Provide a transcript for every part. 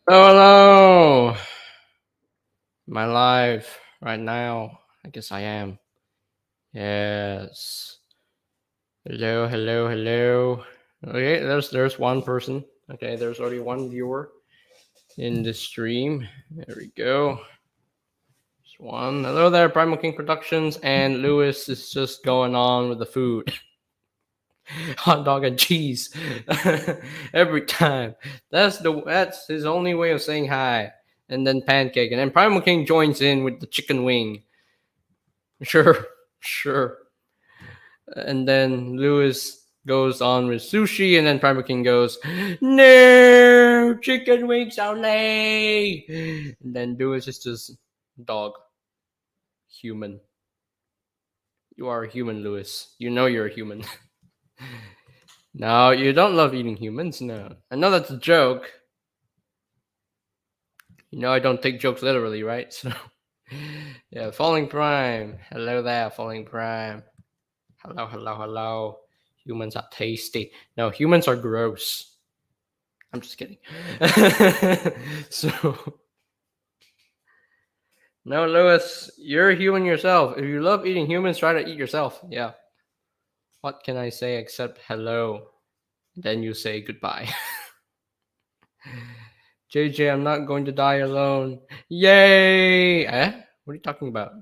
Hello. Am I live right now? I guess I am. Yes. Hello, hello, hello. Okay, there's one person. Okay, there's already one viewer in the stream. There we go. There's one. Hello there, Primal King Productions, and Lewis is just going on with the food. Hot dog and cheese. Every time. That's his only way of saying hi. And then pancake. And then Primal King joins in with the chicken wing. Sure, sure. And then Lewis goes on with sushi, and then Primal King goes, no, chicken wings only. And then Lewis is just dog, human. You are a human, Lewis. You know you're a human. No, you don't love eating humans. No, I know that's a joke. You know I don't take jokes literally, right? So, yeah, Falling Prime. Hello there, Falling Prime. Hello, hello, hello. Humans are tasty. No, humans are gross. I'm just kidding. So, no, Lewis, you're a human yourself. If you love eating humans, try to eat yourself. Yeah. What can I say except hello? Then you say goodbye. JJ, I'm not going to die alone. Yay! Eh? What are you talking about?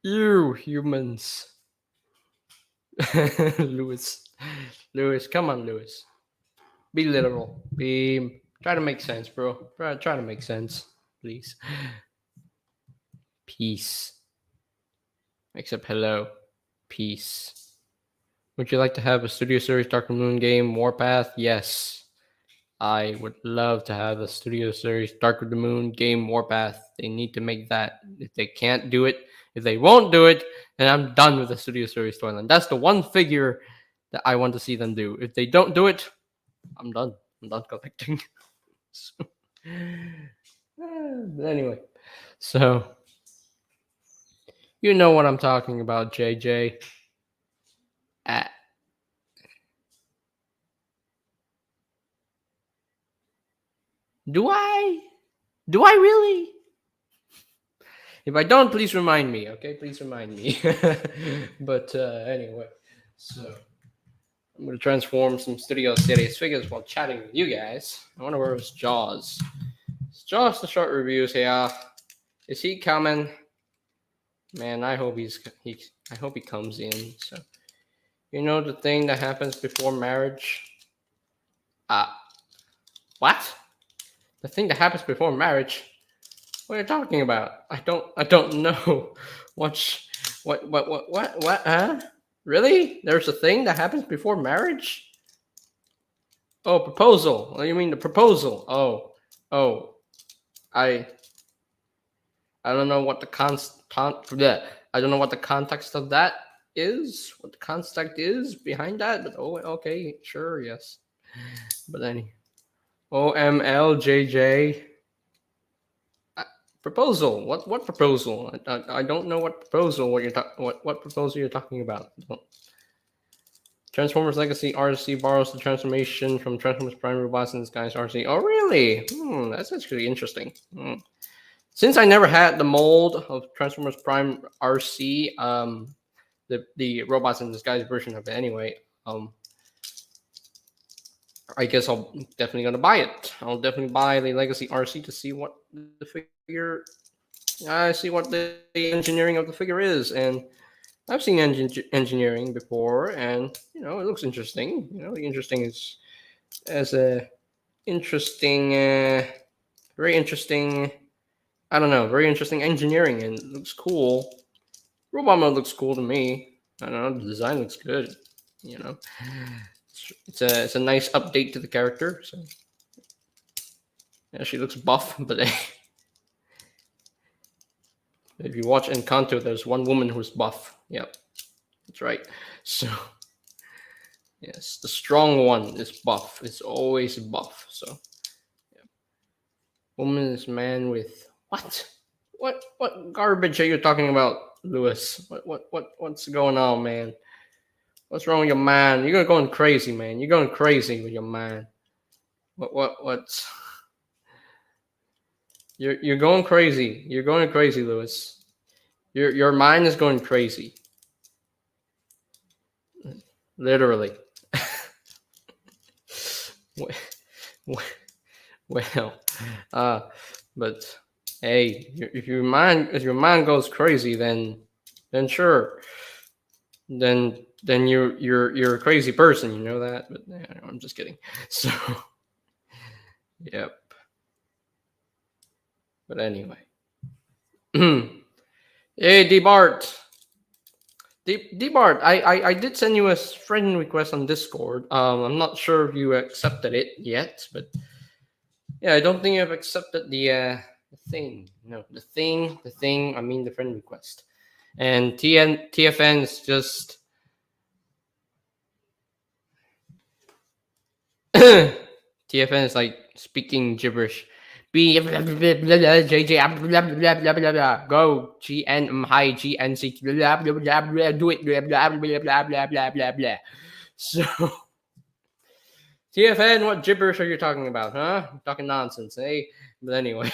You humans. Lewis. Lewis, come on, Lewis. Be literal. Try to make sense, bro. Try to make sense, please. Peace. Except hello. Peace. Would you like to have a Studio Series Dark Moon game, Warpath? Yes. I would love to have a Studio Series Dark of the Moon game, Warpath. They need to make that. If they can't do it, if they won't do it, then I'm done with the Studio Series storyline. That's the one figure that I want to see them do. If they don't do it, I'm done. I'm done collecting. So, but anyway, so you know what I'm talking about, JJ. Do I? Do I really? If I don't, please remind me, okay? Please remind me. But anyway, so I'm going to transform some Studio Series figures while chatting with you guys. I wonder where was Jaws. Is Jaws the short reviews here? Is he coming? Man, I hope I hope he comes in. So, you know the thing that happens before marriage? What? The thing that happens before marriage? What are you talking about? I don't know. What? Huh? Really? There's a thing that happens before marriage? Oh, proposal. What do you mean the proposal? Oh. I don't know what the I don't know what the context of that is. What the context is behind that? But oh, okay, sure, yes. But any OMLJJ. Proposal. What proposal? I don't know what proposal. What proposal you're talking about? Transformers Legacy RC borrows the transformation from Transformers Prime Robots in Disguise RC. Oh, really? That's actually interesting. Since I never had the mold of Transformers Prime RC, the Robots in Disguise version of it anyway, I guess I'll definitely gonna buy it. I'll definitely buy the Legacy RC to see what the figure. I see what the engineering of the figure is, and I've seen engineering before, and it looks interesting. The interesting is as a interesting, very interesting. I don't know, very interesting engineering, and it looks cool. Robot mode looks cool to me. I don't know, the design looks good. It's a nice update to the character. So yeah, she looks buff, but if you watch Encanto, there's one woman who's buff. Yep, that's right. So yes, the strong one is buff. It's always buff. So yeah. Woman is man with what? What garbage are you talking about, Lewis? What's going on, man? What's wrong with your mind? You're going crazy, man. You're going crazy with your mind. What's you're going crazy. You're going crazy, Lewis. Your mind is going crazy. Literally. Well, uh, but hey, if your mind goes crazy, then sure, then you're a crazy person. You know that. But I'm just kidding. So yep. But anyway, hey D Bart. D Bart, I did send you a friend request on Discord. I'm not sure if you accepted it yet, but yeah, I don't think I've accepted the thing. No, the thing. I mean the friend request. And TFN is just TFN is like speaking gibberish. B blah, blah, blah, blah, blah, JJ blah, blah, blah, blah, blah. Go GN hi GNC blah, blah, blah, blah, do it blah, blah, blah, blah, blah, blah, blah, blah. So TFN, what gibberish are you talking about, huh? I'm talking nonsense, eh? But anyway.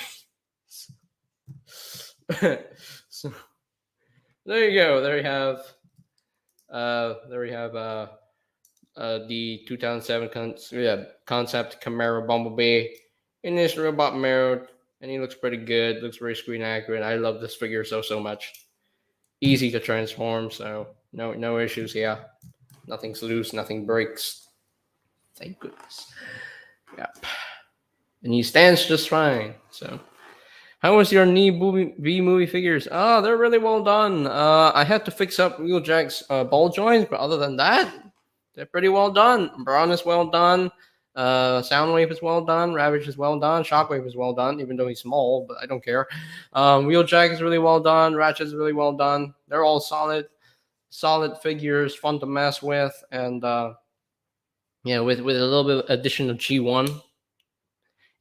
So there you go. There we have the 2007 concept Camaro Bumblebee in this robot mode, and he looks pretty good. Looks very screen accurate. I love this figure so much. Easy to transform, so no issues here. Nothing's loose, nothing breaks. Thank goodness. Yep. And he stands just fine. So, how was your knee B movie figures? Oh, they're really well done. I had to fix up Wheeljack's ball joints, but other than that, they're pretty well done. Braun is well done. Soundwave is well done. Ravage is well done. Shockwave is well done, even though he's small, but I don't care. Wheeljack is really well done. Ratchet is really well done. They're all solid figures, fun to mess with, and with a little bit of addition of G1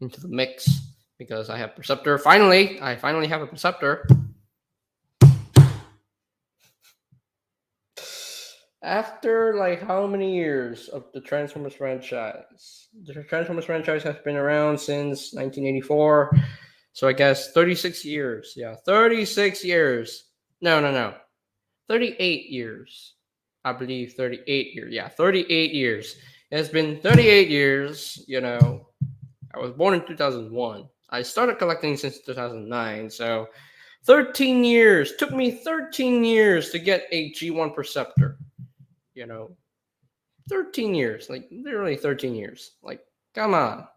into the mix because I have Perceptor. I finally have a Perceptor. After like how many years of the Transformers franchise? The Transformers franchise has been around since 1984. So I guess 36 years. Yeah, 36 years. No. 38 years. I believe 38 years. Yeah, 38 years. It's been 38 years, I was born in 2001. I started collecting since 2009, so 13 years. Took me 13 years to get a G1 Perceptor. 13 years. Like, literally 13 years. Like, come on.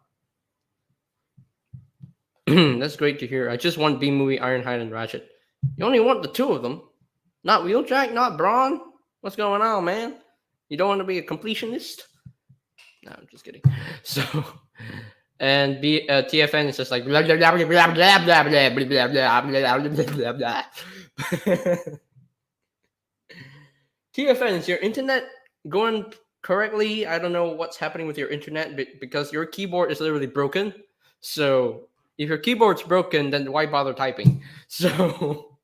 That's great to hear. I just want B-Movie, Ironhide, and Ratchet. You only want the two of them. Not Wheeljack, not Braun. What's going on, man? You don't want to be a completionist? No, I'm just kidding. So... And TFN is just like blah blah blah blah blah blah blah blah blah blah blah. TFN, is your internet going correctly? I don't know what's happening with your internet because your keyboard is literally broken. So if your keyboard's broken, then why bother typing? So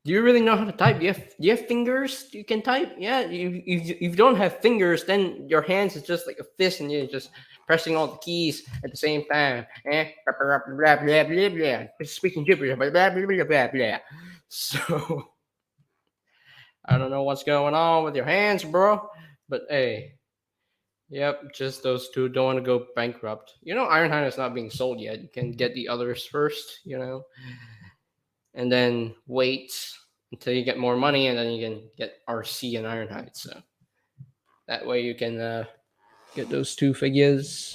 do you really know how to type? Do you have fingers you can type? Yeah, if you don't have fingers, then your hands is just like a fist and you're just pressing all the keys at the same time. Blah, blah, blah, blah, blah. Speaking gibberish, blah, blah, blah, blah, blah. So, I don't know what's going on with your hands, bro. But hey, yep, just those two don't want to go bankrupt. Ironhide is not being sold yet. You can get the others first, and then wait until you get more money, and then you can get RC and Ironhide. So that way you can get those two figures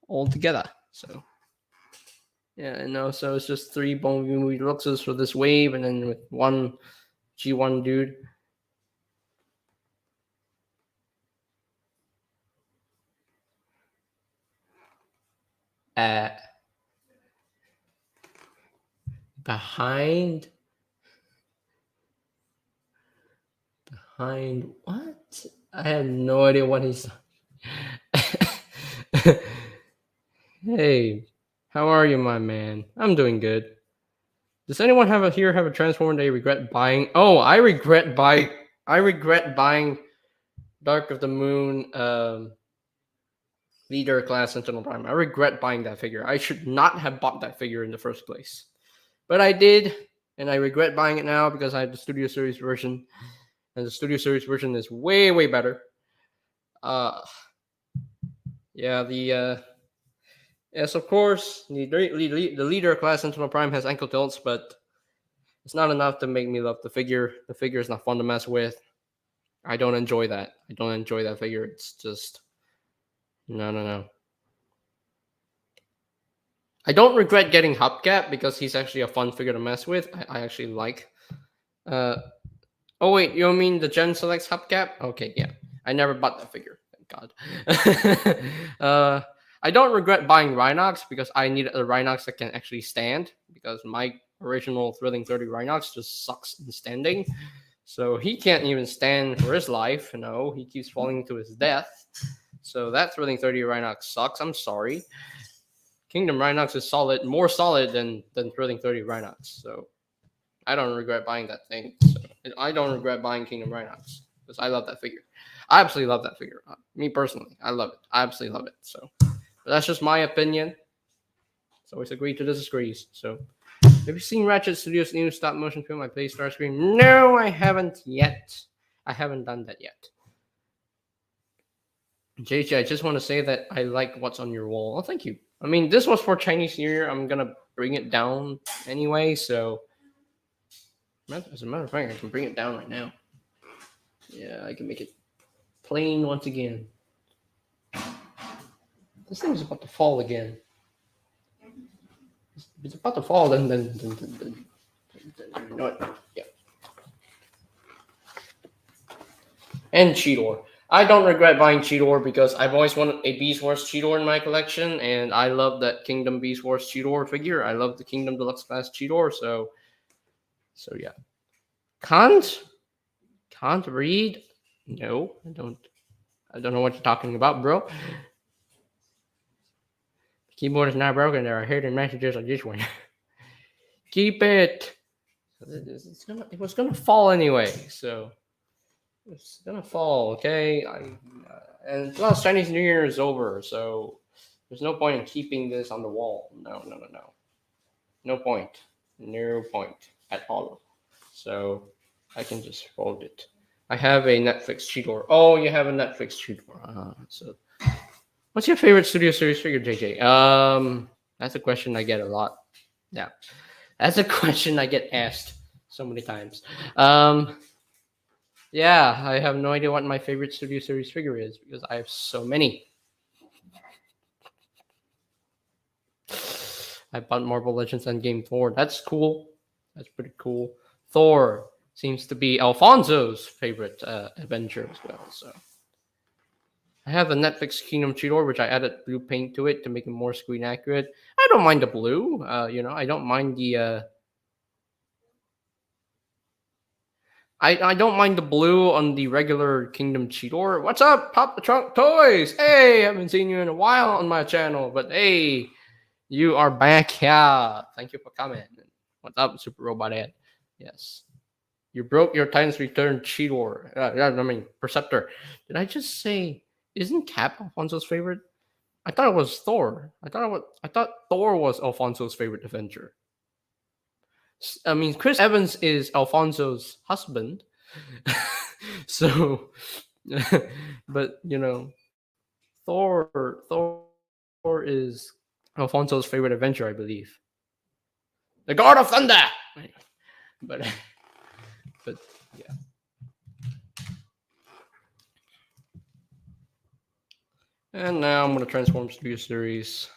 all together. So yeah, and also it's just 3 Bone Movie Luxes for this wave, and then with 1 G1 dude. Behind what? I have no idea what he's. Hey, how are you, my man? I'm doing good. Does anyone have a Transformer they regret buying? Oh, I regret buying Dark of the Moon Leader Class Sentinel Prime. I regret buying that figure. I should not have bought that figure in the first place. But I did, and I regret buying it now because I have the Studio Series version. And the Studio Series version is way, way better. Yeah, yes, of course, the Leader Class Sentinel Prime has ankle tilts, but it's not enough to make me love the figure. The figure is not fun to mess with. I don't enjoy that. I don't enjoy that figure. It's just no. I don't regret getting Hubcap because he's actually a fun figure to mess with. I actually like. Oh wait, you mean the Gen Selects Hubcap? Okay, yeah. I never bought that figure. Thank God. I don't regret buying Rhinox because I need a Rhinox that can actually stand because my original Thrilling 30 Rhinox just sucks in standing. So he can't even stand for his life. No, he keeps falling to his death. So that Thrilling 30 Rhinox sucks. I'm sorry. Kingdom Rhinox is more solid than Thrilling 30 Rhinox. So I don't regret buying that thing. So I don't regret buying Kingdom Rhinox because I love that figure. I absolutely love that figure. Me personally, I love it. I absolutely love it. So but that's just my opinion. It's always agree to disagree. So have you seen Ratchet Studios' new stop motion film I play Starscream? No, I haven't yet. I haven't done that yet. JJ, I just want to say that I like what's on your wall. Oh, thank you. I mean, this was for Chinese New Year. I'm gonna bring it down anyway. So as a matter of fact, I can bring it down right now. Yeah, I can make it plain once again. This thing is about to fall again. If it's about to fall, then you know what? Yeah. And Cheetor. I don't regret buying Cheetor because I've always wanted a Beast Wars Cheetor in my collection, and I love that Kingdom Beast Wars Cheetor figure. I love the Kingdom Deluxe Class Cheetor, so yeah. Can't read? No, I don't. I don't know what you're talking about, bro. The keyboard is not broken. There are hidden messages on this one. Keep it. It was gonna fall anyway, so it's gonna fall. Okay, and plus Chinese New Year is over, so there's no point in keeping this on the wall. No. No point. No point at all. So I can just fold it. I have a Netflix Cheetor. Oh, you have a Netflix Cheetor. So what's your favorite Studio Series figure, JJ? That's a question I get a lot. Yeah. That's a question I get asked so many times. Yeah, I have no idea what my favorite Studio Series figure is because I have so many. I bought Marvel Legends Endgame Thor. That's cool. That's pretty cool. Thor seems to be Alfonso's favorite Avenger as well. So I have the Netflix Kingdom Cheetor, which I added blue paint to it to make it more screen accurate. I don't mind the blue. I don't mind the. I don't mind the blue on the regular Kingdom Cheetor. What's up, Pop the Trunk Toys? Hey, haven't seen you in a while on my channel, but hey, you are back. Yeah, thank you for coming. What's up, Super Robot Ed? Yes. You broke your Titans Return Cheetor. Perceptor. Did I just say, isn't Cap Alfonso's favorite? I thought it was Thor. I thought Thor was Alfonso's favorite Avenger. I mean, Chris Evans is Alfonso's husband. So, but Thor is Alfonso's favorite Avenger, I believe. The God of Thunder. But yeah. And now I'm gonna transform Studio Series.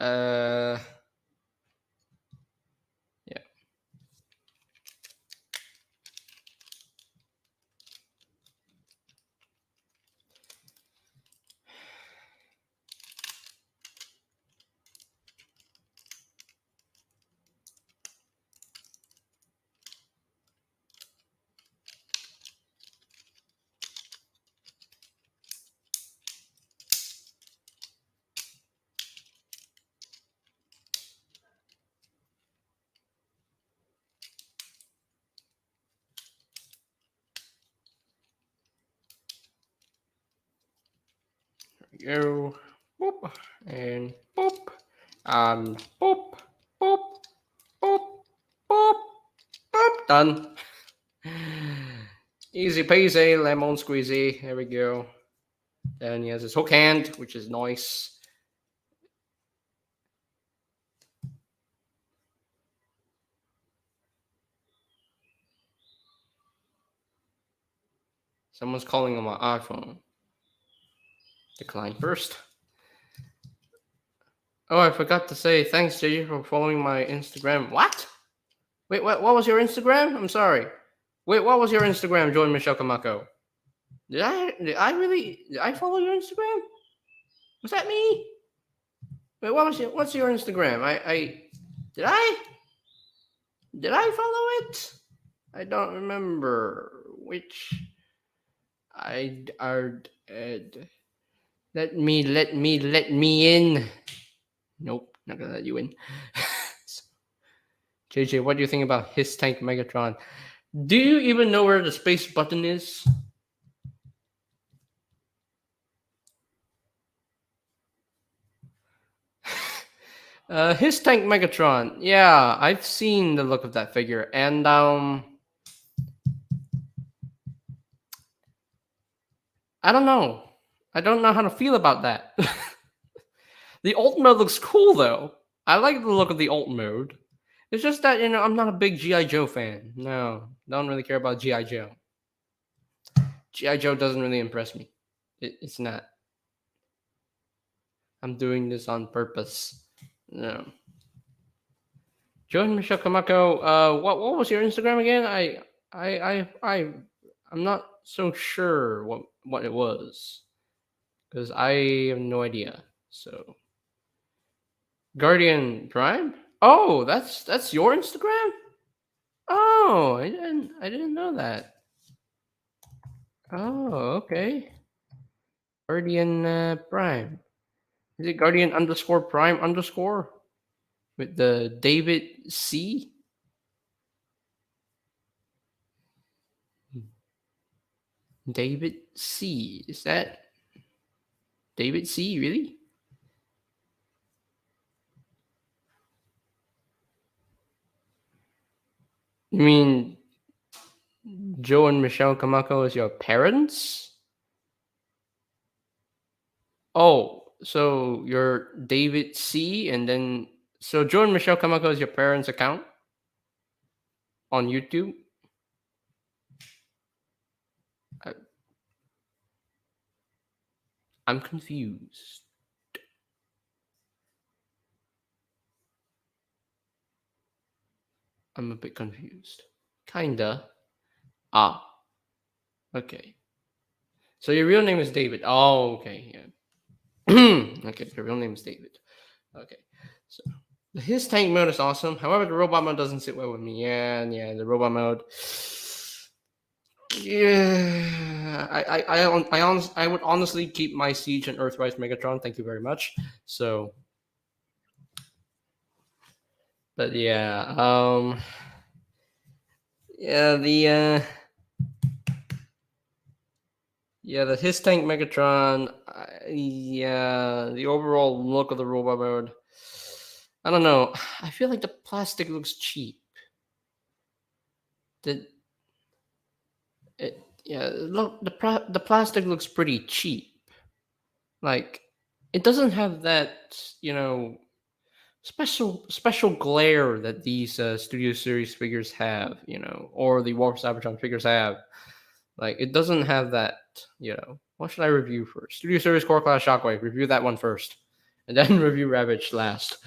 Yeah. There we go. Boop. And boop. Boop. Boop. Boop. Boop. Boop. Done. Easy peasy, lemon squeezy. There we go. Then he has his hook hand, which is nice. Someone's calling on my iPhone. Decline first. Oh, I forgot to say thanks, JJ, for following my Instagram. What? Wait, what was your Instagram? I'm sorry. Wait, what was your Instagram, Join Michelle Kamako? Did I follow your Instagram? Was that me? Wait, what's your Instagram? Did I follow it? I don't remember which. Let me in. Nope, not gonna let you in. JJ, what do you think about his tank Megatron? Do you even know where the space button is? His tank Megatron. Yeah, I've seen the look of that figure, and I don't know. I don't know how to feel about that. The alt mode looks cool though. I like the look of the alt mode. It's just that I'm not a big GI Joe fan. No, don't really care about GI Joe. GI Joe doesn't really impress me. It's not. I'm doing this on purpose. No. Join Michelle Kamako. What was your Instagram again? I'm not so sure what it was because I have no idea. So Guardian Prime. Oh, that's your Instagram. Oh, I didn't know that. Oh, okay. Guardian Prime. Is it Guardian underscore Prime underscore with the David C? David C. Is that David C? Really? You mean Joe and Michelle Kamako is your parents? Oh, so you're David C. and then so Joe and Michelle Kamako is your parents' account on YouTube? I'm confused. I'm a bit confused. Kinda. Ah. Okay. So your real name is David. Oh, okay. Yeah. Okay, your real name is David. Okay. So his tank mode is awesome. However, the robot mode doesn't sit well with me. Yeah, the robot mode. Yeah, I would honestly keep my Siege and Earthrise Megatron. Thank you very much. So, but yeah, yeah, the his tank Megatron. Yeah, the overall look of the robot mode. I don't know. I feel like the plastic looks cheap. Look, the plastic looks pretty cheap. Like, it doesn't have that special glare that these Studio Series figures have, or the Warp Cybertron figures have. Like, it doesn't have that. What should I review first? Studio Series Core Class Shockwave. Review that one first, and then review Ravage last.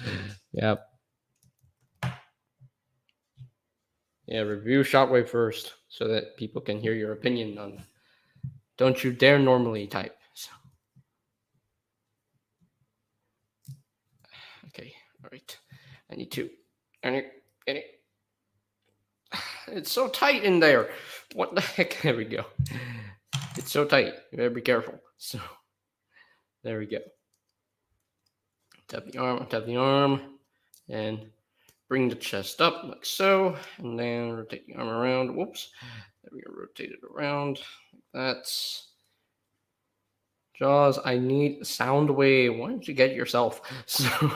Yep. Yeah, review Shockwave first so that people can hear your opinion on. Don't you dare normally type. So. Okay, all right. I need to. It's so tight in there. What the heck? There we go. It's so tight. You better be careful. So, there we go. Tap the arm, and bring the chest up like so, and then rotate the arm around. Whoops. There we go. Rotate it around like that. Jaws, I need Soundwave. Why don't you get yourself? So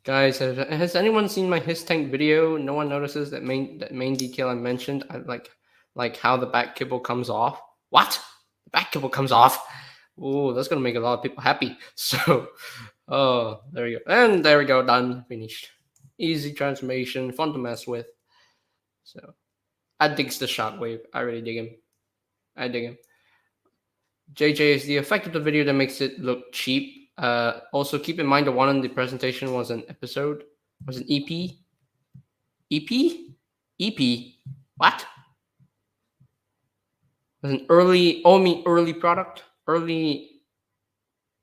guys, has anyone seen my his tank video? No one notices that main detail I mentioned. I like how the back kibble comes off. What? The back kibble comes off. Oh, that's gonna make a lot of people happy. So, oh, there we go, and there we go, done, finished. Easy transformation, fun to mess with. So, I digs the shockwave. I really dig him. I dig him. JJ is the effect of the video that makes it look cheap. Also, keep in mind the one in the presentation was an episode, was an EP. EP? EP? What? Was an early, oh, I mean early product? Early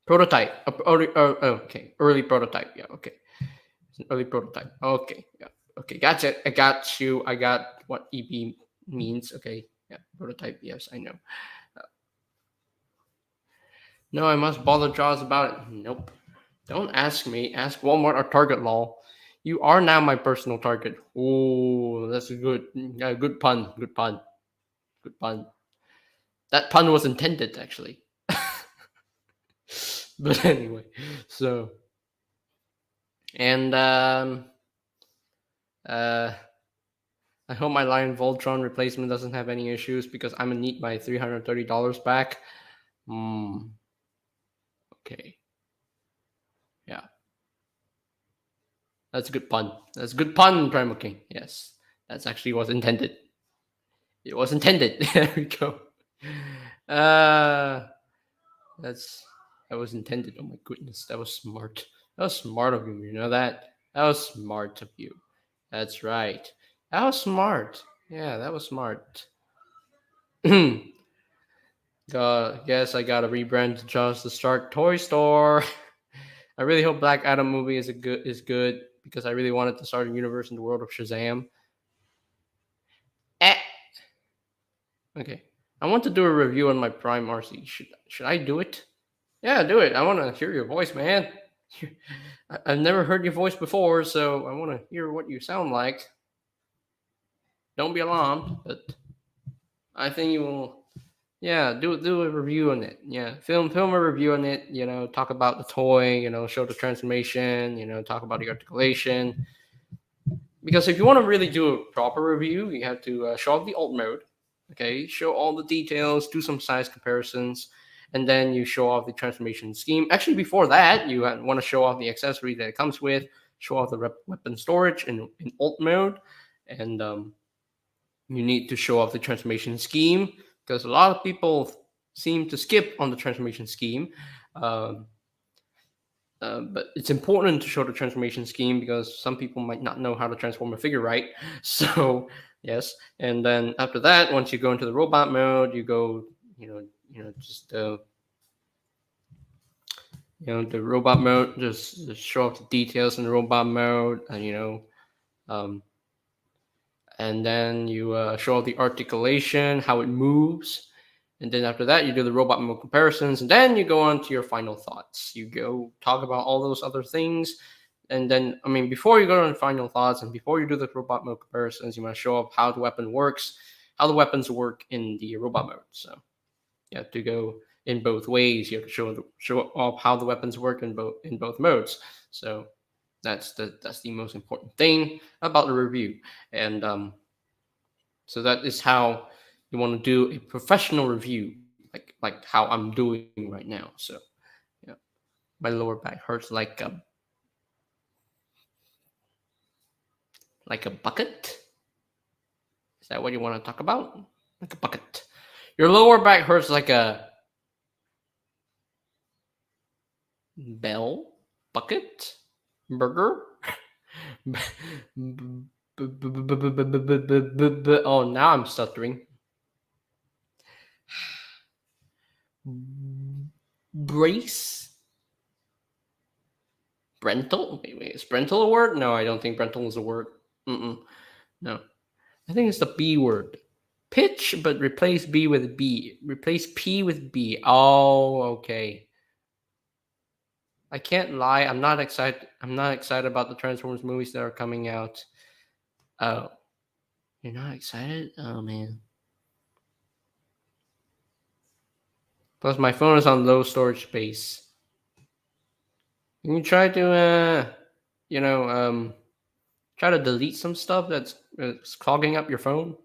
prototype. Okay, early prototype. Yeah, okay. It's an early prototype. Okay, yeah. Okay, gotcha. I got you. I got what EP means. Okay, yeah, prototype. Yes, I know. No, I must bother Jaws about it. Nope. Don't ask me. Ask Walmart or Target law. You are now my personal target. Oh, that's a good, good pun. Good pun. Good pun. That pun was intended, actually. But anyway, so and uh, I hope my Lion Voltron replacement doesn't have any issues because I'm gonna need my $330 back. Okay. Yeah. That's a good pun. That's a good pun, Primal King. Yes. That's actually was intended. It was intended. There we go. That was intended. Oh my goodness, that was smart. That was smart of you. You know that? That was smart of you. That's right. That was smart. Yeah, that was smart. Guess I gotta rebrand to just the Start Toy Store. I really hope Black Adam movie is good because I really wanted to start a universe in the world of Shazam. Eh. Okay. I want to do a review on my Prime RC. Should I do it? Yeah, do it. I want to hear your voice, man. I've never heard your voice before, so I want to hear what you sound like. Don't be alarmed, but I think you will. Yeah, do a review on it. Yeah, film a review on it. You know, talk about the toy. You know, show the transformation. You know, talk about the articulation. Because if you want to really do a proper review, you have to show off the alt mode. Okay, show all the details, do some size comparisons, and then you show off the transformation scheme. Actually, before that, you want to show off the accessory that it comes with, show off the weapon storage in alt mode, and you need to show off the transformation scheme because a lot of people seem to skip on the transformation scheme. But it's important to show the transformation scheme because some people might not know how to transform a figure right. So yes, and then after that, once you go into the robot mode, you go, just the robot mode, just show off the details in the robot mode, and and then you show off the articulation, how it moves, and then after that, you do the robot mode comparisons, and then you go on to your final thoughts. You go talk about all those other things, and then before you go on final thoughts and before you do the robot mode comparisons, you want to show off how the weapon works, how the weapons work in the robot mode. So you have to go in both ways. You have to show off how the weapons work in both modes. So that's the most important thing about the review, and so that is how you want to do a professional review, like how I'm doing right now. So yeah, my lower back hurts like a bucket. Is that what you want to talk about? Like a bucket. Your lower back hurts like a bell bucket burger. Oh, now I'm stuttering. Brace? Brental? Wait, is Brental a word? No, I don't think Brental is a word. No, I think it's the B word. Pitch, but replace B with B. Replace P with B. Oh, okay. I can't lie. I'm not excited. I'm not excited about the Transformers movies that are coming out. Oh, You're not excited? Oh man. Plus, my phone is on low storage space. Can you try to, you know, try to delete some stuff that's clogging up your phone?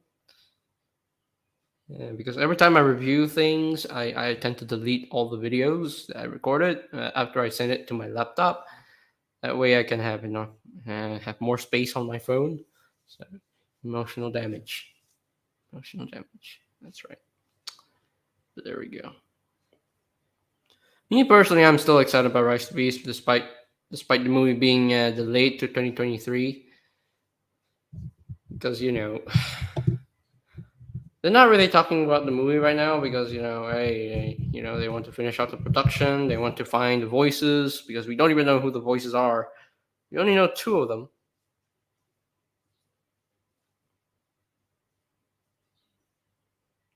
Yeah, because every time I review things, I tend to delete all the videos that I recorded after I send it to my laptop. That way, I can have have more space on my phone. So, emotional damage. Emotional damage. That's right. There we go. Me personally, I'm still excited about Rise to Beast, despite the movie being delayed to 2023, because they're not really talking about the movie right now because they want to finish out the production. They want to find the voices because we don't even know who the voices are. We only know two of them.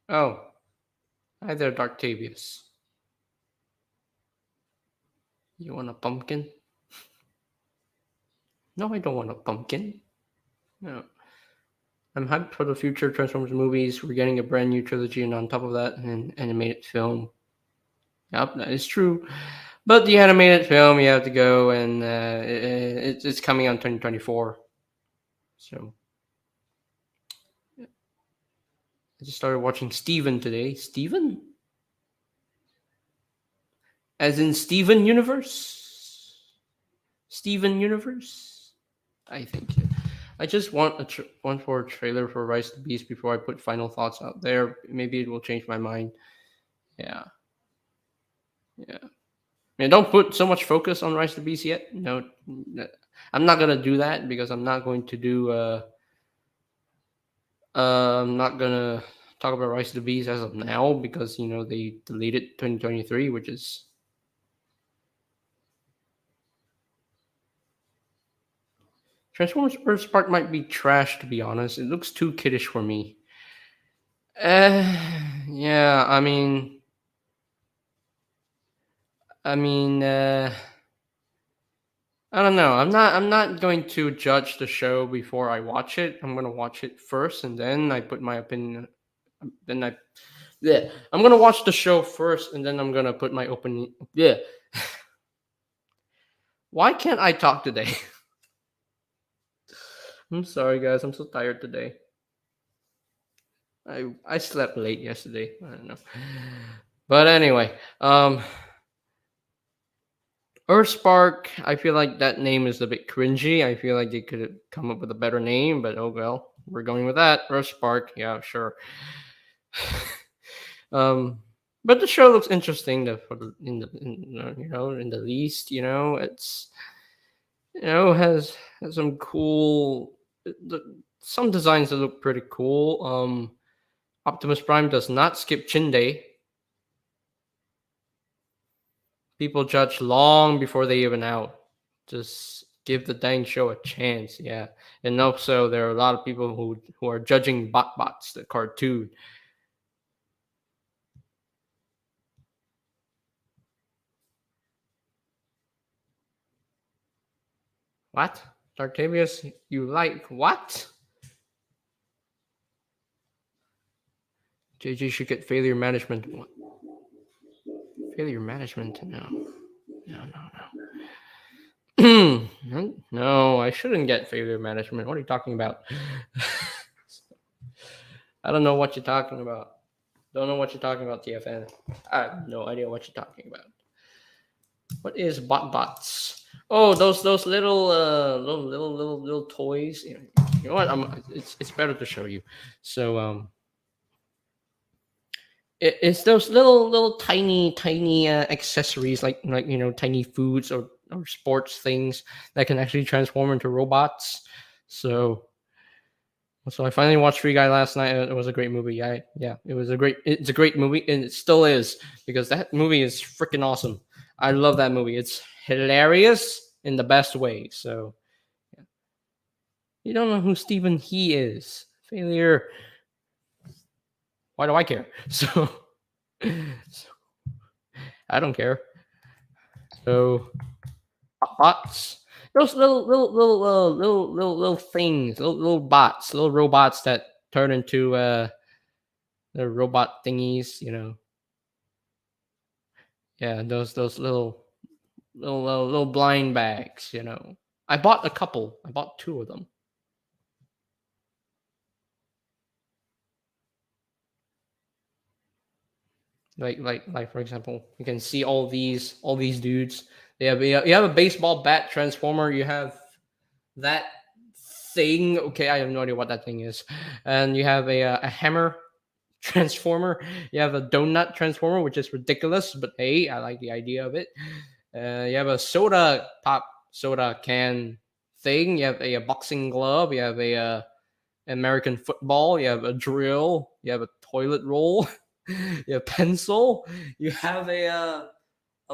Oh, hi there, Darktavius. You want a pumpkin? No, I don't want a pumpkin. No. I'm hyped for the future Transformers movies. We're getting a brand new trilogy, and on top of that, an animated film. Yep, that is true. But the animated film, you have to go, and it's coming on 2024. So I just started watching Steven today. Steven? As in Steven Universe? Steven Universe? I think. I just want want for a trailer for Rise of the Beast before I put final thoughts out there. Maybe it will change my mind. Yeah. Yeah. Don't put so much focus on Rise of the Beast yet. No, I'm not gonna do that because I'm not going to do. I'm not gonna talk about Rise of the Beast as of now because they deleted 2023, which is Transformers Earth Spark might be trash to be honest. It looks too kiddish for me. Yeah. I mean, I don't know. I'm not going to judge the show before I watch it. I'm gonna watch it first, and then I put my opinion. Then I, yeah, I'm gonna watch the show first, and then I'm gonna put my opinion. Yeah. Why can't I talk today? I'm sorry, guys. I'm so tired today. I slept late yesterday. I don't know. But anyway, Earthspark, I feel like that name is a bit cringy. I feel like they could have come up with a better name, but oh well, we're going with that. Earthspark, yeah, sure. um, but the show looks interesting. In the least, it's has some cool, some designs that look pretty cool. Optimus Prime does not skip Chin Day. People judge long before they even out. Just give the dang show a chance, yeah. And also, there are a lot of people who are judging BotBots, the cartoon. What? Dartavius, you like what? JJ should get failure management. What? Failure management? No. No, no, no. No, I shouldn't get failure management. What are you talking about? I don't know what you're talking about. Don't know what you're talking about, TFN. I have no idea what you're talking about. What is BotBots? Oh, those little toys. You know what? It's better to show you. So it's those little tiny accessories like tiny foods or sports things that can actually transform into robots. So I finally watched Free Guy last night. It was a great movie. Yeah, it's a great movie, and it still is because that movie is freaking awesome. I love that movie. It's hilarious in the best way. So yeah. You don't know who Stephen He is. Failure. Why do I care? So I don't care. So bots. those little things, little bots, little robots that turn into the robot thingies. Yeah, those little blind bags. I bought a couple. I bought two of them. Like for example, you can see all these dudes. You have a baseball bat transformer. You have that thing. Okay, I have no idea what that thing is. And you have a hammer transformer. You have a donut transformer, which is ridiculous, but hey, I like the idea of it. You have a soda can thing. You have a boxing glove. You have a American football. You have a drill. You have a toilet roll. You have pencil. You have a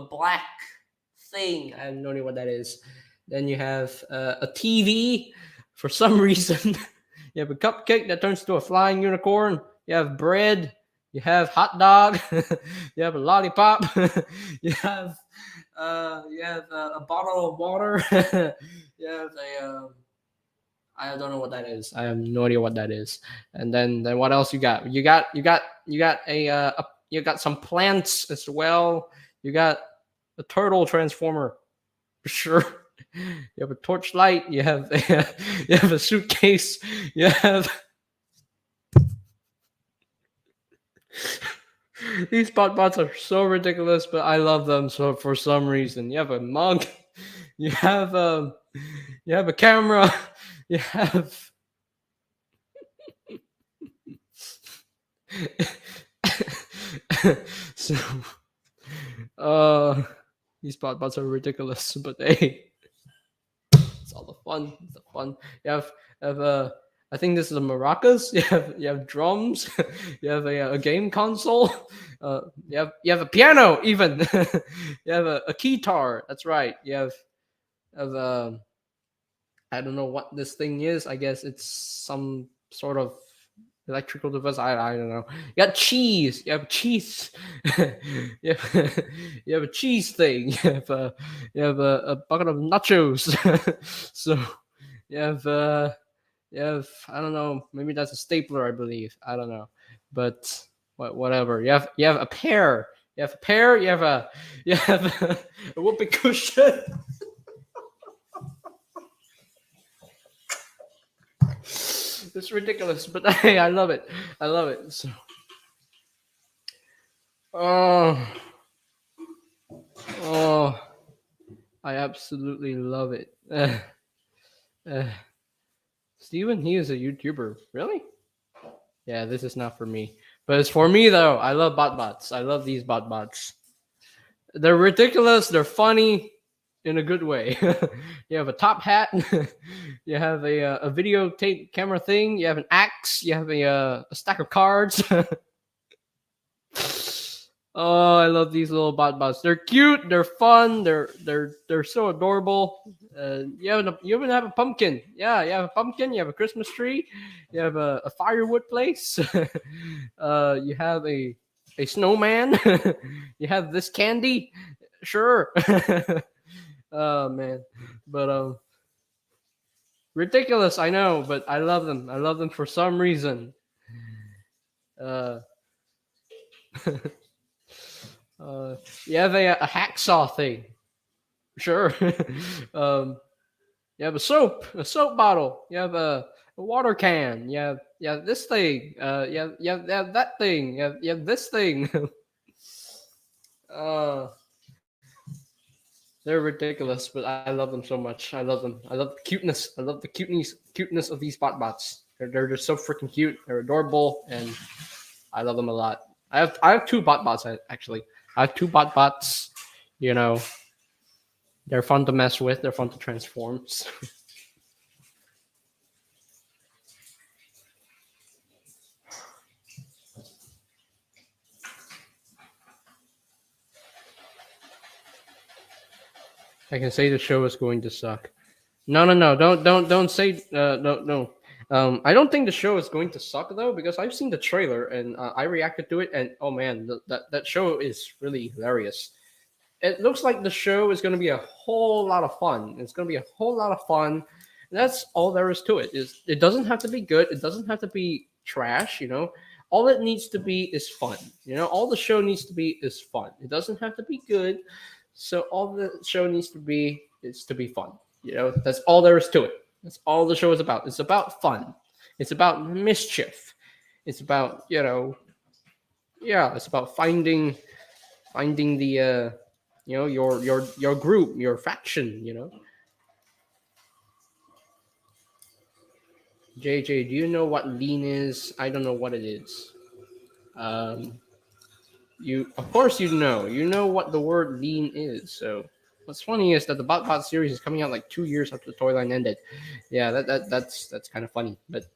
black thing. I have no idea what that is. Then you have a TV. For some reason, you have a cupcake that turns to a flying unicorn. You have bread. You have hot dog. You have a lollipop. You have a bottle of water. You have a I don't know what that is. I have no idea what that is. And then what else you got? You got some plants as well. You got a turtle transformer for sure. You have a torchlight. You have a suitcase. You have these bots are so ridiculous, but I love them so for some reason. You have a mug. You have you have a camera. You have so these bots are ridiculous, but hey, it's all the fun. It's the fun. You have I think this is a maracas. You have drums. You have a game console. You have a piano even. You have a guitar. That's right. You have I don't know what this thing is. I guess it's some sort of electrical device. I don't know. You got cheese. You have cheese. You have a cheese thing. You have a bucket of nachos. So you have I don't know. Maybe that's a stapler. I believe. I don't know. But whatever. You have a pear. You have a pear. You have a whoopee cushion. It's ridiculous, but hey, I love it. I love it. So, oh, oh, I absolutely love it. Uh, Steven, he is a YouTuber. Really? Yeah, this is not for me. But it's for me though. I love bots. I love these bots. They're ridiculous. They're funny in a good way. You have a top hat. You have a videotape camera thing. You have an axe. You have a stack of cards. Oh, I love these little bots. They're cute. They're fun. They're so adorable. You even have a pumpkin. Yeah, you have a pumpkin. You have a Christmas tree. You have a firewood place. You have a snowman. You have this candy. Sure. Oh man, but ridiculous. I know, but I love them. I love them for some reason. Uh, you have a hacksaw thing. Sure. You have a soap bottle. You have a water can. You have this thing. You have that thing. You have this thing. uh, they're ridiculous, but I love them so much. I love them. I love the cuteness. I love the cuteness of these bots. They're just so freaking cute. They're adorable, and I love them a lot. I have two bots actually. I have two bots. They're fun to mess with. They're fun to transform. I can say the show is going to suck. No. Don't say no. I don't think the show is going to suck though, because I've seen the trailer and I reacted to it, and oh man, that show is really hilarious. it looks like the show is going to be a whole lot of fun. It's going to be a whole lot of fun. That's all there is to it. Is it doesn't have to be good. It doesn't have to be trash. All it needs to be is fun. All the show needs to be is fun. It doesn't have to be good. So all the show needs to be is to be fun. That's all there is to it. That's all the show is about. It's about fun. It's about mischief. It's about yeah. It's about finding the your group, your faction. JJ, do you know what lean is? I don't know what it is. You of course you know what the word lean is. So what's funny is that the BotBot series is coming out like 2 years after the toy line ended. Yeah, that's kind of funny, but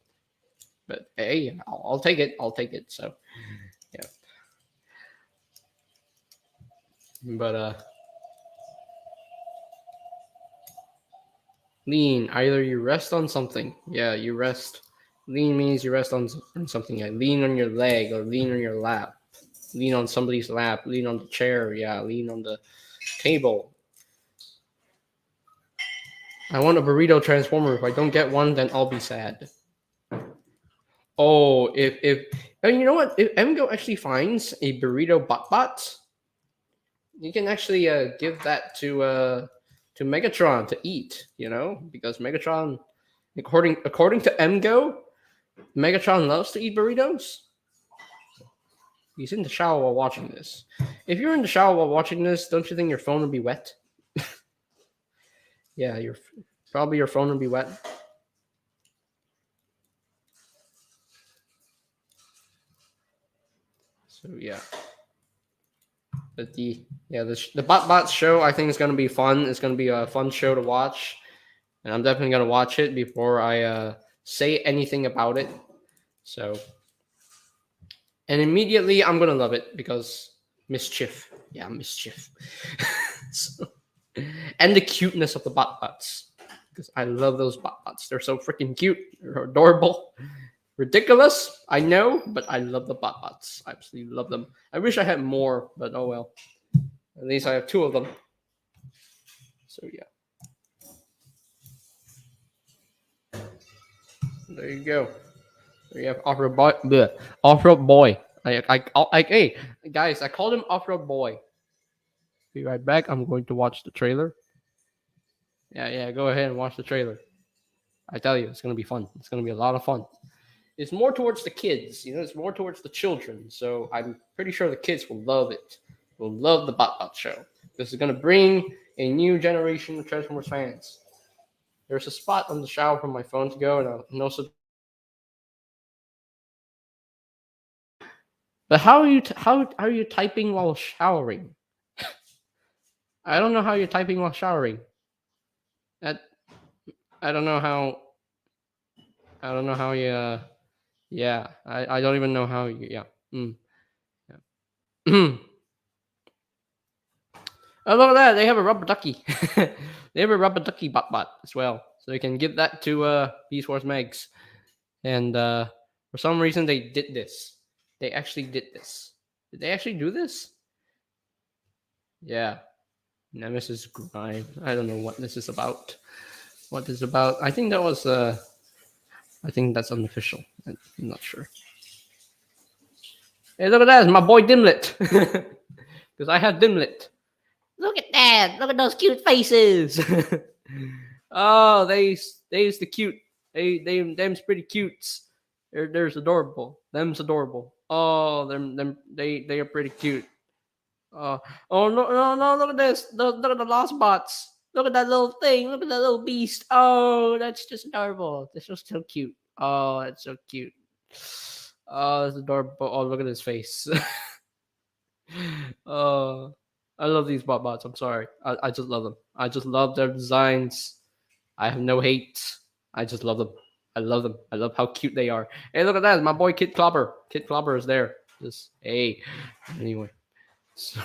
hey, I'll take it. I'll take it. So yeah, but lean. Either you rest on something. Yeah, you rest. Lean means you rest on something. Yeah, lean on your leg or lean on your lap. Lean on somebody's lap. Lean on the chair. Yeah, lean on the table. I want a burrito transformer. If I don't get one, then I'll be sad. Oh, if and you know what? If Emgo actually finds a burrito bot, you can actually give that to Megatron to eat. Because Megatron, according to Emgo, Megatron loves to eat burritos. He's in the shower while watching this. If you're in the shower while watching this, don't you think your phone would be wet? Yeah, probably your phone would be wet. So yeah. But the BotBot show I think is gonna be fun. It's gonna be a fun show to watch, and I'm definitely gonna watch it before I say anything about it. So, and immediately I'm gonna love it because mischief, yeah, mischief, so, and the cuteness of the BotBots because I love those BotBots. They're so freaking cute. They're adorable. Ridiculous, I know, but I love the BotBots. I absolutely love them. I wish I had more, but oh well. At least I have two of them. So yeah. There you go. There you have off-road boy. Bleh. Off-road boy. Hey guys, I called him off-road boy. Be right back. I'm going to watch the trailer. Yeah. Go ahead and watch the trailer. I tell you, it's gonna be fun. It's gonna be a lot of fun. It's more towards the kids. It's more towards the children. So I'm pretty sure the kids will love it. Will love the BotBot show. This is gonna bring a new generation of Transformers fans. There's a spot on the shower for my phone to go, and also. But how are you typing while showering? I don't know how you're typing while showering. That I don't know how. I don't know how you. Yeah, I don't even know how you. Yeah. Yeah. Oh, look at that! They have a rubber ducky. They have a rubber ducky bot as well, so you can give that to Beast Wars Megs. And for some reason, they did this. They actually did this. Did they actually do this? Yeah. Nemesis Grime. I don't know what this is about. What this is about? I think that was. I think that's unofficial. I'm not sure. Hey, look at that! It's my boy Dimlet. Because I have Dimlet. Look at that! Look at those cute faces. Oh, they's the cute. Them's pretty cute. There's adorable. Them's adorable. Oh, they are pretty cute. Oh no! Look at this! Look at the lost bots. Look at that little thing. Look at that little beast. Oh, that's just adorable. This was so cute. Oh, that's so cute. Oh, it's adorable. Oh, look at his face. Oh, I love these bots. I'm sorry. I just love them. I just love their designs. I have no hate. I just love them. I love them. I love how cute they are. Hey, look at that. My boy Kid Clobber. Kid Clobber is there. Just hey. Anyway. So,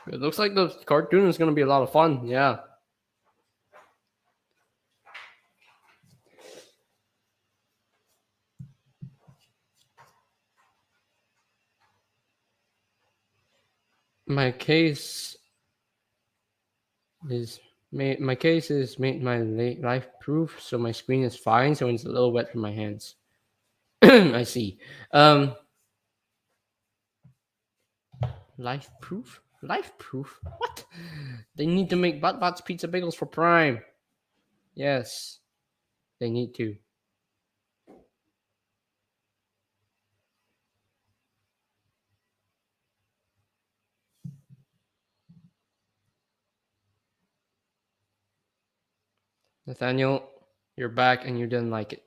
it looks like the cartoon is going to be a lot of fun. Yeah. My case is my case is made my life proof, so my screen is fine. So it's a little wet from my hands. I see. Um, life proof. Life proof. What? They need to make Bot's pizza bagels for Prime. Yes, they need to. Nathaniel, you're back and you didn't like it.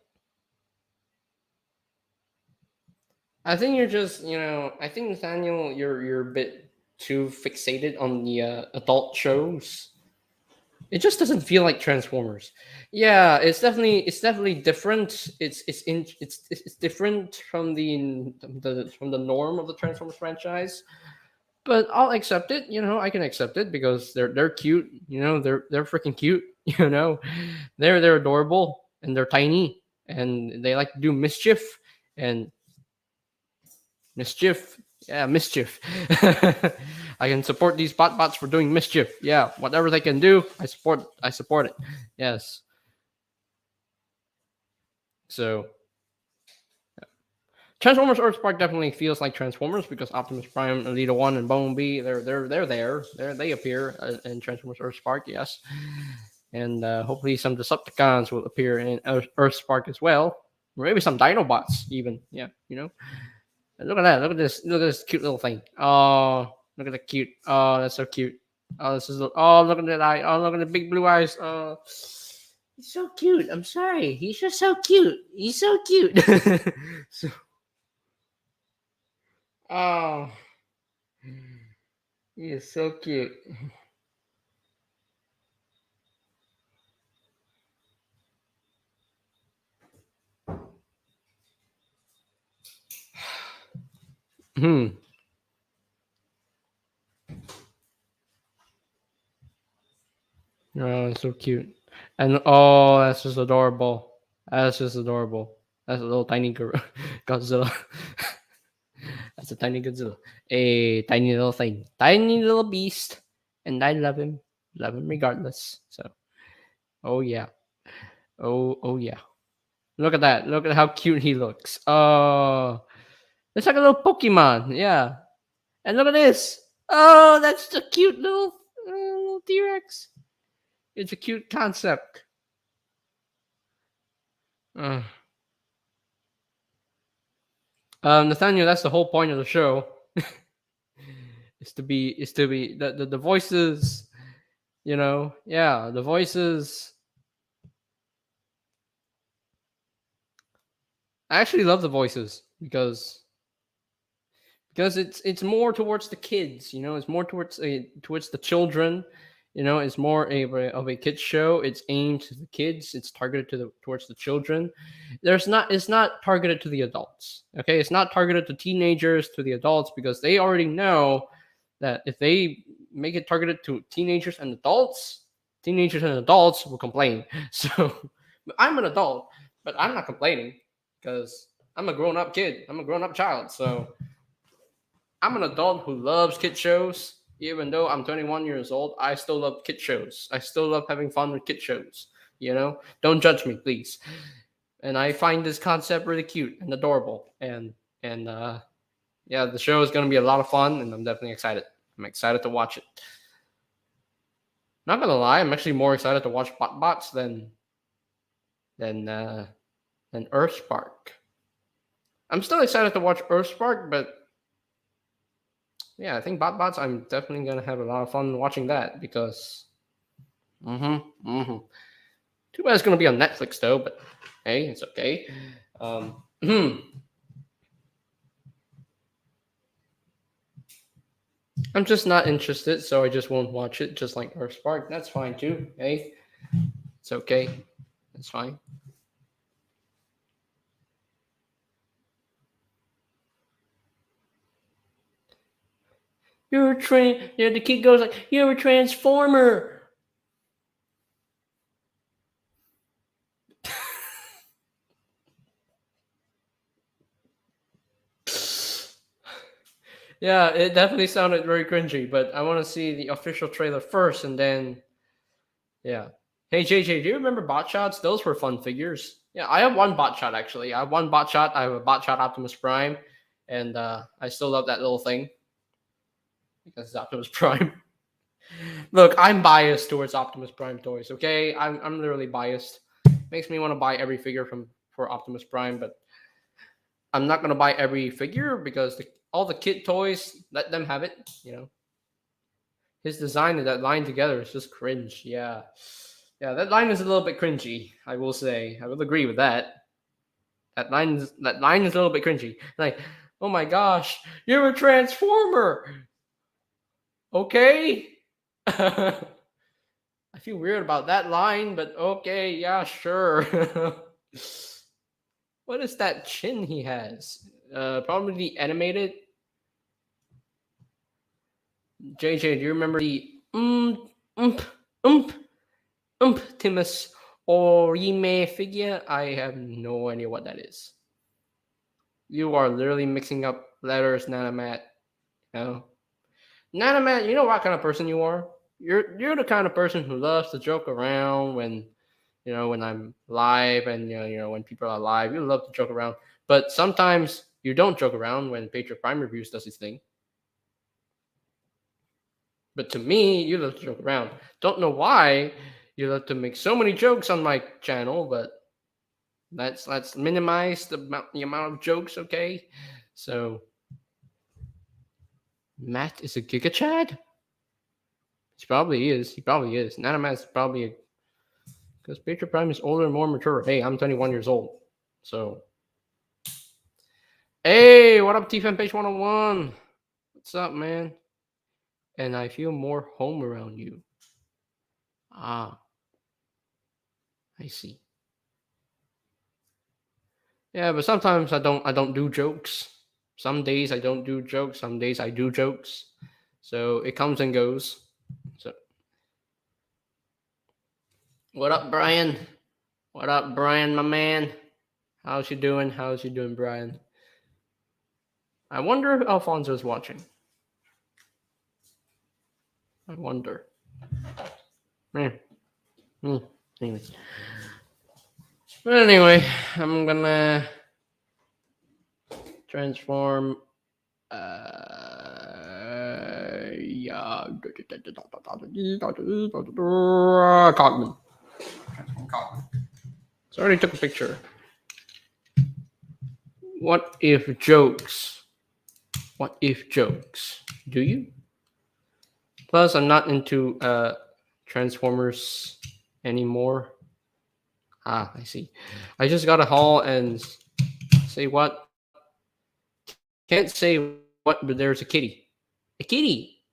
I think you're just, I think Nathaniel, you're a bit too fixated on the adult shows. It just doesn't feel like Transformers. Yeah, it's definitely different. It's different from the norm of the Transformers franchise. But I'll accept it. I can accept it because they're cute. They're freaking cute. They're adorable and they're tiny and they like to do mischief and mischief. Yeah, mischief. I can support these bots for doing mischief. Yeah, whatever they can do, I support. I support it. Yes. So Transformers Earthspark definitely feels like Transformers because Optimus Prime, Elita One, and Bumblebee they're there. They appear in Transformers Earthspark. Yes, and hopefully some Decepticons will appear in Earthspark as well. Maybe some Dinobots even. Yeah, Look at that. Look at this. Look at this cute little thing. Oh, look at the cute. Oh, that's so cute. Oh, this is. Oh, look at that eye. Oh, look at the big blue eyes. Oh, he's so cute. I'm sorry. He's just so cute. He's so cute. So, oh, he is so cute. Hmm. Oh, it's so cute. And oh, that's just adorable. That's just adorable. That's a little tiny Godzilla. That's a tiny Godzilla. A tiny little thing. Tiny little beast. And I love him. Love him regardless. So, oh yeah. Oh yeah. Look at that. Look at how cute he looks. Oh, it's like a little Pokemon. Yeah. And look at this. Oh, that's the cute little T Rex. It's a cute concept. Uh, Nathaniel, that's the whole point of the show. Is to be the voices. Yeah, the voices. I actually love the voices because it's more towards the kids. It's more towards the children. It's more of a kids show. It's aimed to the kids. It's targeted towards the children. It's not targeted to the adults. Okay, it's not targeted to teenagers, to the adults, because they already know that if they make it targeted to teenagers and adults will complain. So I'm an adult, but I'm not complaining because I'm a grown up kid. I'm a grown up child. So I'm an adult who loves kid shows. Even though I'm 21 years old, I still love kid shows. I still love having fun with kid shows. Don't judge me, please. And I find this concept really cute and adorable. And yeah, the show is going to be a lot of fun, and I'm definitely excited. I'm excited to watch it. Not gonna lie, I'm actually more excited to watch BotBots than uh, than Earthspark. I'm still excited to watch Earthspark, but yeah, I think BotBots. I'm definitely gonna have a lot of fun watching that because. Too bad it's gonna be on Netflix though, but hey, it's okay. Um, I'm just not interested, so I just won't watch it. Just like Earthspark, that's fine too. Hey, it's okay. It's fine. You're a the kid goes like, "You're a transformer." Yeah, it definitely sounded very cringy, but I want to see the official trailer first, and then yeah. Hey JJ, do you remember bot shots? Those were fun figures. Yeah, I have one bot shot actually. I have one bot shot. I have a bot shot Optimus Prime, and I still love that little thing because it's Optimus Prime. Look, I'm biased towards Optimus Prime toys. Okay, I'm literally biased. Makes me want to buy every figure from for Optimus Prime, but I'm not gonna buy every figure because all the kid toys, let them have it. You know, his design and that line together is just cringe. Yeah, yeah, that line is a little bit cringy. I will say, I will agree with that. That line is a little bit cringy. Like, oh my gosh, you're a transformer. Okay. I feel weird about that line, but okay, yeah, sure. What is that chin he has? Probably animated. JJ, do you remember the ump ump Timus Orime figure? I have no idea what that is. You are literally mixing up letters, Nanamat. You know? Nanamat, you know what kind of person you are? You're the kind of person who loves to joke around when I'm live and when people are live. You love to joke around. But sometimes you don't joke around when Patriot Prime Reviews does his thing. But to me, you love to joke around. Don't know why you love to make so many jokes on my channel, but let's minimize the amount of jokes, okay? So Matt is a Giga Chad? He probably is. He probably is. Nanomat's probably because Patriot Prime is older and more mature. Hey, I'm 21 years old. So hey, what up, TFM Page 101? What's up, man? And I feel more home around you. Ah, I see. Yeah, but sometimes I don't do jokes. Some days I don't do jokes, some days I do jokes. So it comes and goes. So what up, Brian? What up, Brian, my man? How's you doing? How's you doing, Brian? I wonder if Alfonso's watching. I wonder. Hmm. Anyway. But anyway, I'm gonna transform yeah Cogman. So I already took a picture. What if jokes? What if jokes? Do you? Plus, I'm not into Transformers anymore. Ah, I see. I just got a haul and say what? Can't say what, but there's a kitty. A kitty.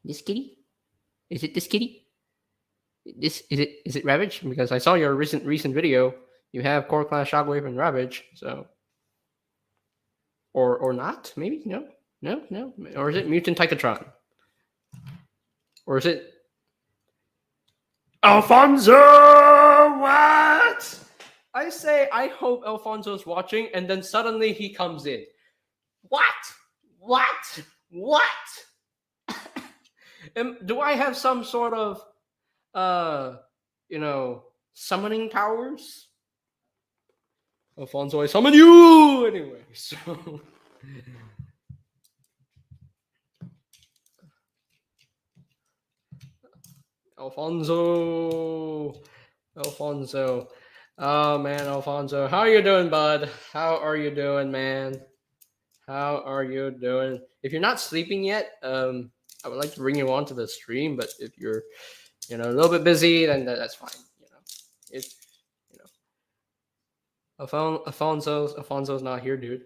This kitty? Is it this kitty? This is it Ravage? Because I saw your recent video. You have Core Class Shockwave and Ravage, so or not? Maybe no. Or is it Mutant Titatron? Or is it Alfonso? What? I say I hope Alfonso's watching, and then suddenly he comes in. What? What? What? Do I have some sort of uh summoning powers? Alfonso, I summon you anyway. So Alfonso. Oh man, Alfonso, how are you doing, bud? How are you doing, man? How are you doing? If you're not sleeping yet, I would like to bring you onto the stream, but if you're, a little bit busy, then that's fine. If you know, Alfonso's not here, dude.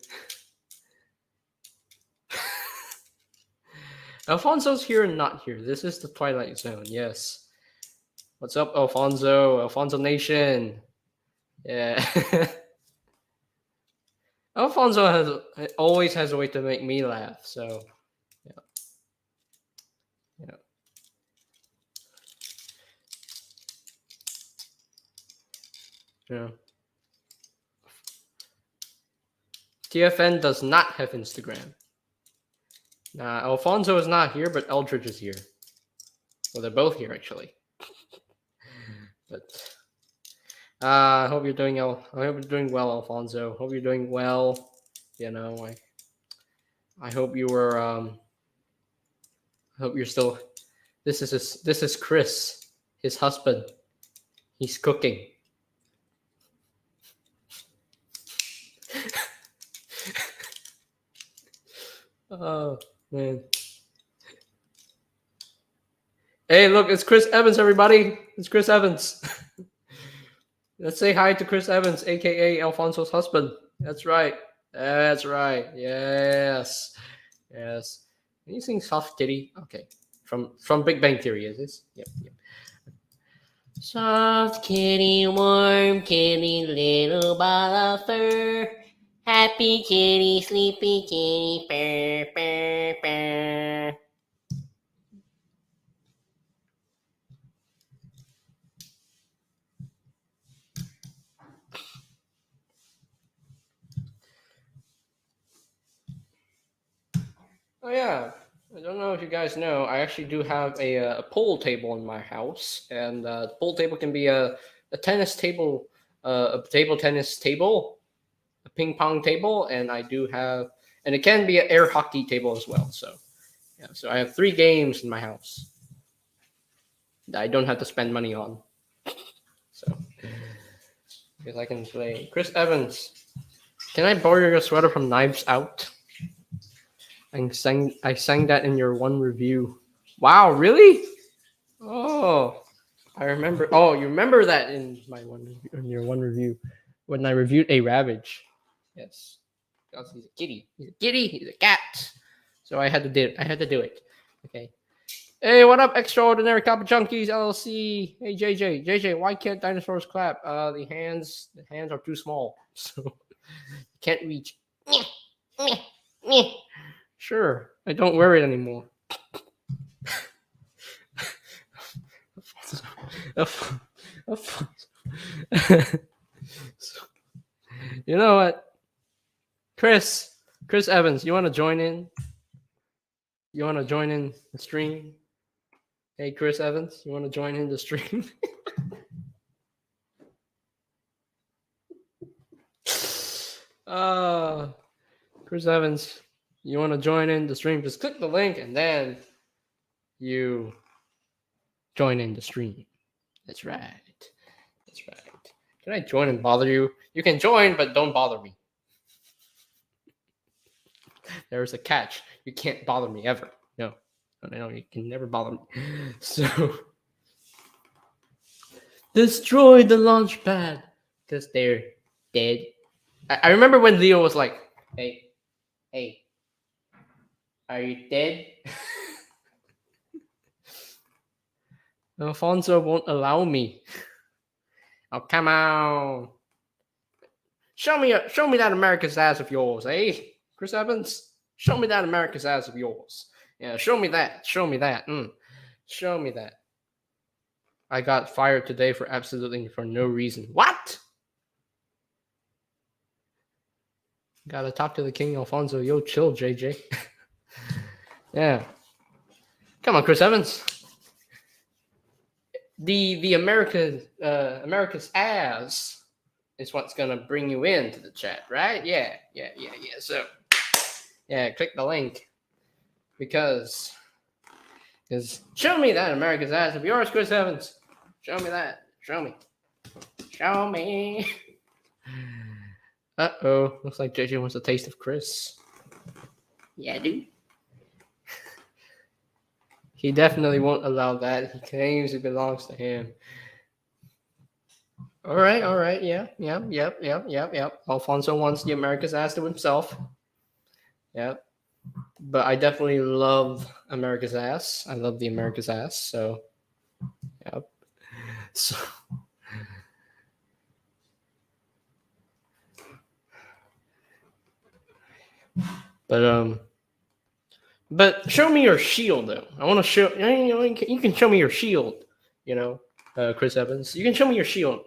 Alfonso's here and not here. This is the Twilight Zone. Yes. What's up, Alfonso? Alfonso Nation. Yeah. Alfonso always has a way to make me laugh. So, yeah. Yeah. TFN does not have Instagram. Nah, Alfonso is not here, but Eldridge is here. Well, they're both here actually. But I hope you're doing well. I hope you're doing well, Alfonso. Hope you're doing well. You know, I hope you were. I hope you're still. This is Chris, his husband. He's cooking. Oh man. Hey, look, it's Chris Evans, everybody. It's Chris Evans. Let's say hi to Chris Evans, aka Alfonso's husband. That's right. That's right. Yes. Yes. Can you sing Soft Kitty? Okay. From Big Bang Theory, is this? Yep. Soft kitty, warm kitty, little ball of fur. Happy kitty, sleepy kitty, purr, purr, purr. Oh yeah, I don't know if you guys know, I actually do have a pool table in my house, and the pool table can be a tennis table, a table tennis table, a ping pong table, and I do have, and it can be an air hockey table as well. So yeah, so I have 3 games in my house that I don't have to spend money on. So because I can play. Chris Evans, can I borrow your sweater from Knives Out? I sang that in your one review. Wow, really? Oh, I remember. Oh, you remember that in your one review when I reviewed a Ravage. Yes, because he's a kitty. He's a kitty. He's a cat. So I had to do it. Okay. Hey, what up, Extraordinary Copper Junkies LLC? Hey, JJ, why can't dinosaurs clap? The hands are too small, so can't reach. Sure, I don't wear it anymore. You know what? Chris Evans, you want to join in? You want to join in the stream? Hey, Chris Evans, you want to join in the stream? Chris Evans, you want to join in the stream? Just click the link and then you join in the stream. That's right. Can I join and bother you? You can join, but don't bother me. There's a catch. You can't bother me ever. No, you can never bother me. So, destroy the launch pad because they're dead. I remember when Leo was like, hey, are you dead? Alfonso won't allow me. Oh, come on. Show me that America's ass of yours, eh? Chris Evans? Show me that America's ass of yours. Yeah, show me that. Show me that. I got fired today for no reason. What? Gotta talk to the King Alfonso. Yo, chill, JJ. Yeah. Come on, Chris Evans. The America's ass is what's gonna bring you into the chat, right? Yeah. So, yeah, click the link because show me that America's ass of yours, Chris Evans. Show me that. Show me. Uh-oh. Looks like JJ wants a taste of Chris. Yeah, dude. He definitely won't allow that. He claims it belongs to him. All right. Yep. Alfonso wants the America's ass to himself. Yep. But I definitely love America's ass. I love the America's ass. So, yep. So, but show me your shield though. I want to show. You can show me your shield. Chris Evans. You can show me your shield.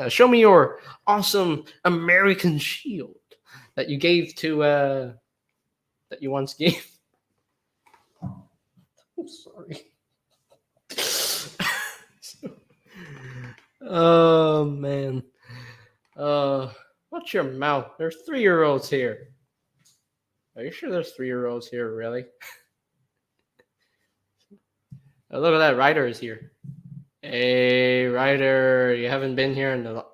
Show me your awesome American shield that you gave to that you once gave. I'm sorry. Oh man. What's your mouth? There's 3-year-olds here. Are you sure there's 3-year-olds here, really? Oh, look at that, Ryder is here. Hey, Ryder, you haven't been here in the...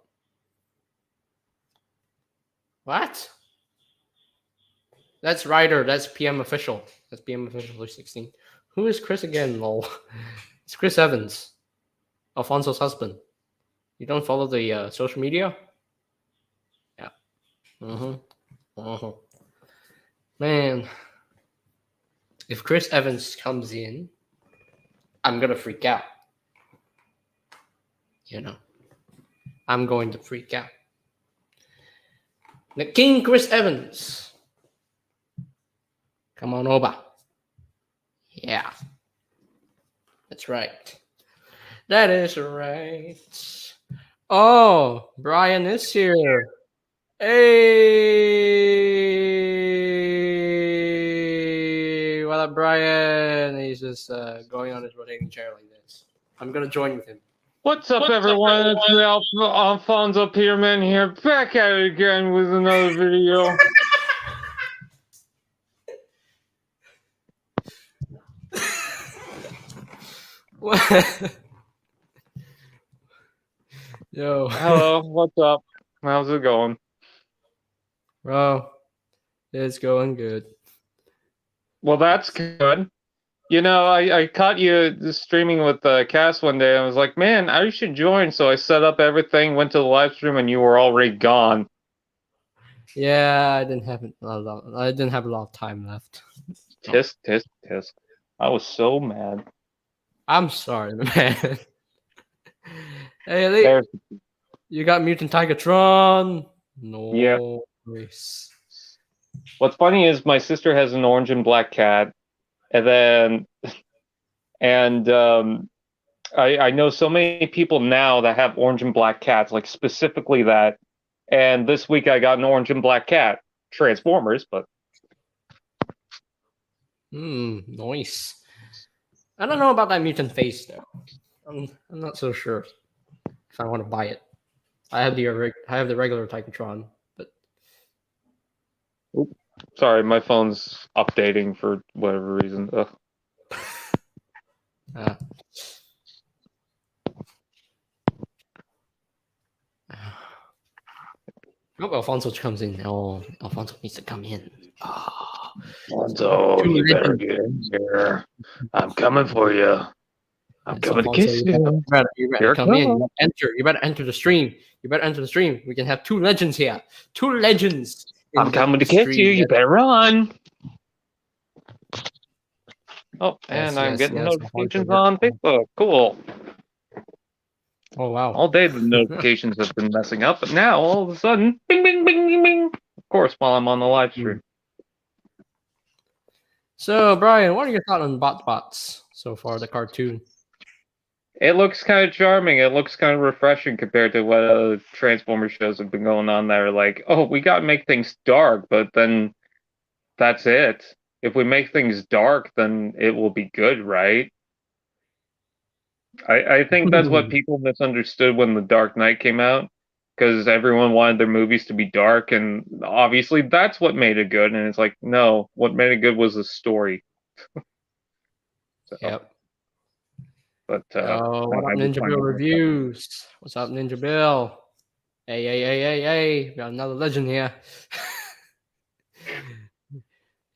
What? That's Ryder, that's PM official. That's PM official 16. Who is Chris again, lol? It's Chris Evans, Alfonso's husband. You don't follow the social media? Yeah. Man, if Chris Evans comes in, I'm gonna freak out. You know, I'm going to freak out. The King Chris Evans. Come on over. Yeah. That's right. That is right. Oh, Brian is here. Hey, what up, Brian? He's just going on his rotating chair like this. I'm gonna join with him. What's up, everyone? It's the Alfonso Peterman here, back at it again with another video. What? Yo. Hello, what's up? How's it going? Bro, it's going good. Well, that's good. You know, I caught you streaming with Cass one day. I was like, man, I should join. So I set up everything, went to the live stream, and you were already gone. Yeah, I didn't have a lot of time left. Tisk, tisk, tisk. I was so mad. I'm sorry, man. Hey, Lee, you got Mutant Tigatron? No. Yeah. What's funny is my sister has an orange and black cat, and I know so many people now that have orange and black cats, like specifically that. And this week I got an orange and black cat, Transformers, but nice. I don't know about that mutant face though. I'm not so sure if I want to buy it. I have the regular Tigatron, but sorry, my phone's updating for whatever reason. Oh, Alfonso comes in. Oh, Alfonso needs to come in. Oh. Alfonso, you better get in here. I'm coming for you. I'm coming to kiss you. You better come in. You better enter the stream. You better enter the stream. We can have 2 legends here. 2 legends. I'm coming to kiss you. You better run. Oh, and I'm getting notifications on Facebook. Cool. Oh, wow. All day the notifications have been messing up, but now all of a sudden, bing, bing, bing, bing, bing. Of course, while I'm on the live stream. So, Brian, what are your thoughts on Bots so far, the cartoon? It looks kind of charming. It looks kind of refreshing compared to what other Transformers shows have been going on that are like, oh, we got to make things dark, but then that's it. If we make things dark, then it will be good, right? I think that's what people misunderstood when The Dark Knight came out, because everyone wanted their movies to be dark, and obviously that's what made it good. And it's like, no, what made it good was the story. So, yep. But what up, Ninja Bill reviews? What's up, Ninja Bill? Hey! We got another legend here.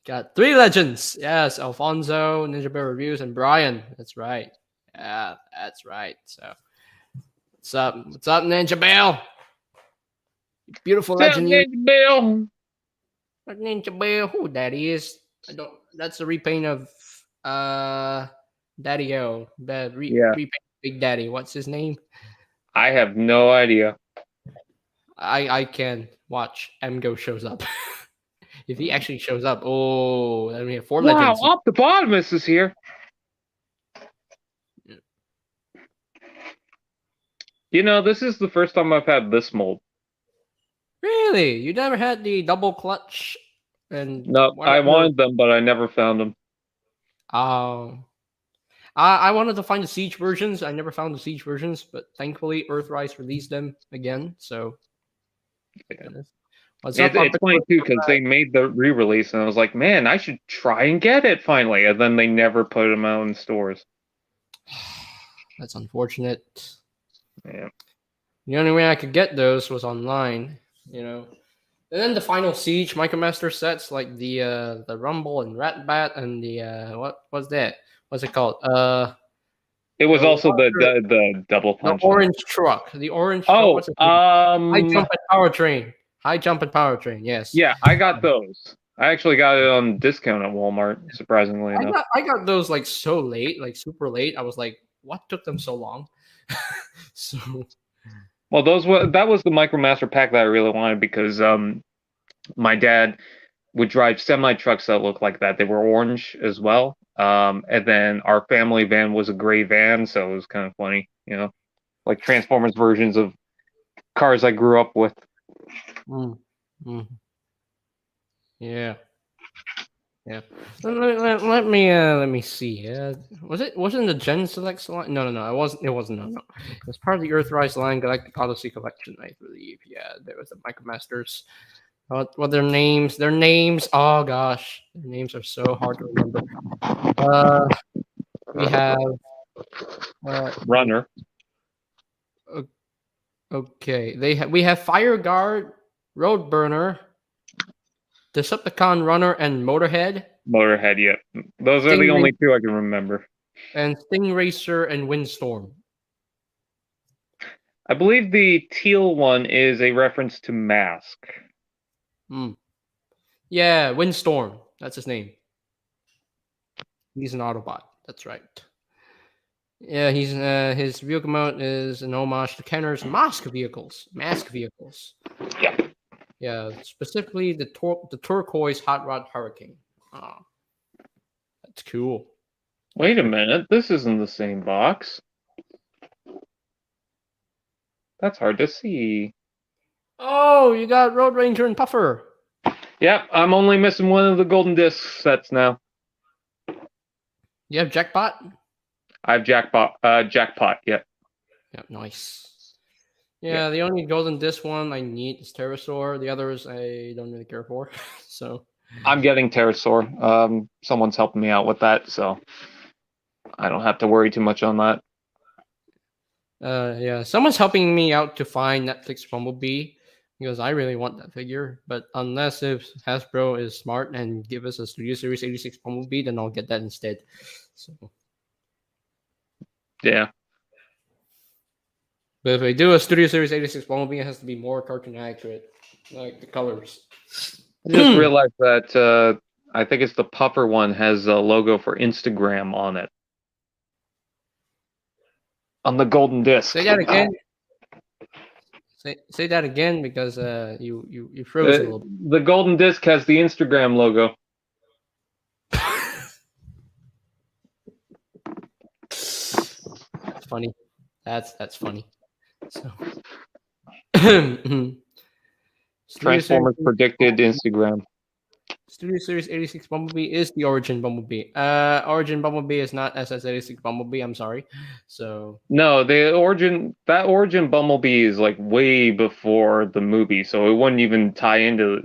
Got 3 legends. Yes, Alfonso, Ninja Bill reviews, and Brian. That's right. Yeah, that's right. So, what's up? What's up, Ninja Bill? Beautiful legend. Ninja Bill. Ninja Bill. Who that is? I don't. That's a repaint of Daddy-O. Repaint Big Daddy. What's his name? I have no idea. I can watch. Mgo shows up. If he actually shows up, oh, then we have 4 legends. Wow, Optipotamus is here. You know, this is the first time I've had this mold. Really? You never had the double clutch and No, I whatever? wanted them, but I never found them. Um, I wanted to find the Siege versions. I never found the Siege versions, but thankfully Earthrise released them again. So, Yeah. what's up, It's funny Arbitor? too because they made the re-release, and I was like, man, I should try and get it finally. And then they never put them out in stores. That's unfortunate. Yeah. The only way I could get those was online, you know. And then the final Siege Micromaster sets like the Rumble and Ratbat and the what was that? What's it called? It was The also water, the double the punch thing. orange truck. The orange truck. Oh, What's it name? High jump and powertrain. High jump and powertrain. Yes. yeah, I got those. I actually got it on discount at Walmart, surprisingly enough. I got those like so late, like super late. I was like, what took them so long? So Well, that was the MicroMaster pack that I really wanted because my dad would drive semi trucks that looked like that. They were orange as well. And then our family van was a gray van, so it was kind of funny, like Transformers versions of cars I grew up with. mm, mm. Yeah. Yeah. Let me see. Wasn't the Gen Select line? No. It wasn't. No. It was part of the Earthrise line Galactic Odyssey collection, I believe. Yeah, there was the Micromasters. What their names? Their names. Oh gosh, their names are so hard to remember. We have. Runner. Okay, we have Fire Guard, Road Burner, Decepticon Runner, and Motorhead. Motorhead, yeah. Those are the only two I can remember. And Sting Racer and Windstorm. I believe the teal one is a reference to Mask. Yeah, Windstorm. That's his name. He's an Autobot. That's right. Yeah, he's his vehicle mode is an homage to Kenner's Mask vehicles. Yeah. Yeah, specifically the turquoise Hot Rod Hurricane. Oh, that's cool. Wait a minute, this isn't the same box. That's hard to see. Oh, you got Road Ranger and Puffer. Yep, I'm only missing one of the golden disc sets now. You have Jackpot? I have Jackpot, yeah. Yeah, nice. Yeah, the only golden disc one I need is Pterosaur. The others I don't really care for. So I'm getting Pterosaur. Someone's helping me out with that, so I don't have to worry too much on that. Yeah, someone's helping me out to find Netflix Bumblebee because I really want that figure. But unless if Hasbro is smart and give us a Studio Series 86 Bumblebee, then I'll get that instead. So yeah. But if I do a Studio Series 86 Bumblebee, it has to be more cartoon accurate, like the colors. I just realized that I think it's the Puffer one has a logo for Instagram on it. On the golden disc. Say that again. Say that again because you froze a little bit. The golden disc has the Instagram logo. That's funny. That's funny. So Transformers predicted Instagram. Studio Series 86 Bumblebee is the Origin Bumblebee. Origin Bumblebee is not SS86 Bumblebee. I'm sorry. So no, that Origin Bumblebee is like way before the movie, so it wouldn't even tie into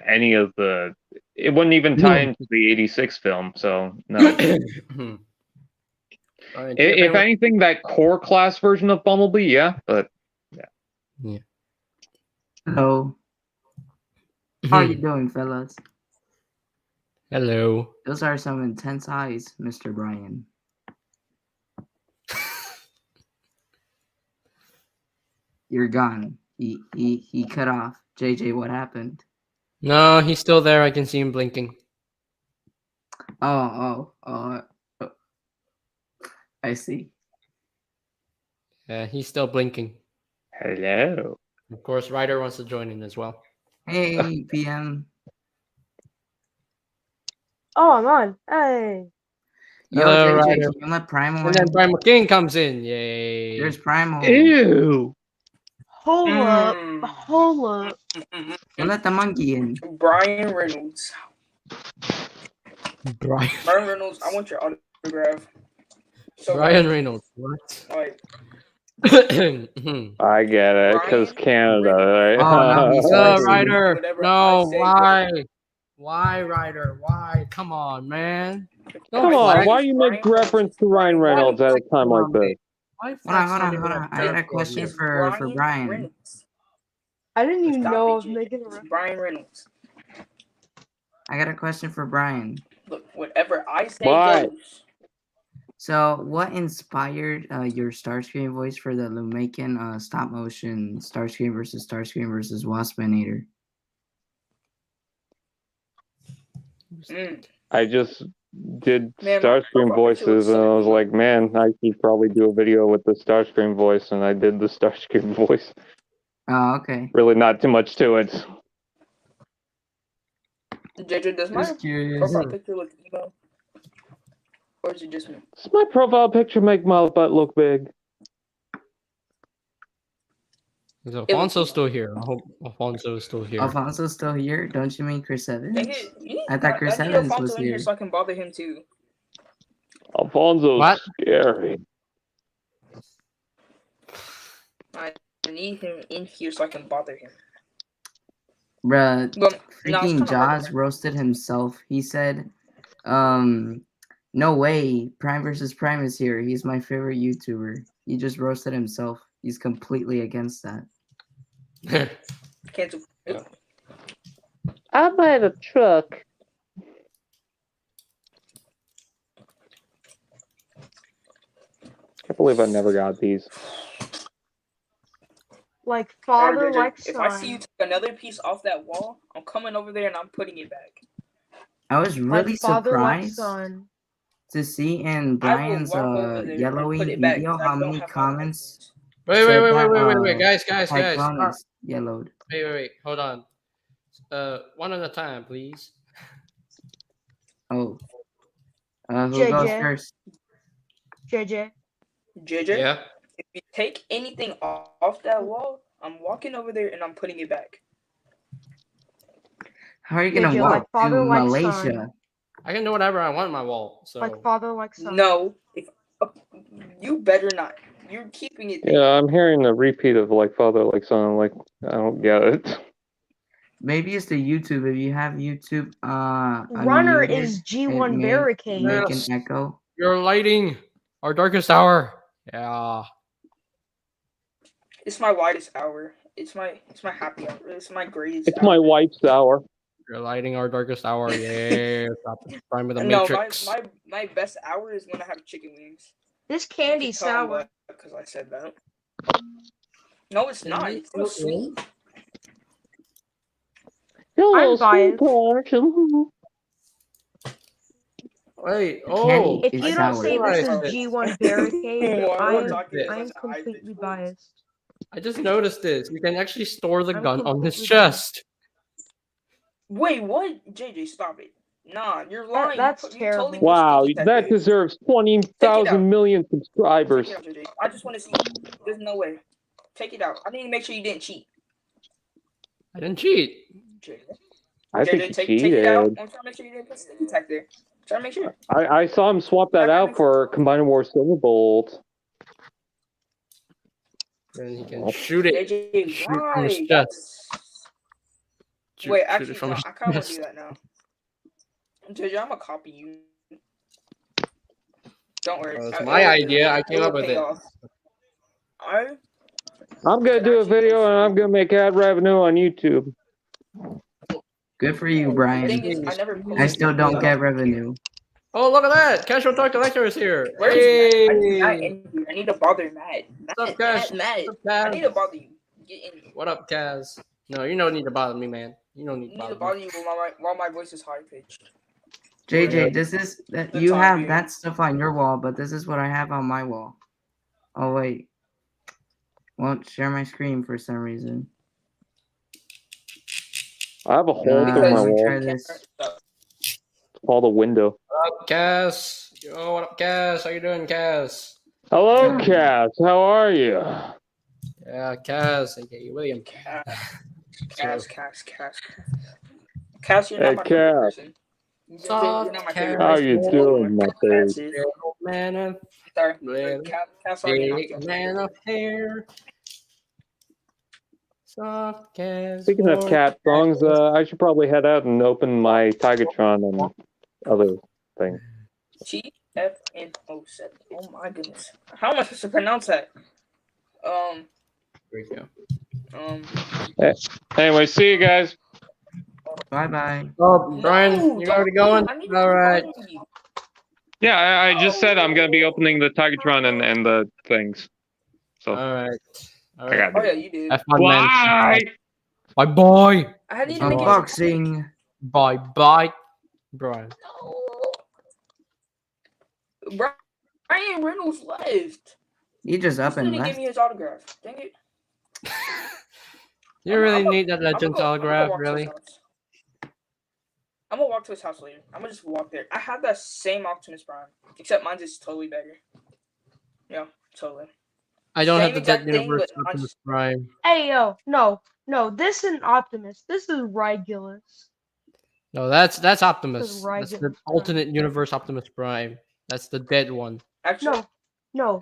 any of the. It wouldn't even tie into the '86 film. So no. If anything, that core class version of Bumblebee, yeah, but yeah. Hello. How are you doing, fellas? Hello. Those are some intense eyes, Mr. Brian. You're gone. He cut off. JJ, what happened? No, he's still there. I can see him blinking. Oh. I see. Yeah, he's still blinking. Hello. Of course, Ryder wants to join in as well. Hey, PM. Oh, I'm on. Hey. Yo, Hello, JJ, Ryder. can you let Primal And then in? Primal King comes in. Yay. There's Primal. Ew. Hold up. Mm. Hold up. Don't let the monkey in. Brian Reynolds. Brian. Brian Reynolds, I want your autograph. So Brian Reynolds. What? Like, Mhm. I get it, because Brian Canada, right? Oh, no, he's No, spicy. Ryder. Whatever I No, say why? Why, Ryder? Why? Come on, man. Don't Come on, flex. why you make Brian reference to Ryan Reynolds at a time like this? Why Hold flex on. on I got a question It's for Brian. Reynolds. I didn't even Stop know I it, was Jay. making a It's reference. Brian Reynolds. I got a question for Brian. Look, whatever I say Why? goes. So, what inspired your Starscream voice for the Lumaken stop motion Starscream versus Waspinator? I just did Man, my Starscream profile picture looks voices, and so I was cool. like, man, I should probably do a video with the Starscream voice, and I did the Starscream voice. Oh, okay. Really not too much to it. JJ, does my Just curious. profile picture look emo? Or is it just me? Does my profile picture make my butt look big? Is Alfonso still here? I hope Alfonso is still here. Alfonso's still here? Don't you mean Chris Evans? Dang it, I thought Chris I need Evans Alfonso was in here here. so I can bother him too. Alfonso's What? scary. I need him in here so I can bother him. Bruh, Well, no, it's freaking kinda hard Jaws to- roasted himself. He said, no way, Prime versus Prime is here. He's my favorite YouTuber. He just roasted himself. He's completely against that. Cancel. I buy a truck. Can't believe I never got these. Like Alright, father, JJ, like if I see you son. take another piece off that wall, I'm coming over there and I'm putting it back. I was really Like father, like surprised son. to see in I will Brian's walk over there and yellowy put it back video because I how don't many have my comments license. Wait, said wait, that guys, stop. Cyclonus yellowed. Wait, hold on. One at a time, please. Oh. Who goes JJ. first? JJ. JJ, Yeah. if you take anything off that wall, I'm walking over there and I'm putting it back. How are you gonna JJ, walk like father, to like Malaysia? son. I can do whatever I want on my wall. So Like father, like son. No, if you better not. You're keeping it there. Yeah, I'm hearing a repeat of like father, like son. Like, I don't get it. Maybe it's the YouTube. If you have YouTube Runner unmuted, is it G1 may barricade. make Yes. an echo. you're lighting our darkest hour. Yeah. It's my widest hour. It's my happy hour. It's my greatest It's hour. my wife's hour. You're lighting our darkest hour. Yeah. Stop the Prime with the No, Matrix. my best hour is when I have chicken wings. This candy's sour. Because I said that. No, it's not. It's so sweet. I'm biased. Wait. Candy Oh. If is you don't sour. say this is Realized it. G1 barricade, Why we're I'm completely biased. I just noticed this. You can actually store the I'm gun on this completely chest. Wait, what? JJ, stop it. Nah, you're lying. That's You totally terrible. put Wow, sticky tape that there. deserves Take it 20,000 out. million subscribers. Take it out, JJ. I just want to see. There's no way. Take it out. I need to make sure you didn't cheat. I didn't cheat. JJ, I think he take it out. cheated. I'm trying to make sure you didn't put sticky tape there. Trying to make sure. I saw him swap that out for Combined War Silverbolt. Then he can shoot it. JJ, Shoot from his why? chest. Wait, Shoot actually, it from no. his I kind of want to chest. do that now. JJ, I'm gonna copy you. Don't worry. Well, it's my idea. I came up with it. I'm I'm gonna do a video and I'm gonna make ad revenue on YouTube. Good for you, The Brian. thing is, I never I still don't get revenue. revenue. Oh, look at that! Casual Talk Collector is here. Where is Matt? I need Hey! Matt in here. I need to bother Matt. What's up, Cash? Matt. What's up, I need Kaz? to bother you. Get in here. What up, Kaz? No, you don't need to bother me, man. You don't I need need to to bother bother me. you while my voice is high pitched. JJ, this is that The you time have being. that stuff on your wall, but this is what I have on my wall. Oh wait, won't share my screen for some reason. I have a hole Let through my me wall. try this. It's called a window. What up, Kaz? Yo, what up, Kaz? How you doing, Kaz? Hello, Yeah. Cass. How are you? Yeah, Cass, aka William. Cass, you're Hey, not my favorite Cass. person. You're not my favorite How How person. you doing, my Cass baby? is. Little man of Sorry, little Cass already knocked big you off. man of hair. Soft Cass. Speaking of cat songs, I should probably head out and open my Tigatron and other things. TFN07. Oh my goodness. How am I supposed to pronounce that? Here we go. Anyway, see you guys. Bye bye. Oh, Brian, No, you don't already do going? it. I need to All right. invite you. Yeah, I just said I'm gonna be opening the Tigatron and the things. So All right. All I right. gotta Oh do yeah, it. you did. Have fun, man. Bye. Bye, bye. I had to make it. Unboxing. Bye, bye, Brian. Ryan Reynolds left. He just He up still and didn't give left. me his autograph. Dang it. You really I'm need that Legends autograph, really? I'm gonna walk to his house later. I'm gonna just walk there. I have that same Optimus Prime, except mine's is totally better. Yeah, totally. I don't Same have the exact Dead thing, Universe but Optimus Prime. Hey, yo, no, this isn't Optimus. This is Regulus. No, that's Optimus. This is That's the Regulus Prime. alternate universe Optimus Prime. That's the dead one. Actually, No,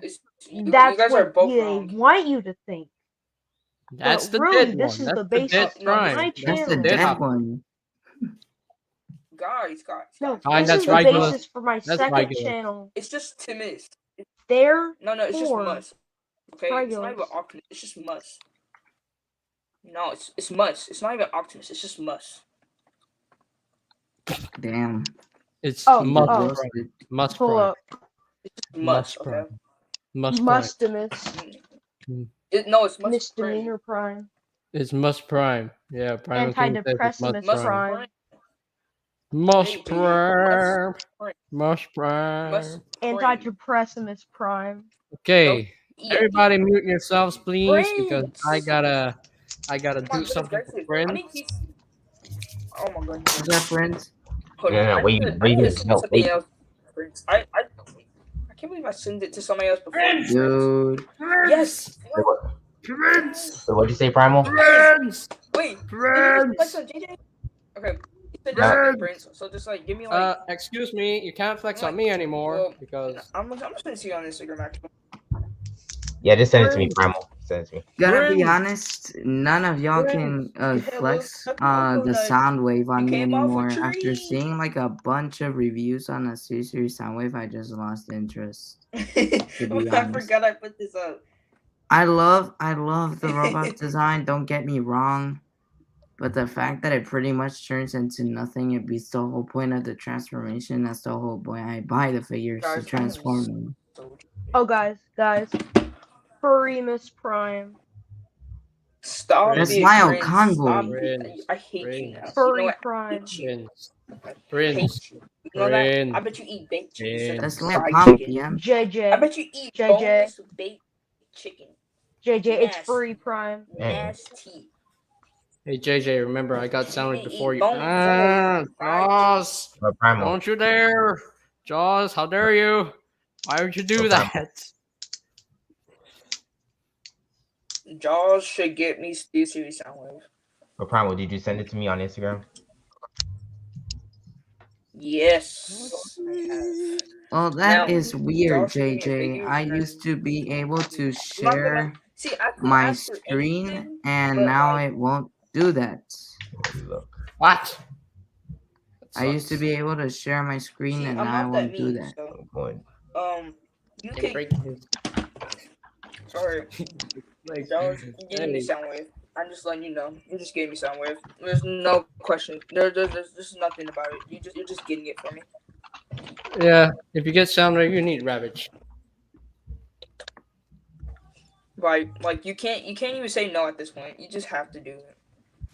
you that's guys are what both they wrong. want you to think. That's the really, dead this one. is That's the the basis dead of Prime. my That's the channel. dead dead Optimus. one. Guys. No, Fine, this that's is the Regulus. basis for my That's second Regulus. channel. It's just Timus. There, No, it's just Or Mus. Okay, it's not even Regulus. Optimus. It's just Mus. No, it's Mus. It's not even Optimus. It's just Mus. Damn. It's Oh, Must oh. Prime. Roasted. Must pull Prime. up. It's just Must Mus. Prime. Okay. Must Prime. Mustimus. No, it's Mus Misdemeanor Prime. It's Must Prime. Yeah, Prime King says it's Must Antidepressant Prime. Prime. Must Hey, Prime. Prime. Must Prime. Mus Antidepressant Prime. Okay, Yeah, everybody mute yourselves, please, because I Brains. gotta My do goodness something gracious. for I friends. need these. Oh my goodness. What's up, friends? Hold No, on. no, I wait, need to wait, send no, something wait. else. Friends. I can't believe I sent it to somebody else before. Dude. Yes. Wait, what, Friends. wait, what'd you say, Primal? Friends. Wait. Friends. Flex on JJ? Okay. You said No. just Prince, so just like give me like. Excuse me, you can't flex on me anymore Well, because I'm just gonna see you on Instagram actually. Yeah, just send it to me, Primal. Send it to me. Gonna be Friends. honest, none of y'all can flex the sound wave on me came off a anymore. tree. After seeing like a bunch of reviews on a series sound wave, I just lost interest. be I honest. forgot I put this up. I love the robot design, don't get me wrong. But the fact that it pretty much turns into nothing, it beats the whole point of the transformation. That's the whole point. I buy the figures to Guys, transform them. Oh, guys. Furimus Prime. Stop Friends. it, Smile Prince. convoy. Stop it. Friends. I hate you Friends. now. You know Furry what? I Prime. hate you. Friends. I Friends. hate you. You know that? Friends. I bet you eat baked chicken instead of That's Friends. like fried convoy, chicken. yeah. I JJ. bet you eat JJ. boneless baked chicken. JJ, it's Nasty. Furry Prime. Nasty. Hey JJ, remember I got sounded You before eat you. boneless fried Jaws, But Primal. don't you dare, Jaws! How dare you? Why would you do Okay. that? Jaws should get me Steel Series Soundwave. But Primal, did you send it to me on Instagram? Yes, I have. Well, that Now, is weird, Josh, give me a JJ. figure, I and used to be able to I'm not share gonna see. I could my ask for screen, anything, and but, now like, it won't do that. Let me look. What? I used to be able to share my screen, see, and I'm now I not that won't do mean. that. So, I'm going. you Hey, can. break his Sorry, leg. Josh, you giving me Hey. Soundwave. I'm just letting you know. You just gave me Soundwave. There's no question. There's nothing about it. You're just getting it for me. Yeah, if you get Soundwave, you need Ravage. Right, like you can't even say no at this point. You just have to do it.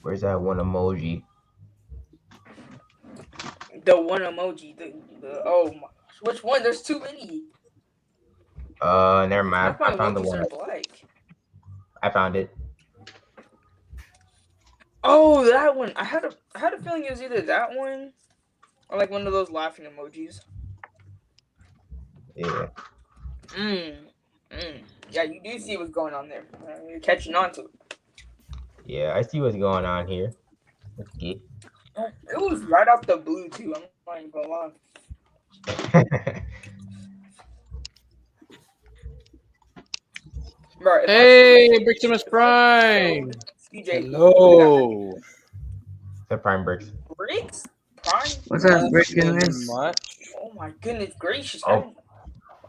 Where's that one emoji? The one emoji, the oh my gosh, which one? There's too many. Never mind. I found the one. Like. I found it. Oh, that one. I had a feeling it was either that one or like one of those laughing emojis. Yeah. Yeah, you do see what's going on there. You're catching on to it. Yeah, I see what's going on here. Let's get. It was right off the blue too. I'm not even gonna lie. Bro, if Hey, Briximus Prime. CJ, Hello. The Prime Bricks. Bricks? Prime? What's up, Nothing breaking this? much. Oh my goodness gracious. Oh.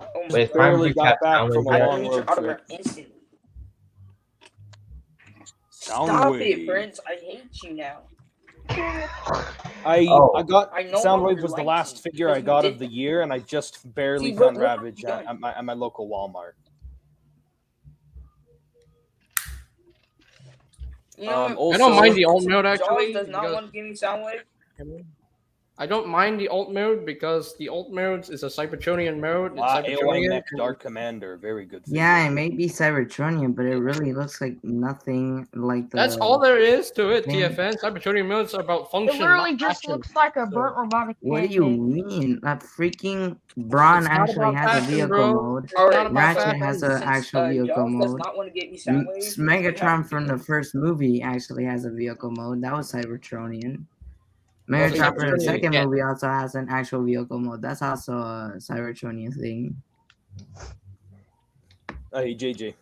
Oh my Wait, Prime Barely Bricks got have back sound from a waves I yet? long need your road autograph trip. instantly. Sound Stop wave. it, Prince. I hate you now. I Oh. got I no Soundwave longer was the like last you figure because I you got did of the that. year, and I just barely See, found what have Ravage you done? at my local Walmart. You know what? Also, I don't mind the alt mode Jaws actually. does not because- want to give me Soundwave. I don't mind the alt mode because the alt mode is a Cybertronian mode. It's AOI Cybertronian. Mech Dark Commander, very good figure. Yeah, it may be Cybertronian, but it really looks like nothing like the. That's all there is to it, thing. TFN. Cybertronian modes are about It function, literally not just action. looks like a So- burnt robotic What do you pancake. mean? That freaking Braun It's not actually about has a fashion, vehicle bro. mode. It's Alright, not about Ratchet fashion. has an actual vehicle Jaws does mode. not want to give me Soundwave. Megatron from the first movie actually has a vehicle mode. That was Cybertronian. Well, the Megatron from the Cybertronian, second yeah. movie also has an actual vehicle mode. That's also a Cybertronian thing. Hey, JJ.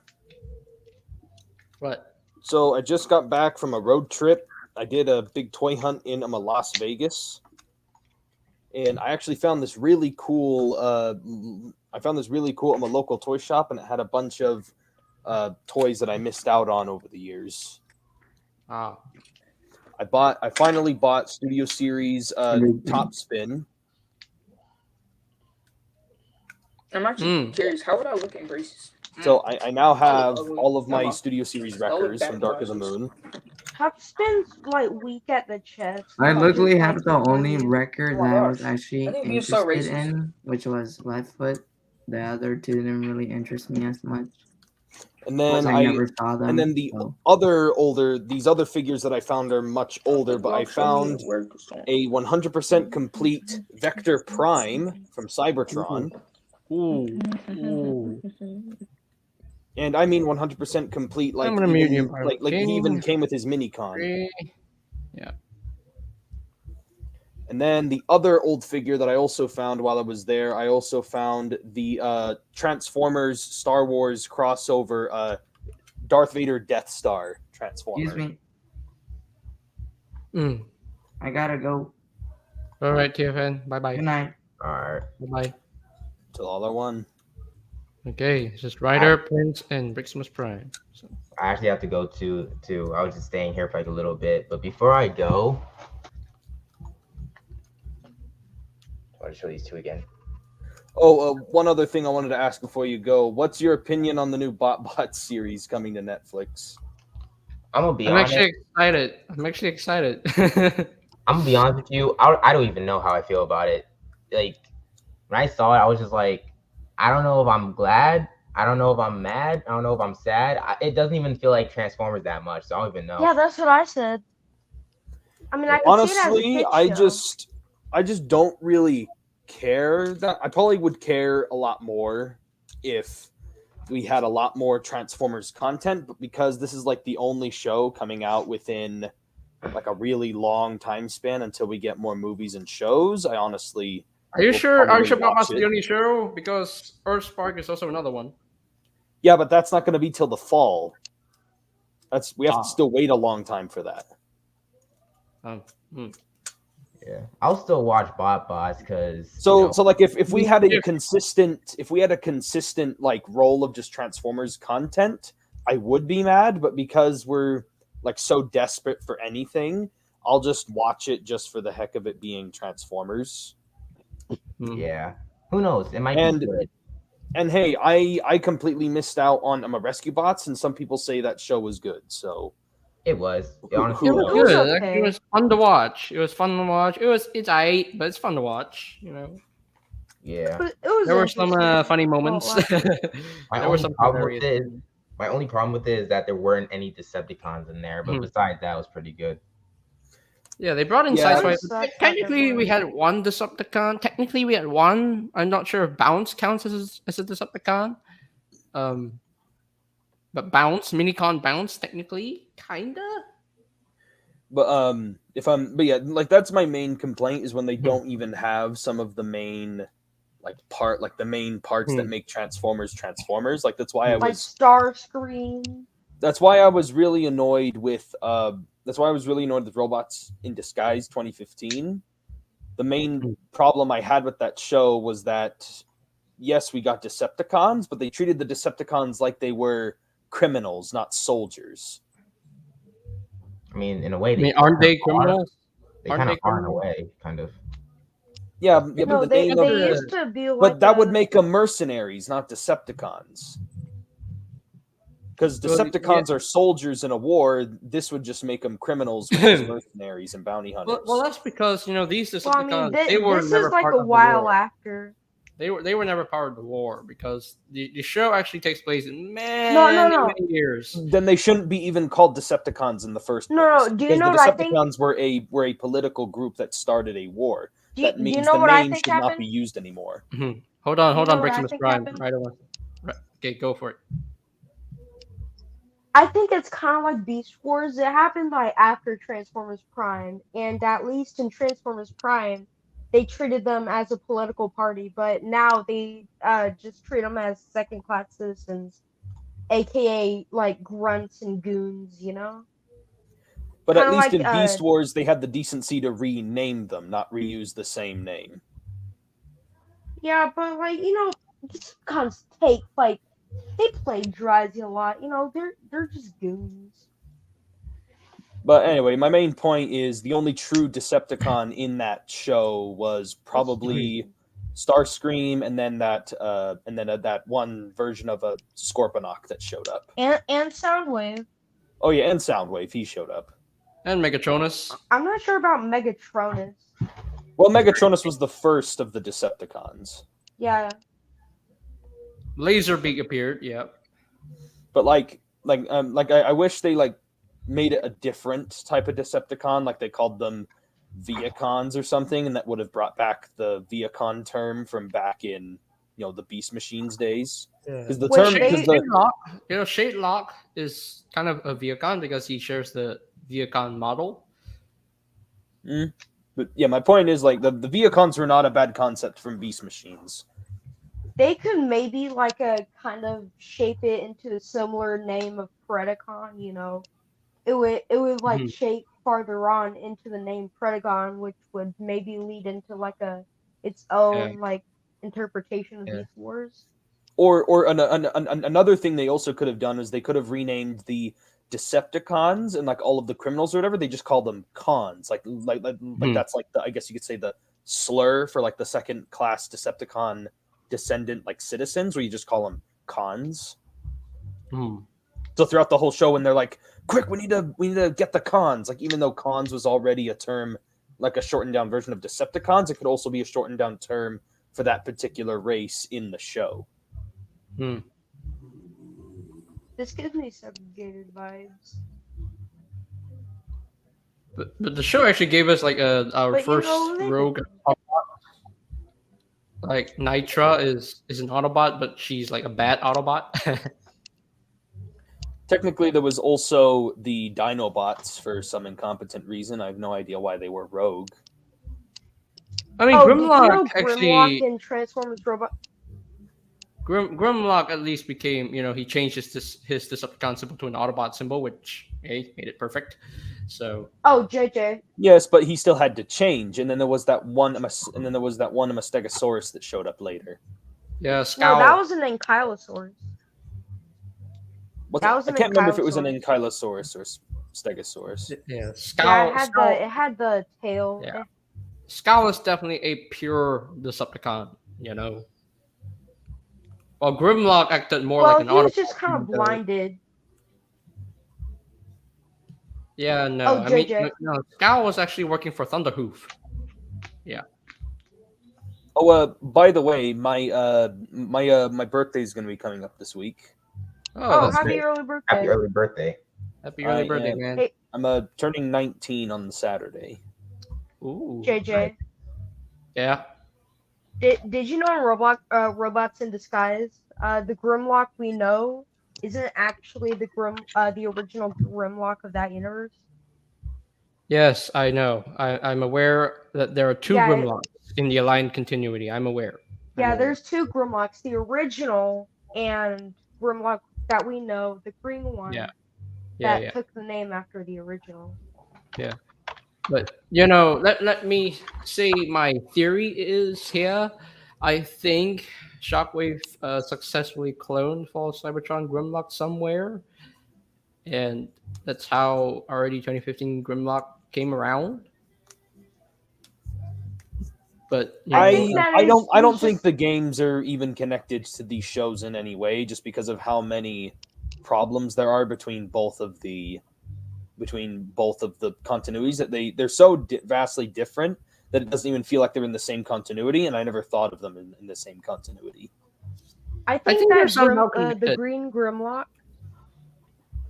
What? So I just got back from a road trip. I did a big toy hunt in Las Vegas, and I actually found this really cool. I found this really cool at my local toy shop, and it had a bunch of toys that I missed out on over the years. Ah. I finally bought Studio Series Top Spin. I'm actually curious. How would I look in braces? So I now have ugly. all of my Come on. Studio Series That look records bad from Dark of the glasses. Moon. Top spin's like weak at the chest. I Like, literally his have legs the are only tiny. record Oh my that I was gosh. actually I think you're so interested racist. in, which was Left Foot. The other two didn't really interest me as much. And then I never saw them. and then the so. these other figures that I found are much older, but I found a 100% complete Vector Prime from Cybertron. Ooh. Ooh. And I mean 100% complete, like I'm gonna mute you, even, Pyro. like he even came with his Minicon. Three. And then the other old figure that I also found while I was there, I also found the Transformers Star Wars crossover Darth Vader Death Star Transformer. Excuse me. I gotta go. All right, TFN. Bye bye. Good night. Alright. Bye. Till all are one. Okay, it's just Ryder, Prince, and Briximus Prime. So. I actually have to go to I was just staying here for like a little bit, but before I go, I'll show these two again. Oh, one other thing I wanted to ask before you go. What's your opinion on the new BotBot series coming to Netflix? I'm gonna be I'm honest. actually excited. I'm gonna be honest with you. I don't even know how I feel about it. Like when I saw it, I was just like, I don't know if I'm glad. I don't know if I'm mad. I don't know if I'm sad. It doesn't even feel like Transformers that much. So I don't even know. Yeah, that's what I said. I mean, I can see it as a Honestly, kid I just don't really care. That I probably would care a lot more if we had a lot more Transformers content, but because this is like the only show coming out within like a really long time span until we get more movies and shows, I honestly Are you will sure? Are you probably sure about watch the it. only show? Because Earthspark is also another one. Yeah, but that's not going to be till the fall. We have to still wait a long time for that. Yeah, I'll still watch BotBots because So like if we had a consistent like roll of just Transformers content, I would be mad, but because we're like so desperate for anything, I'll just watch it just for the heck of it being Transformers. yeah, who knows? It might be good. And hey, I completely missed out on Rescue Bots, and some people say that show was good. So It was. Who Honestly, It was knows? good. okay. Like, it was fun to watch. It's aight, but it's fun to watch. You know, Yeah. It was there were some interesting. funny moments. Well, My There were only some problem with hilarious. it. My only problem with it is that there weren't any Decepticons in there. But besides that, it was pretty good. Yeah, they brought in Yeah. Sideswipe. Technically, we had one Decepticon. Technically, we had one. I'm not sure if Bounce counts as a Decepticon. But bounce, minicon bounce, technically, kinda. But but yeah, like that's my main complaint is when they Hmm. don't even have some of the main the main parts that Hmm. make Transformers Transformers. Like that's why I Hmm. Like was Starscream. that's why I was really annoyed with Robots in Disguise 2015. The main problem I had with that show was that yes, we got Decepticons, but they treated the Decepticons like they were criminals, not soldiers. I mean, in a way, I mean, they aren't they are. criminals? They Aren't kind of they are in a criminals? way, kind of. Yeah, Yeah, but No, the they name of used to be like. but that would make them mercenaries, not Decepticons. Because Well, Decepticons are soldiers in a war, this would just make them criminals, which is mercenaries and bounty hunters. well, that's because these Well, I Decepticons mean, they were this never is like part a of the while war. after. They were never part of the war because the show actually takes place in many No. years. Then they shouldn't be even called Decepticons in the first place. No. Do you Because know the what I think? Decepticons were a political group that started a war. Do That you means know the what I name think should not happened? be used anymore. Mhm. Hold on, You know what I Briximus think Prime. happened? Right away. Right. Okay, go for it. I think it's kind of like Beast Wars. It happened like after Transformers Prime, and at least in Transformers Prime, they treated them as a political party, but now they just treat them as second-class citizens, aka like grunts and goons. But at Kind of least like in Beast Wars, they had the decency to rename them, not reuse the same name. yeah, but like Decepticons they plagiarize a lot. They're just goons. But anyway, my main point is the only true Decepticon in that show was probably Starscream, and then that one version of a Scorponok that showed up. And Soundwave. Oh yeah, and Soundwave, he showed up. And Megatronus. I'm not sure about Megatronus. Well, Megatronus was the first of the Decepticons. Yeah. Laserbeak appeared. Yeah. But I wish they made it a different type of Decepticon, like they called them Viacons or something, and that would have brought back the Viacon term from back in the Beast Machines days. Because the Wait, term, because the Shadelock is kind of a Viacon because he shares the Viacon model. But yeah, my point is the Viacons were not a bad concept from Beast Machines. They could maybe kind of shape it into a similar name of Predacon. It would shape farther on into the name Predagon, which would maybe lead into its own interpretation of Beast Wars. Or another thing they also could have done is they could have renamed the Decepticons and all of the criminals or whatever. They just called them cons, that's the, I guess you could say, the slur for the second class Decepticon descendant citizens, where you just call them cons. So throughout the whole show, when they're like, quick, we need to get the cons, even though cons was already a term, a shortened down version of Decepticons, it could also be a shortened down term for that particular race in the show. This gives me segregated vibes. But the show actually gave us our first rogue Autobot. Nitra is an Autobot, but she's a bad Autobot. Technically, there was also the Dinobots for some incompetent reason. I have no idea why they were rogue. I mean, Grimlock actually. Grimlock in Transformers Robot. Grimlock at least became, he changed his Decepticon symbol to an Autobot symbol, which made it perfect. So. Oh, JJ. Yes, but he still had to change, and then there was that one Stegosaurus that showed up later. Yeah, Scowl. No, that was an Ankylosaurus. I can't remember if it was an Ankylosaurus or Stegosaurus. Yeah, Scowl. Yeah, it had the tail. Yeah. Scowl is definitely a pure Decepticon, Well, Grimlock acted more like an Autobot. Well, he was just kind of blinded. Yeah, no. Oh, I mean, JJ. no, Scowl was actually working for Thunderhoof. Yeah. Oh, by the way, my birthday is going to be coming up this week. Oh, happy great. early birthday. Happy early birthday. Happy early birthday, man. Hey. I'm turning 19 on Saturday. Ooh. JJ. Yeah. Did you know in Robots in Disguise, the Grimlock we know isn't actually the original Grimlock of that universe. Yes, I know. I'm aware that there are two Yeah, Grimlocks in the aligned continuity. I'm aware. Yeah, there's two Grimlocks, the original and Grimlock that we know, the green one Yeah. that Yeah. took the name after the original. Yeah. But let me say my theory is here. I think Shockwave successfully cloned False Cybertron Grimlock somewhere, and that's how already 2015 Grimlock came around. But I think that I is- don't he's think just- the games are even connected to these shows in any way, just because of how many problems there are between both of the continuities, that they're so vastly different that it doesn't even feel like they're in the same continuity, and I never thought of them in the same continuity. I think think they're that somehow the connected. green Grimlock.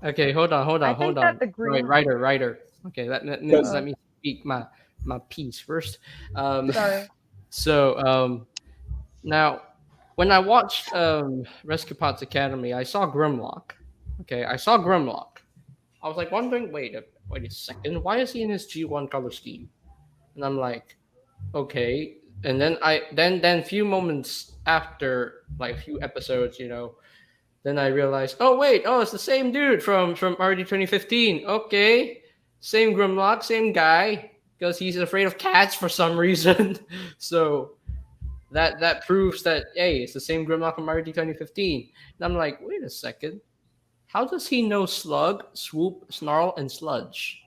Okay, hold on. I think that the green. Writer. Okay, let me speak my piece first. Sorry. So now, when I watched Rescue Pods Academy, I saw Grimlock. Okay, I saw Grimlock. I was like wondering, wait a second, why is he in his G1 color scheme? And I'm like, okay. And then then few moments after, like a few episodes, then I realized, oh wait, it's the same dude from already 2015. Okay, same Grimlock, same guy, because he's afraid of cats for some reason. So that proves that, hey, it's the same Grimlock from already 2015. And I'm like, wait a second, how does he know Slug, Swoop, Snarl, and Sludge?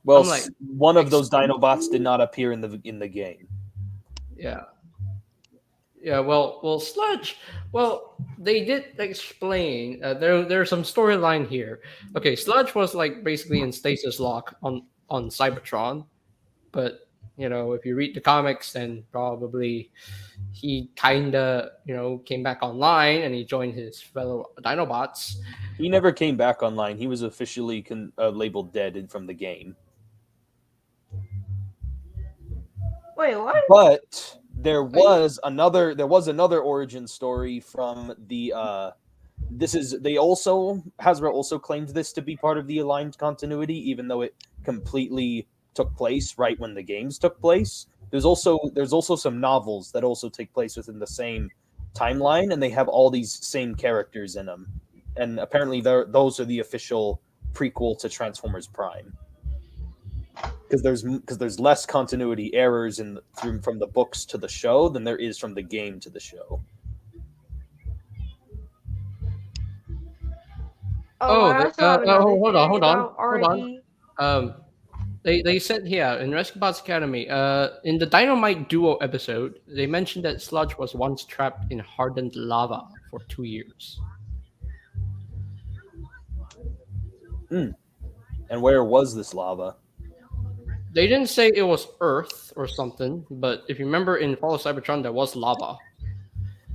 Well, I'm like, one of those Dinobots did not appear in the game. Yeah. Yeah, well, Sludge. Well, they did explain. There's some storyline here. Okay, Sludge was like basically in stasis lock on Cybertron, but if you read the comics, then probably he kinda came back online and he joined his fellow Dinobots. He never came back online. He was officially labeled dead from the game. Wait, what? But there was another origin story from the Hasbro also claimed this to be part of the aligned continuity, even though it completely took place right when the games took place. There's also some novels that also take place within the same timeline, and they have all these same characters in them. And apparently those are the official prequel to Transformers Prime. Because there's less continuity errors from the books to the show than there is from the game to the show. Hold on. RD. They said here in Rescue Bots Academy, in the Dynamite Duo episode, they mentioned that Sludge was once trapped in hardened lava for 2 years. And where was this lava? They didn't say it was Earth or something, but if you remember in Fall of Cybertron, there was lava.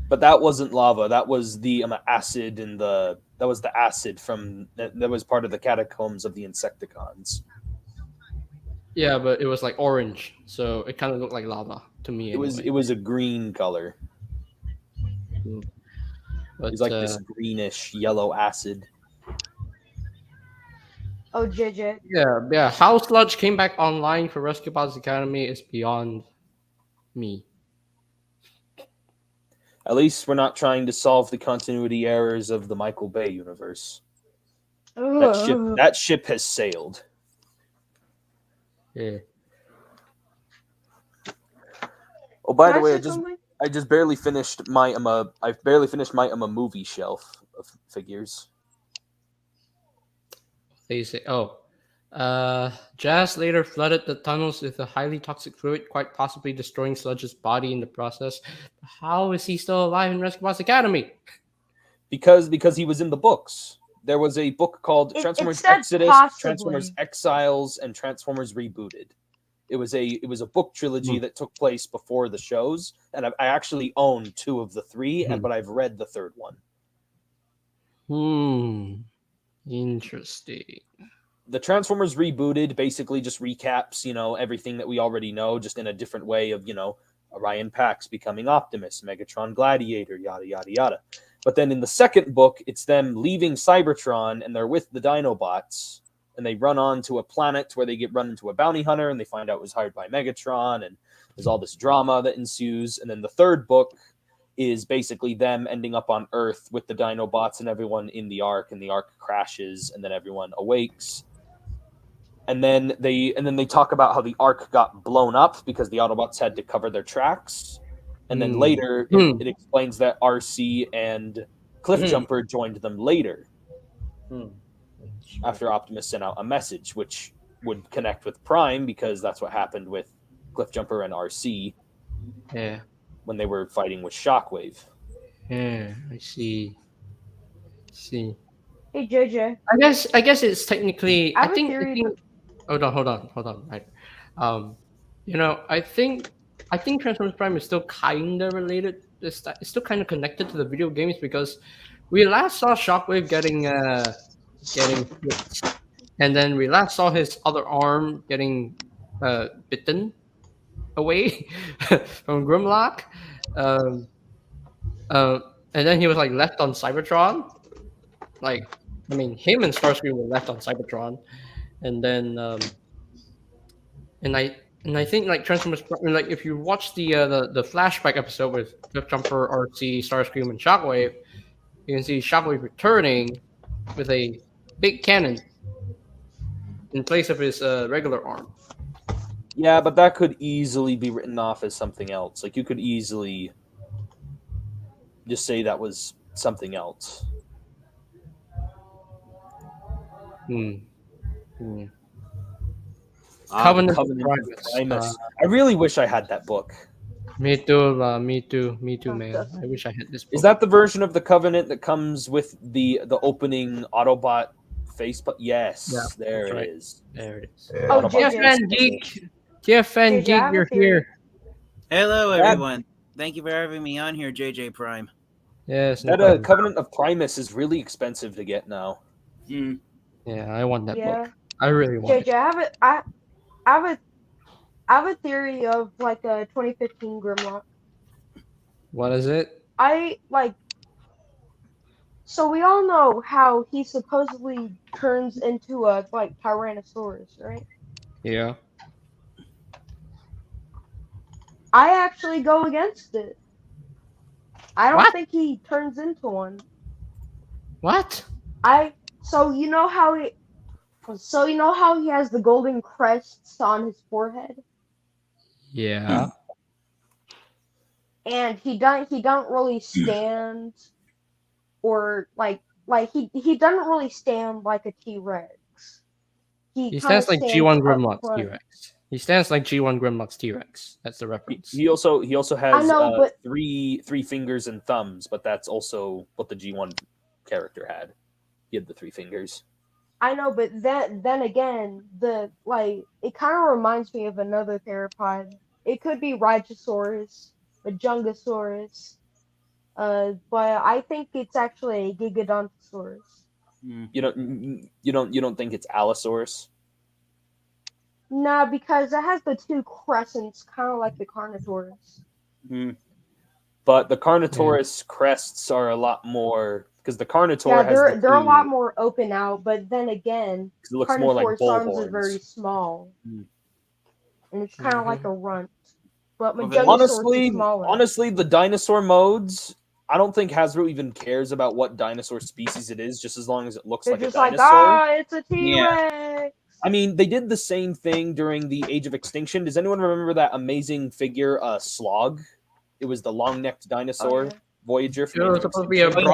But that wasn't lava. That was the acid that was the acid that was part of the catacombs of the Insecticons. Yeah, but it was like orange, so it kind of looked like lava to me. It was a green color. But, it was like this greenish yellow acid. Oh, JJ. Yeah. How Sludge came back online for Rescue Bots Academy is beyond me. At least we're not trying to solve the continuity errors of the Michael Bay universe. That ship has sailed. Yeah. Oh, by the way, I just barely finished my movie shelf of figures. They say, Jazz later flooded the tunnels with a highly toxic fluid, quite possibly destroying Sludge's body in the process. How is he still alive in Rescue Bots Academy? Because he was in the books. There was a book called Transformers Exodus, possibly. Transformers Exiles, and Transformers Rebooted. It was a book trilogy that took place before the shows, and I actually own 2 of the 3, but I've read the 3rd one. Interesting. The Transformers Rebooted basically just recaps, everything that we already know, just in a different way of, Orion Pax becoming Optimus, Megatron Gladiator, yada, yada, yada. But then in the second book, it's them leaving Cybertron and they're with the Dinobots. And they run on to a planet where they get run into a bounty hunter and they find out it was hired by Megatron. And there's all this drama that ensues. And then the third book is basically them ending up on Earth with the Dinobots and everyone in the Ark. And the Ark crashes and then everyone awakes. And then they talk about how the Ark got blown up because the Autobots had to cover their tracks. And then later, it explains that RC and Cliffjumper joined them later after Optimus sent out a message, which would connect with Prime because that's what happened with Cliffjumper and RC when they were fighting with Shockwave. Yeah, I see. Hey, JJ. I guess it's technically. I I have a think. theory Hold on. Right. I think Transformers Prime is still kind of related. It's still kind of connected to the video games because we last saw Shockwave getting hit, and then we last saw his other arm getting bitten away from Grimlock, and then he was like left on Cybertron. Like, I mean, him and Starscream were left on Cybertron, and then and I think like Transformers, like if you watch the flashback episode with Cliffjumper, RC, Starscream, and Shockwave, you can see Shockwave returning with a big cannon in place of his regular arm. Yeah, but that could easily be written off as something else. Like you could easily just say that was something else. Covenant of Primus. I really wish I had that book. Me too, man. I wish I had this book. Is that the version of the Covenant that comes with the opening Autobot face? Yes, Yeah, there it right. is. There it is. Oh, Autobot TFN Geek, TFN JJ, I have Geek, a you're theory. here. Hello, everyone. Thank you for having me on here, JJ Prime. Yes. no That problem. Covenant of Primus is really expensive to get now. Mm. Yeah, I want that Yeah. book. I really want JJ, it. I have a theory of like a 2015 Grimlock. What is it? So we all know how he supposedly turns into a like Tyrannosaurus, right? Yeah. I actually go against it. I don't What? think he turns into one. What? So you know how he has the golden crests on his forehead, Yeah. and he don't really stand, or like he doesn't really stand like a T-Rex. He kinda stands like G1 up Grimlock's front. T-Rex. He stands like G1 Grimlock's T-Rex. That's the reference. He also has know, but- three fingers and thumbs, but that's also what the G1 character had. He had the 3 fingers. I know, but then again, it kind of reminds me of another theropod. It could be Rygosaurus, a Jungosaurus, but I think it's actually a Gigadontosaurus. You don't think it's Allosaurus? Nah, because it has the 2 crescents, kind of like the Carnotaurus. But the Carnotaurus crests are a lot more because the Carnotaur Yeah, has they're a lot more open out, but then again, it looks more like Carnotaurus bull arms horns. are very small, Mm. and it's kind of like a runt. But Well, Magungosaurus is smaller. Honestly, the dinosaur modes, I don't think Hasbro even cares about what dinosaur species it is, just as long as it looks They're like a just like, dinosaur. it's a T-Rex. I mean, they did the same thing during the Age of Extinction. Does anyone remember that amazing figure, Slog? It was the long-necked dinosaur, yeah. Voyager. From It Age was of supposed to be a Extinction.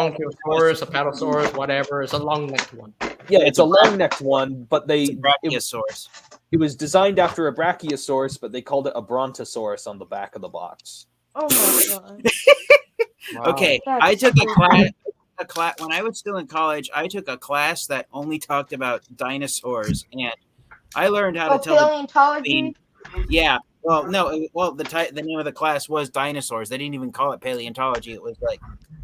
Bronchiosaurus, a Palosaurus, whatever. It's a long-necked one. Yeah, it's a long-necked one, but It's a Brachiosaurus. it was designed after a Brachiosaurus, but they called it a Brontosaurus on the back of the box. Oh my god. Okay, That's I took a stupid. class when I was still in college. I took a class that only talked about dinosaurs, and I learned how Oh, to tell. paleontology? Yeah. Well, no. Well, the name of the class was dinosaurs. They didn't even call it paleontology. It was like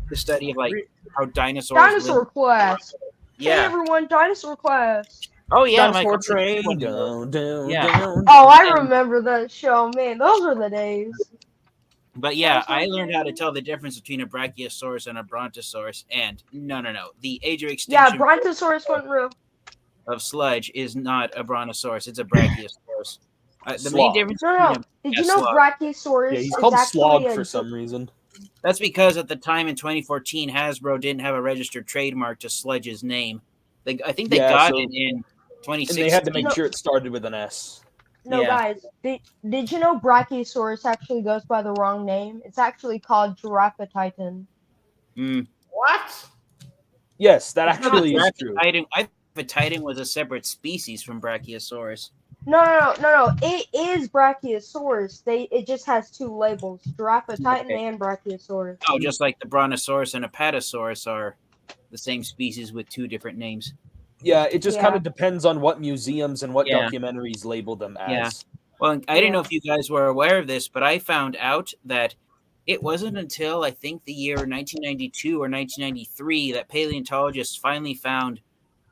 the study of like how dinosaurs. Dinosaur lived. class. Hey Yeah. everyone, dinosaur class. Oh yeah. Dinosaur my train. class- Down, Yeah. down. Oh, I remember that show, man. Those were the days. But yeah, I learned how to tell the difference between a Brachiosaurus and a Brontosaurus. And no. The age of Yeah, extinction Brontosaurus went real. of sludge is not a Brontosaurus; it's a Brachiosaurus. The main Slog. difference No, between no. Did yeah, you know slug. Brachiosaurus Yeah, he's is called actually Slog a for some reason. That's because at the time in 2014, Hasbro didn't have a registered trademark to Sludge's name. I think they Yeah, got so- it in 2016. And they had to make No. sure it started with an S. No, Yeah. guys, did you know Brachiosaurus actually goes by the wrong name? It's actually called Giraffatitan. What? Yes, that It's not actually a is true. Giraffatitan. I thought Titan was a separate species from Brachiosaurus. No. It is Brachiosaurus. It just has two labels: Giraffatitan Okay. and Brachiosaurus. Oh, just like the Brontosaurus and Apatosaurus are the same species with two different names. Yeah, it just kind Yeah. of depends on what museums and what Yeah. documentaries label them as. Yeah. Well, I didn't know Yeah. if you guys were aware of this, but I found out that it wasn't until I think the year 1992 or 1993 that paleontologists finally found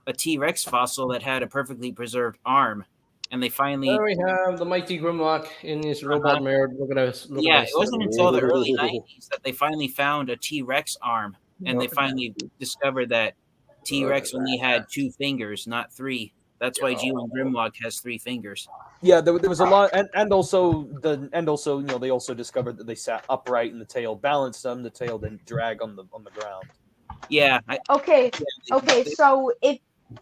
a T-Rex fossil that had a perfectly preserved arm, and they finally There we have the mighty Grimlock in his robot mode. Look at us. Look yeah, at it us. wasn't until the early Whoa. 90s that they finally found a T-Rex arm, and they Look at finally discovered that T-Rex only had 2 fingers, not 3. That's why G1 Grimlock has 3 fingers. Yeah, there was a lot, and also they also discovered that they sat upright and the tail balanced them. The tail didn't drag on the ground. Yeah, Okay,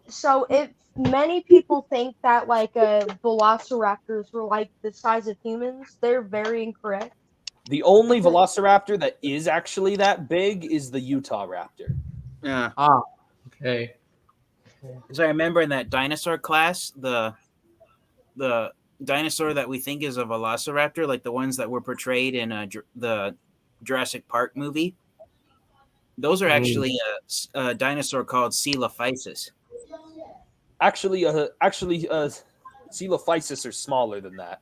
so if many people think that like velociraptors were like the size of humans, they're very incorrect. The only velociraptor that is actually that big is the Utah Raptor. yeah. Okay. So I remember in that dinosaur class, the dinosaur that we think is a velociraptor, like the ones that were portrayed in the Jurassic Park movie, those are actually a dinosaur called Coelophysis. Actually, Coelophysis are smaller than that.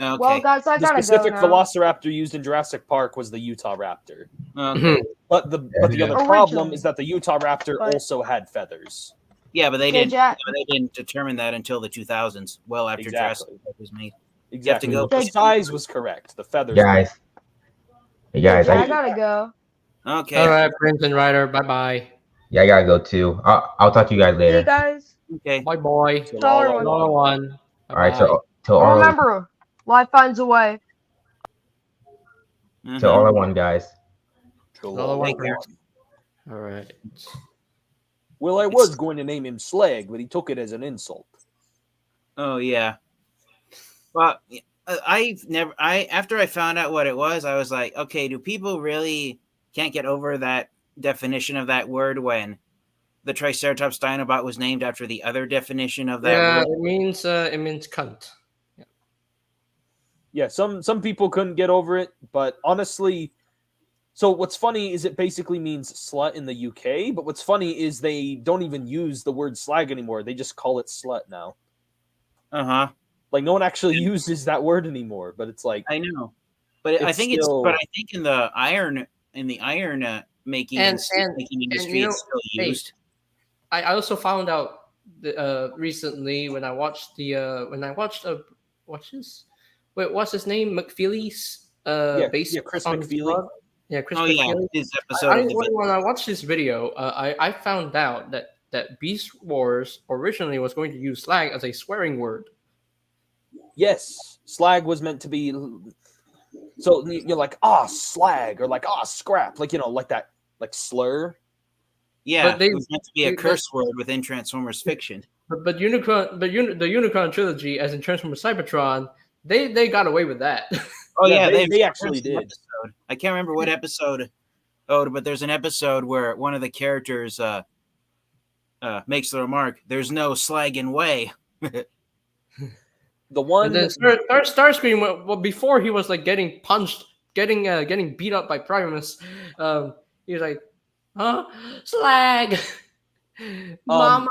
Okay. Well, guys, I The gotta specific go now. velociraptor used in Jurassic Park was the Utah Raptor. Okay. But the Yeah. other problem Original. is that the Utah Raptor But- also had feathers. Yeah, but they Yeah, didn't. Jack. They didn't determine that until the 2000s, well after Exactly. Jurassic Park was made. Exactly. go- The size was correct. The feathers. Guys. Hey guys, Yeah, I I gotta go. Okay. All right, Prince and Ryder. Bye bye. yeah, I gotta go too. I'll talk to you guys See you later. guys. Okay. Bye bye. So Tell all everyone. Another one. All right, Bye-bye. till all Remember, life finds a way. Mhm. till all I want, guys. Another one. Take care. Prince. All right. Well, I was going to name him Slag, but he took it as an insult. Oh yeah. Well, after I found out what it was, I was like, okay, do people really can't get over that definition of that word when the Triceratops Dinobot was named after the other definition of that Yeah, word? it means cunt. Yeah, some people couldn't get over it, but honestly, so what's funny is it basically means slut in the UK, but what's funny is they don't even use the word slag anymore. They just call it slut now. Uh-huh. Like no one actually uses that word anymore, but it's like I know. But I It's think still- but I think in the iron making And- and steel and- making and industry you know, it's still hey, used. I also found out recently when I watched what's his name? McFeely's based Chris on McFeely. Blood. Yeah, Chris Oh yeah, McFeely. his episode of the When I watched this video, I found out that Beast Wars originally was going to use slag as a swearing word. yes, slag was meant to be. So you're like slag or like scrap, like like that, like slur. Yeah, But it was meant to be a they- curse word within Transformers fiction. But the Unicron trilogy, as in Transformers Cybertron, they got away with that. Oh Yeah, yeah, they actually there's an did. episode. I can't remember what episode. Oh, but there's an episode where one of the characters makes the remark, "There's no slagging way." The one And then Starscream, well, before he was like getting punched, getting beat up by Primus, he was like, "Huh, slag, mama."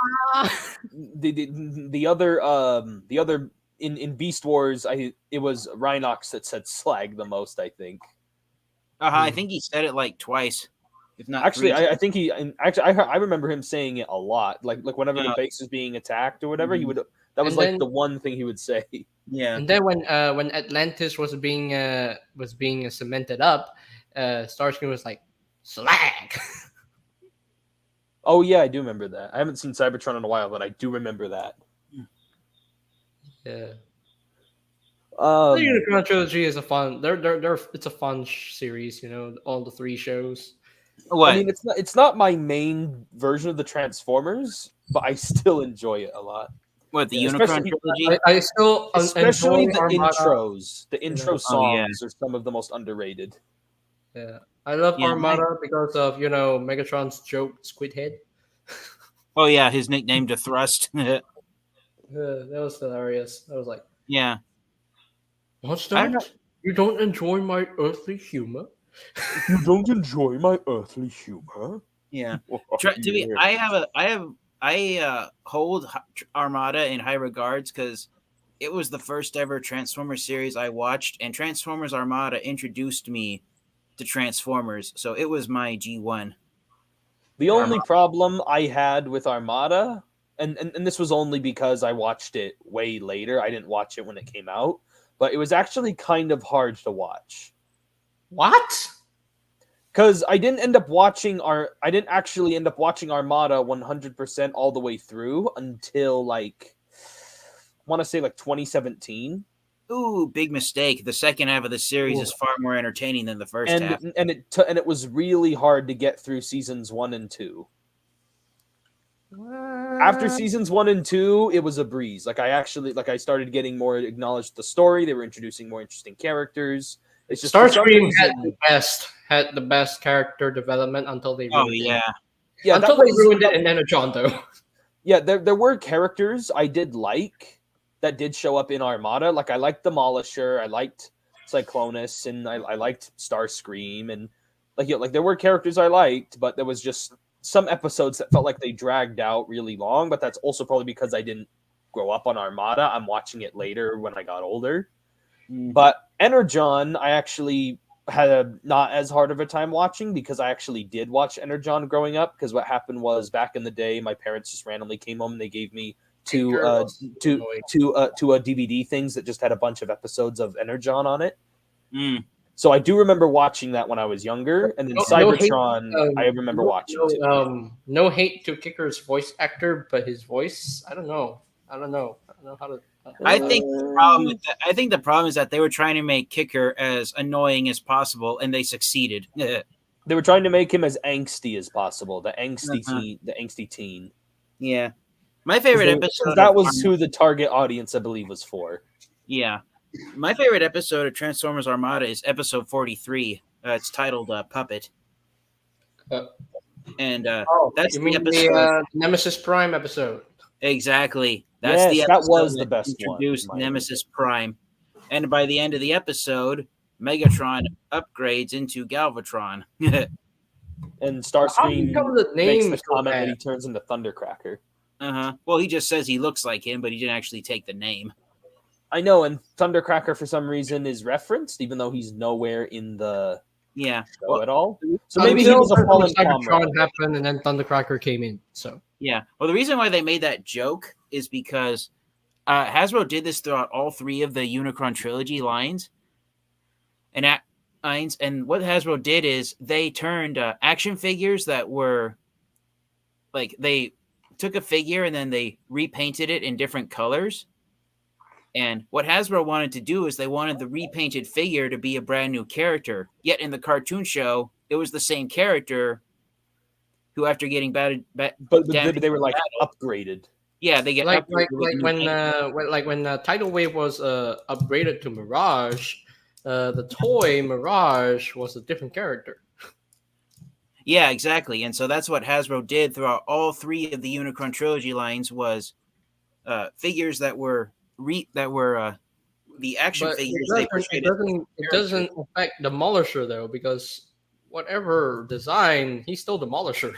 the other in Beast Wars, it was Rhinox that said slag the most, I think. I think he said it like twice, if not Actually, three. I think I remember him saying it a lot. Like whenever the Yeah. base was being attacked or whatever, he would. That was And like then- the one thing he would say. Yeah. And then when Atlantis was being cemented up, Starscream was like slag. Oh yeah, I do remember that. I haven't seen Cybertron in a while, but I do remember that. Yeah. Um, The Unicron trilogy is a fun. It's a fun series. You know, all the 3 shows. What? I mean, it's not my main version of the Transformers, but I still enjoy it a lot. What, the Yeah, Unicron especially- trilogy? I still Especially enjoy the Armada. intros. The intro know. songs Oh, yeah. are some of the most underrated. Yeah, I love Yeah, Armada because of Megatron's joke Squid Head. Oh yeah, his nickname to Thrust. That was hilarious. I was like, Yeah. what's I don't that? You don't enjoy my earthly humor? You don't enjoy my earthly humor? Yeah. Oh, To be, yeah. I hold Armada in high regards because it was the first ever Transformers series I watched, and Transformers Armada introduced me to Transformers, so it was my G1. The only problem I had with Armada, and this was only because I watched it way later. I didn't watch it when it came out, but it was actually kind of hard to watch. What? Because I didn't actually end up watching Armada 100% all the way through until like I want to say like 2017. Ooh, big mistake. The second half of the series is far more entertaining than the first half. And it was really hard to get through seasons 1 and 2. After seasons 1 and 2, it was a breeze. I started getting more acknowledged the story. They were introducing more interesting characters. It's just Starscream had the best character development until they ruined yeah. Yeah, until they ruined it in Energon though. Yeah, there were characters I did like that did show up in Armada. Like I liked Demolisher, I liked Cyclonus, and I liked Starscream, and there were characters I liked, but there was just some episodes that felt like they dragged out really long. But that's also probably because I didn't grow up on Armada. I'm watching it later when I got older. But Energon, I actually had not as hard of a time watching because I actually did watch Energon growing up. Because what happened was back in the day, my parents just randomly came home and they gave me two DVD things that just had a bunch of episodes of Energon on it. So I do remember watching that when I was younger, and then Cybertron, I remember watching too. No hate to Kicker's voice actor, but his voice, I don't know how to. I think the problem is that they were trying to make Kicker as annoying as possible, and they succeeded. They were trying to make him as angsty as possible, the angsty teen. Yeah, my favorite episode. That was who the target audience, I believe, was for. Yeah, my favorite episode of Transformers Armada is episode 43. It's titled "Puppet," and that's the episode. The Nemesis Prime episode. Exactly. That's the episode that was the best introduced one. Nemesis Prime. And by the end of the episode, Megatron upgrades into Galvatron. And Starscream makes the comment that he turns into Thundercracker. Well, he just says he looks like him, but he didn't actually take the name. I know, and Thundercracker for some reason is referenced, even though he's nowhere in the show at all. So maybe he was a fallen comrade. Happened, and then Thundercracker came in. So yeah. Well, the reason why they made that joke is because Hasbro did this throughout all 3 of the Unicron trilogy lines. And what Hasbro did is they turned action figures that were they took a figure and then they repainted it in different colors. And what Hasbro wanted to do is they wanted the repainted figure to be a brand new character. Yet in the cartoon show, it was the same character who, after getting battered, but they were upgraded. Yeah, they get like upgraded when Tidal Wave was upgraded to Mirage. The toy Mirage was a different character. Yeah, exactly. And so that's what Hasbro did throughout all 3 of the Unicron trilogy lines was figures that were the action figures. It doesn't affect Demolisher though, because whatever design, he's still Demolisher.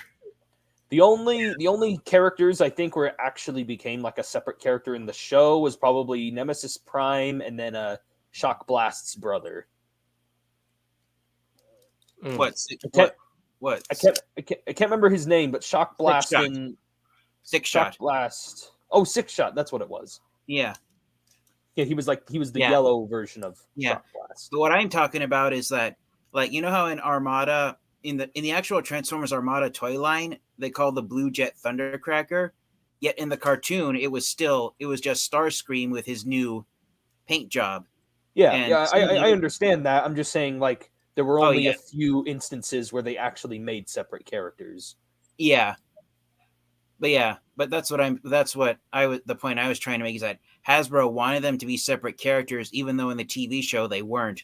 The only characters I think where it actually became like a separate character in the show was probably Nemesis Prime and then Shock Blast's brother. What? I can't remember his name, but Shock Blast and Six Shot. Blast. Oh, Six Shot. That's what it was. Yeah. Yeah, he was the Yeah. yellow version of Yeah. Shock Blast. But what I'm talking about is that, like, you know how in Armada, in the actual Transformers Armada toy line, they call the Blue Jet Thundercracker, yet in the cartoon, it was just Starscream with his new paint job. Yeah, And yeah, some of I the- understand that. I'm just saying, like, there were Oh, only yeah. a few instances where they actually made separate characters. Yeah. But that's what the point I was trying to make is that Hasbro wanted them to be separate characters, even though in the TV show they weren't.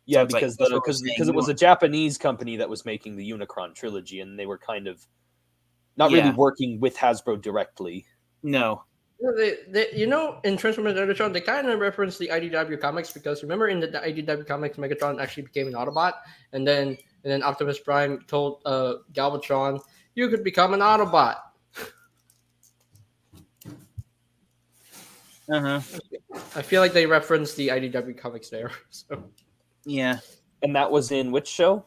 Yeah, it's like, because that's what we're saying, it was you a Japanese company that was making the Unicron trilogy, and they were kind of not really Yeah. working with Hasbro directly. No. In Transformers Megatron, they kind of reference the IDW comics because remember in the IDW comics, Megatron actually became an Autobot, and then Optimus Prime told Galvatron, "You could become an Autobot." Uh-huh. I feel like they referenced the IDW comics there. So Yeah. And that was in which show?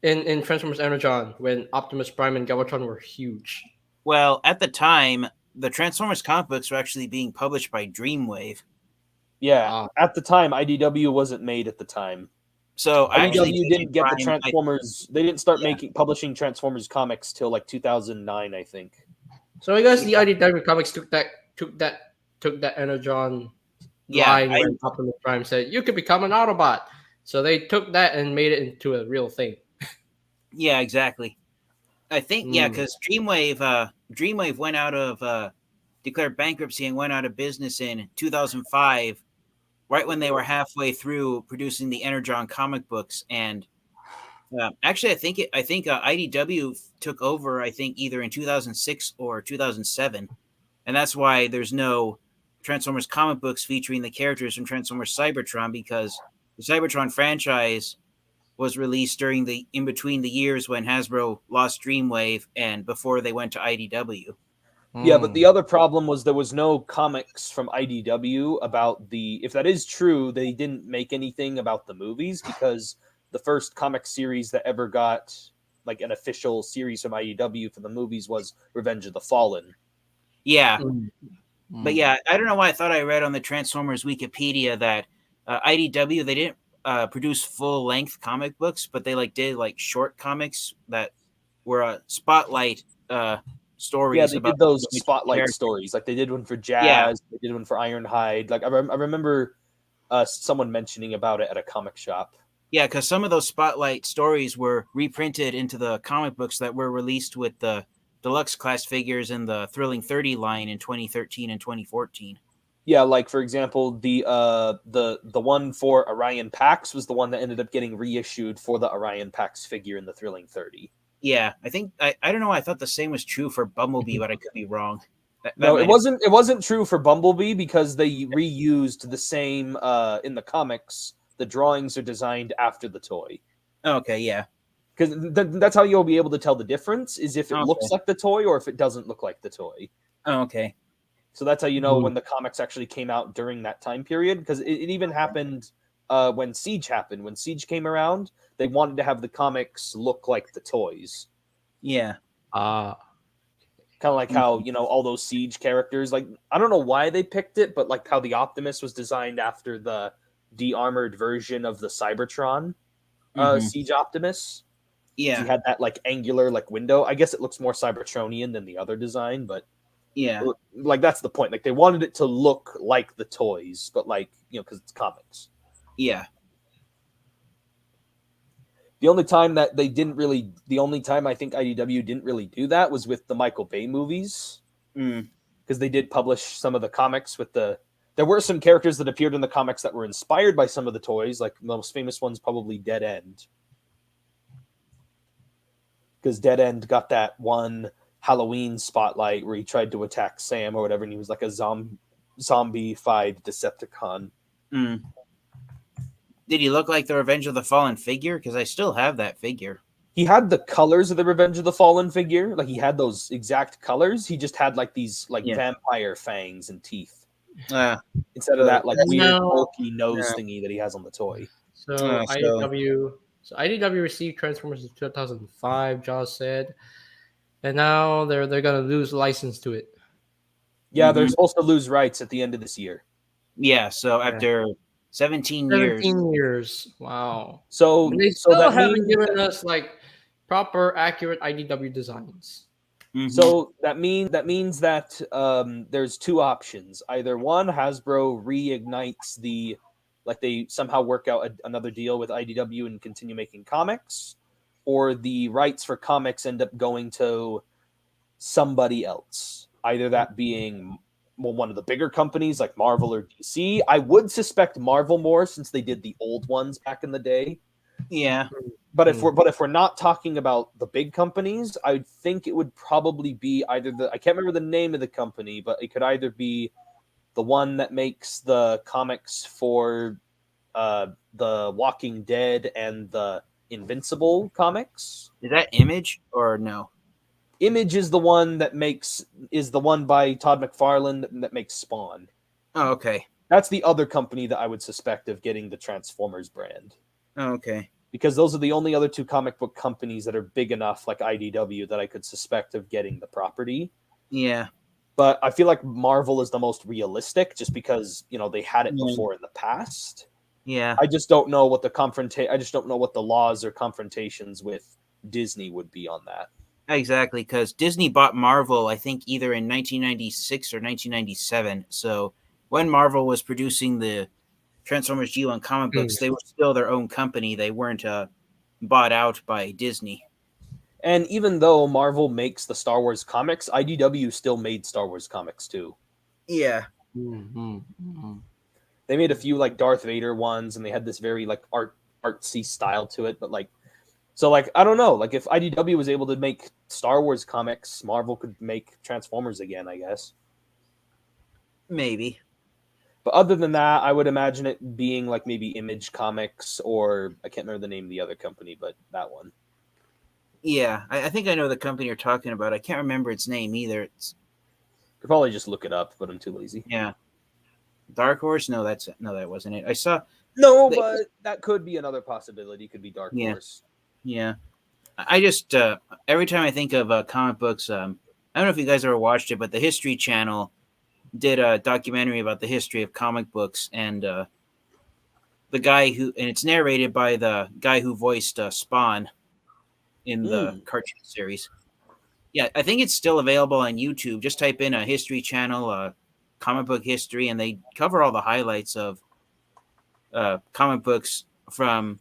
in Transformers Energon, when Optimus Prime and Galvatron were huge. Well, at the time, the Transformers comic books were actually being published by Dreamwave. Yeah, at the time, IDW wasn't made at the time. So IDW didn't get the Prime, Transformers. They didn't start publishing Transformers comics till like 2009, I think. So I guess the IDW comics took that Energon line where Optimus Prime said, "You could become an Autobot." So they took that and made it into a real thing. Yeah, exactly. I think because Dreamwave went out of declared bankruptcy and went out of business in 2005, right when they were halfway through producing the Energon comic books. And actually, I think IDW took over. I think either in 2006 or 2007, and that's why there's no Transformers comic books featuring the characters from Transformers Cybertron, because the Cybertron franchise was released in between the years when Hasbro lost Dreamwave and before they went to IDW. Yeah, but the other problem was there was no comics from IDW about if that is true, they didn't make anything about the movies, because the first comic series that ever got like an official series from IDW for the movies was Revenge of the Fallen. Yeah. But yeah, I don't know why I thought I read on the Transformers Wikipedia that IDW, they didn't produce full-length comic books, but they did short comics that were spotlight stories. Yeah, they about did those each spotlight character. stories. Like they did one for Jazz, they did one for Ironhide. Like I remember someone mentioning about it at a comic shop. Yeah, because some of those spotlight stories were reprinted into the comic books that were released with the deluxe class figures in the Thrilling 30 line in 2013 and 2014. Yeah, like for example, the one for Orion Pax was the one that ended up getting reissued for the Orion Pax figure in the Thrilling 30. Yeah, I think I don't know. I thought the same was true for Bumblebee, but I could be wrong. No, it wasn't. It wasn't true for Bumblebee because they reused the same in the comics. The drawings are designed after the toy. Okay, yeah. Because that's how you'll be able to tell the difference, is if it looks like the toy or if it doesn't look like the toy. Oh, okay. So that's how you know when the comics actually came out during that time period. Because it even happened when Siege happened. When Siege came around, they wanted to have the comics look like the toys. Yeah. Kind of like how, all those Siege characters, like, I don't know why they picked it, but like how the Optimus was designed after the de-armored version of the Cybertron Siege Optimus. Yeah. He had that like angular like window. I guess it looks more Cybertronian than the other design, but yeah, like that's the point. Like they wanted it to look like the toys, but like, because it's comics. Yeah. The only time I think IDW didn't really do that was with the Michael Bay movies. Because they did publish some of the comics with there were some characters that appeared in the comics that were inspired by some of the toys. Like the most famous one's probably Dead End. Because Dead End got that one Halloween spotlight where he tried to attack Sam or whatever, and he was like a zombie-fied Decepticon. Did he look like the Revenge of the Fallen figure? Because I still have that figure. He had the colors of the Revenge of the Fallen figure. Like, he had those exact colors. He just had, like, these, vampire fangs and teeth. Instead of that, like, weird, bulky nose thingy that he has on the toy. So IDW received Transformers in 2005, Jaws said. And now they're going to lose license to it. Yeah, they're supposed to lose rights at the end of this year. Yeah, so after 17 years. 17 years. Wow. So And they so still that haven't means given us like proper, accurate IDW designs. Mhm. So that means that there's two options. Either one, Hasbro reignites like they somehow work out another deal with IDW and continue making comics, or the rights for comics end up going to somebody else. Either that being one of the bigger companies like Marvel or DC. I would suspect Marvel more since they did the old ones back in the day. Yeah. But if we're not talking about the big companies, I think it would probably be either I can't remember the name of the company, but it could either be the one that makes the comics for the Walking Dead and the Invincible comics. Is that Image or no? Image is the one by Todd McFarlane that makes Spawn. Oh, okay. That's the other company that I would suspect of getting the Transformers brand. Oh, okay. Because those are the only other two comic book companies that are big enough, like IDW, that I could suspect of getting the property. Yeah. But I feel like Marvel is the most realistic, just because they had it Yeah. before in the past. Yeah. I just don't know what I just don't know what the laws or confrontations with Disney would be on that. Exactly, because Disney bought Marvel, I think, either in 1996 or 1997. So when Marvel was producing the Transformers G1 comic books, they were still their own company. They weren't bought out by Disney. And even though Marvel makes the Star Wars comics, IDW still made Star Wars comics too. Yeah. They made a few like Darth Vader ones, and they had this very like artsy style to it. But I don't know. Like if IDW was able to make Star Wars comics, Marvel could make Transformers again, I guess. Maybe. But other than that, I would imagine it being like maybe Image Comics, or I can't remember the name of the other company, but that one. Yeah, I think I know the company you're talking about. I can't remember its name either. Could probably just look it up, but I'm too lazy. Yeah. Dark Horse? No, that wasn't it. I saw. But that could be another possibility. Could be Dark Horse. Yeah. I just every time I think of comic books, I don't know if you guys ever watched it, but the History Channel did a documentary about the history of comic books, and the guy and it's narrated by the guy who voiced Spawn in the cartoon series. Yeah, I think it's still available on YouTube. Just type in a History Channel comic book history, and they cover all the highlights of comic books from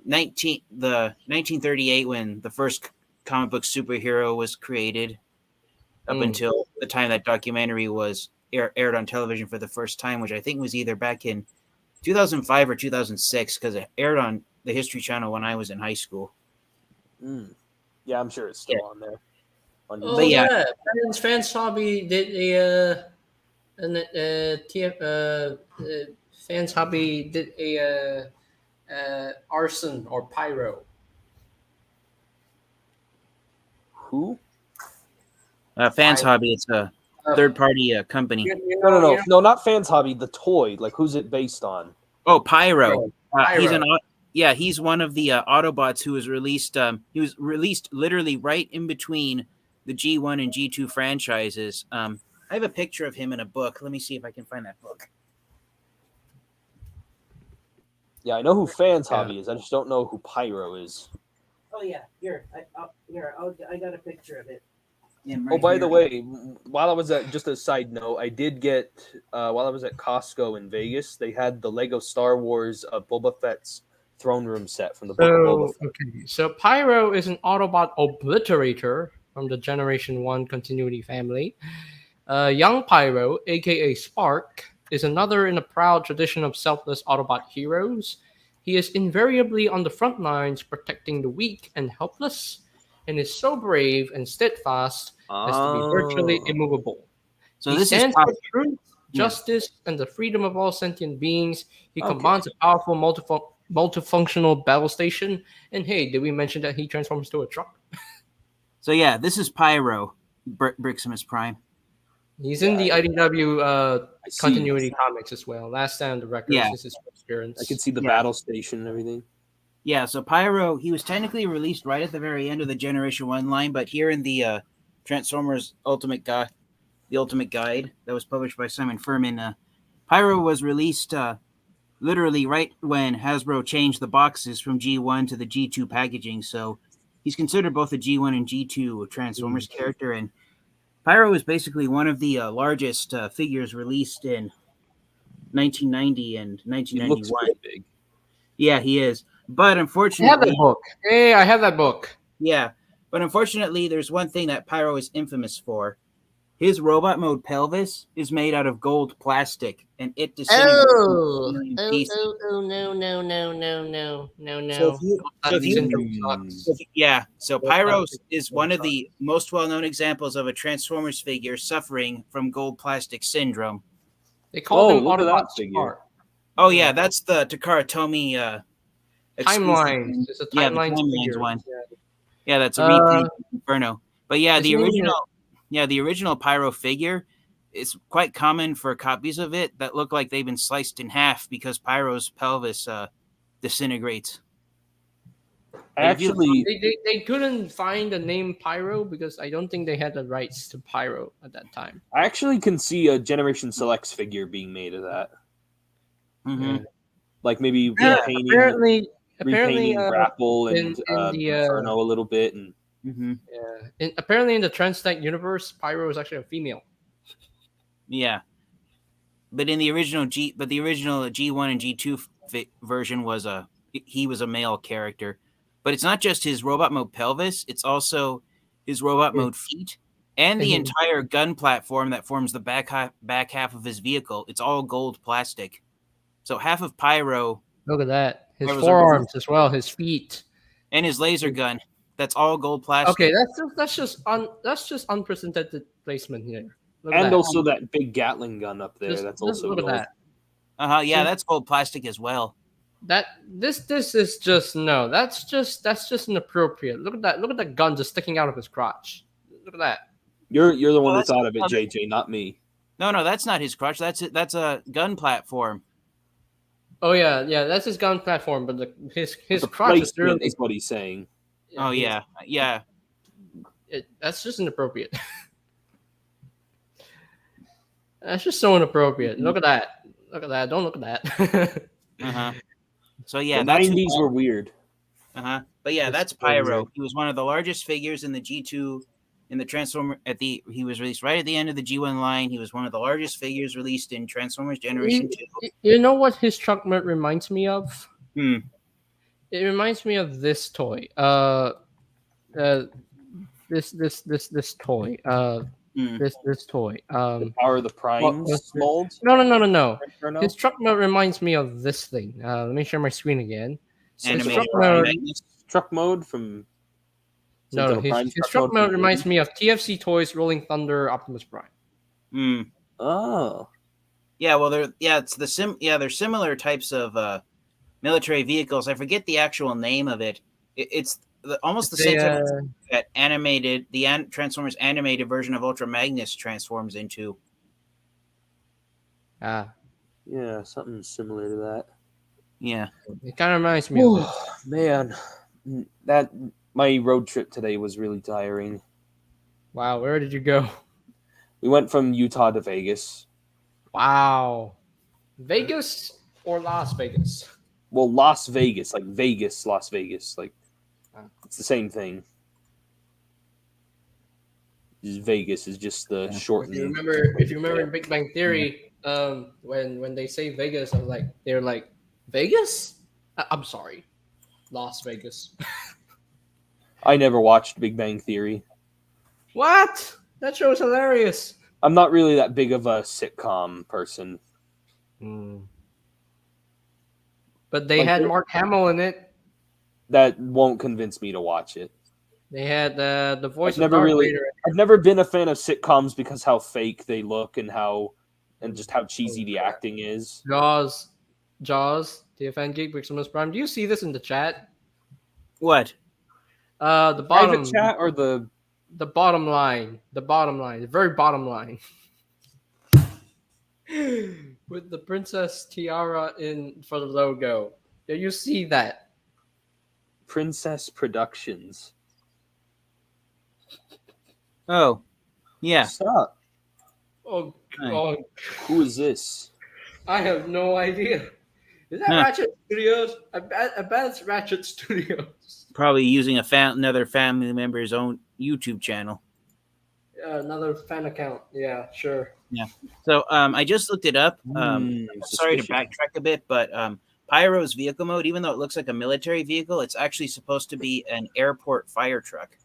1938 when the first comic book superhero was created, up until the time that documentary was aired on television for the first time, which I think was either back in 2005 or 2006, because it aired on the History Channel when I was in high school. Yeah, I'm sure it's still on there. Oh yeah, Fans Hobby did Fans Hobby did a Arson or Pyro. Who? Fans Hobby. It's a third-party company. No, not Fans Hobby. The toy, like who's it based on? Oh, Pyro. Pyro. He's one of the Autobots who was released. He was released literally right in between the G1 and G2 franchises. I have a picture of him in a book. Let me see if I can find that book. Yeah, I know who Fans Hobby is. I just don't know who Pyro is. Oh yeah, here. I got a picture of it. By the way, while I was at, just a side note, I did get while I was at Costco in Vegas, they had the Lego Star Wars Boba Fett's throne room set from the book of Boba Fett. Okay, so Pyro is an Autobot obliterator from the Generation 1 continuity family. Young Pyro, aka Spark, is another in a proud tradition of selfless Autobot heroes. He is invariably on the front lines protecting the weak and helpless, and is so brave and steadfast as to be virtually immovable. So he this stands is for truth, justice, and the freedom of all sentient beings. He commands a powerful multifunctional battle station. And hey, did we mention that he transforms to a truck? So yeah, this is Pyro, Briximus Prime. He's in the IDW continuity comics as well. Last time the records, this is his first appearance. I can see the battle station and everything. Yeah, so Pyro, he was technically released right at the very end of the Generation 1 line, but here in the Transformers Ultimate Guide that was published by Simon Furman, Pyro was released literally right when Hasbro changed the boxes from G1 to the G2 packaging. So he's considered both a G1 and G2 Transformers character. And Pyro is basically one of the largest figures released in 1990 and He looks 1991. pretty big. Yeah, he is. But I have that unfortunately, book. Hey, I have that book. yeah. But unfortunately, there's one thing that Pyro is infamous for. His robot mode pelvis is made out of gold plastic, and it disintegrates into a million pieces. No. So Pyro is one of the most well-known examples of a Transformers figure suffering from gold plastic syndrome. They call them look at that Autobots. figure. Oh yeah, that's the Takara Tomy exclusive. Timelines. It's a Yeah, the timelines Timelines figure. one. Yeah, that's a reprint of Inferno. But yeah, His the name is- original Pyro figure, it's quite common for copies of it that look like they've been sliced in half because Pyro's pelvis disintegrates. Actually, They couldn't find the name Pyro because I don't think they had the rights to Pyro at that time. I actually can see a Generation Selects figure being made of that. Mhm. Like maybe Yeah, repainting apparently, Grapple and in the, Inferno a little bit, and Mhm. apparently in the Transtech universe, Pyro is actually a female. Yeah. But in the original G1 and G2 version he was a male character. But it's not just his robot mode pelvis, it's also his robot mode feet and the entire gun platform that forms the back half of his vehicle. It's all gold plastic. So half of Pyro Look at that. His Pyro's a forearms as well, his feet. and his laser gun, that's all gold plastic. Okay, that's just unprecedented placement here. Look at and that. also that big Gatling gun up there. Just- That's just also look at gold. that. Yeah, that's gold plastic as well. This is just no. That's just inappropriate. Look at that. Look at that gun just sticking out of his crotch. Look at that. You're the one who that's- thought of it, JJ, not me. No, that's not his crotch. That's a gun platform. Oh yeah, that's his gun platform, but his The crotch is placement really. is what he's saying. Oh yeah. That's just inappropriate. That's just so inappropriate. Look at that. Look at that. Don't look at that. Uh-huh. So yeah, The that's 90s were weird. But yeah, that's Pyro. He was one of the largest figures in the G2 in the Transformer he was released right at the end of the G1 line. He was one of the largest figures released in Transformers Generation 2. You know what his truck mode reminds me of? Hmm. It reminds me of this toy. This toy. This toy. The Power of the Primes mold. No. Inferno? His truck mode reminds me of this thing. Let me share my screen again. Animated Truck mode from. No, Untitled his Prime's truck from mode the reminds 80s? me of TFC Toys, Rolling Thunder, Optimus Prime. Hmm. Oh. Yeah, well, they're similar types of military vehicles. I forget the actual name of it. It's almost the same type of that animated Transformers animated version of Ultra Magnus transforms into. Yeah, something similar to that. Yeah. It kind of reminds me of it. Man, my road trip today was really tiring. Wow, where did you go? We went from Utah to Vegas. Wow. Vegas or Las Vegas? Well, Las Vegas, like Vegas, Las Vegas, like it's the same thing. Just Vegas is just the short If you name. remember in Big Bang Theory, when they say Vegas, they're like Vegas? I'm sorry, Las Vegas. I never watched Big Bang Theory. What? That show is hilarious. I'm not really that big of a sitcom person. But they had Mark Hamill in it. That won't convince me to watch it. They had the voice I've of Darth Vader. I've never been a fan of sitcoms because how fake they look and just how cheesy the acting is. Jaws, TFN Geek, Wiximus Prime. Do you see this in the chat? What? The bottom Private chat or the bottom line. The bottom line. The very bottom line. With the princess tiara in for the logo. Do you see that? Princess Productions. Oh, yeah. What's up? Oh, Hi. oh. Who is this? I have no idea. Is that Huh. Ratchet Studios? I bet it's Ratchet Studios. Probably using another family member's own YouTube channel. Another fan account. Yeah, sure. Yeah. So I just looked it up. Sorry to Suspicious. backtrack a bit, but Pyro's vehicle mode, even though it looks like a military vehicle, it's actually supposed to be an airport fire truck.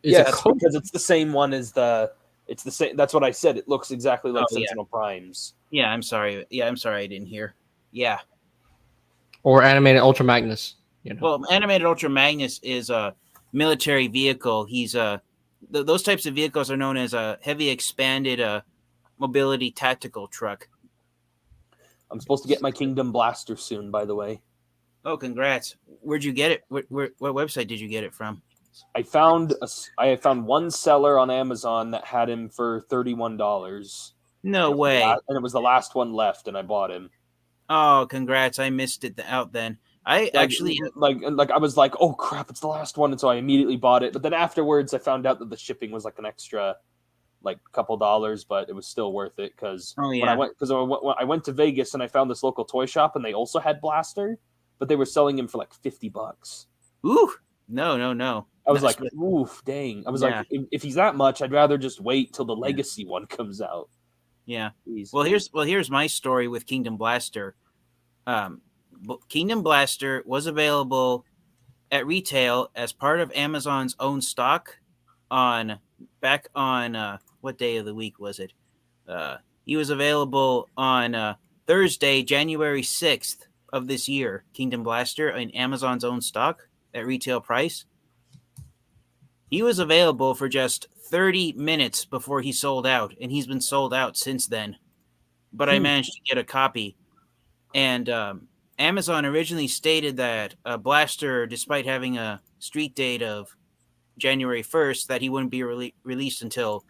Is Yes, it called? because it's the same one as the. It's the same. That's what I said. It looks exactly like Oh, yeah. Sentinel Prime's. Yeah, I'm sorry. Yeah, I'm sorry I didn't hear. Yeah. Or animated Ultra Magnus? You know. Well, animated Ultra Magnus is a military vehicle. He's those types of vehicles are known as a heavy expanded mobility tactical truck. I'm supposed to get my Kingdom Blaster soon, by the way. Oh, congrats! Where'd you get it? What website did you get it from? I found one seller on Amazon that had him for $31. No way! And it was the last one left, and I bought him. Oh, congrats! I missed it out then. I actually like I was like, oh crap, it's the last one, and so I immediately bought it. But then afterwards, I found out that the shipping was like an extra, like couple dollars, but it was still worth it because when I went to Vegas and I found this local toy shop and they also had Blaster, but they were selling him for like $50. Ooh, no. I was like, oof, dang. I was like, if he's that much, I'd rather just wait till the Legacy one comes out. Yeah. Jeez. Well, here's my story with Kingdom Blaster. Kingdom Blaster was available at retail as part of Amazon's own stock back on what day of the week was it? He was available on Thursday, January 6th of this year. Kingdom Blaster in Amazon's own stock at retail price. He was available for just 30 minutes before he sold out, and he's been sold out since then. But I managed to get a copy. And Amazon originally stated that Blaster, despite having a street date of January 1st, that he wouldn't be released until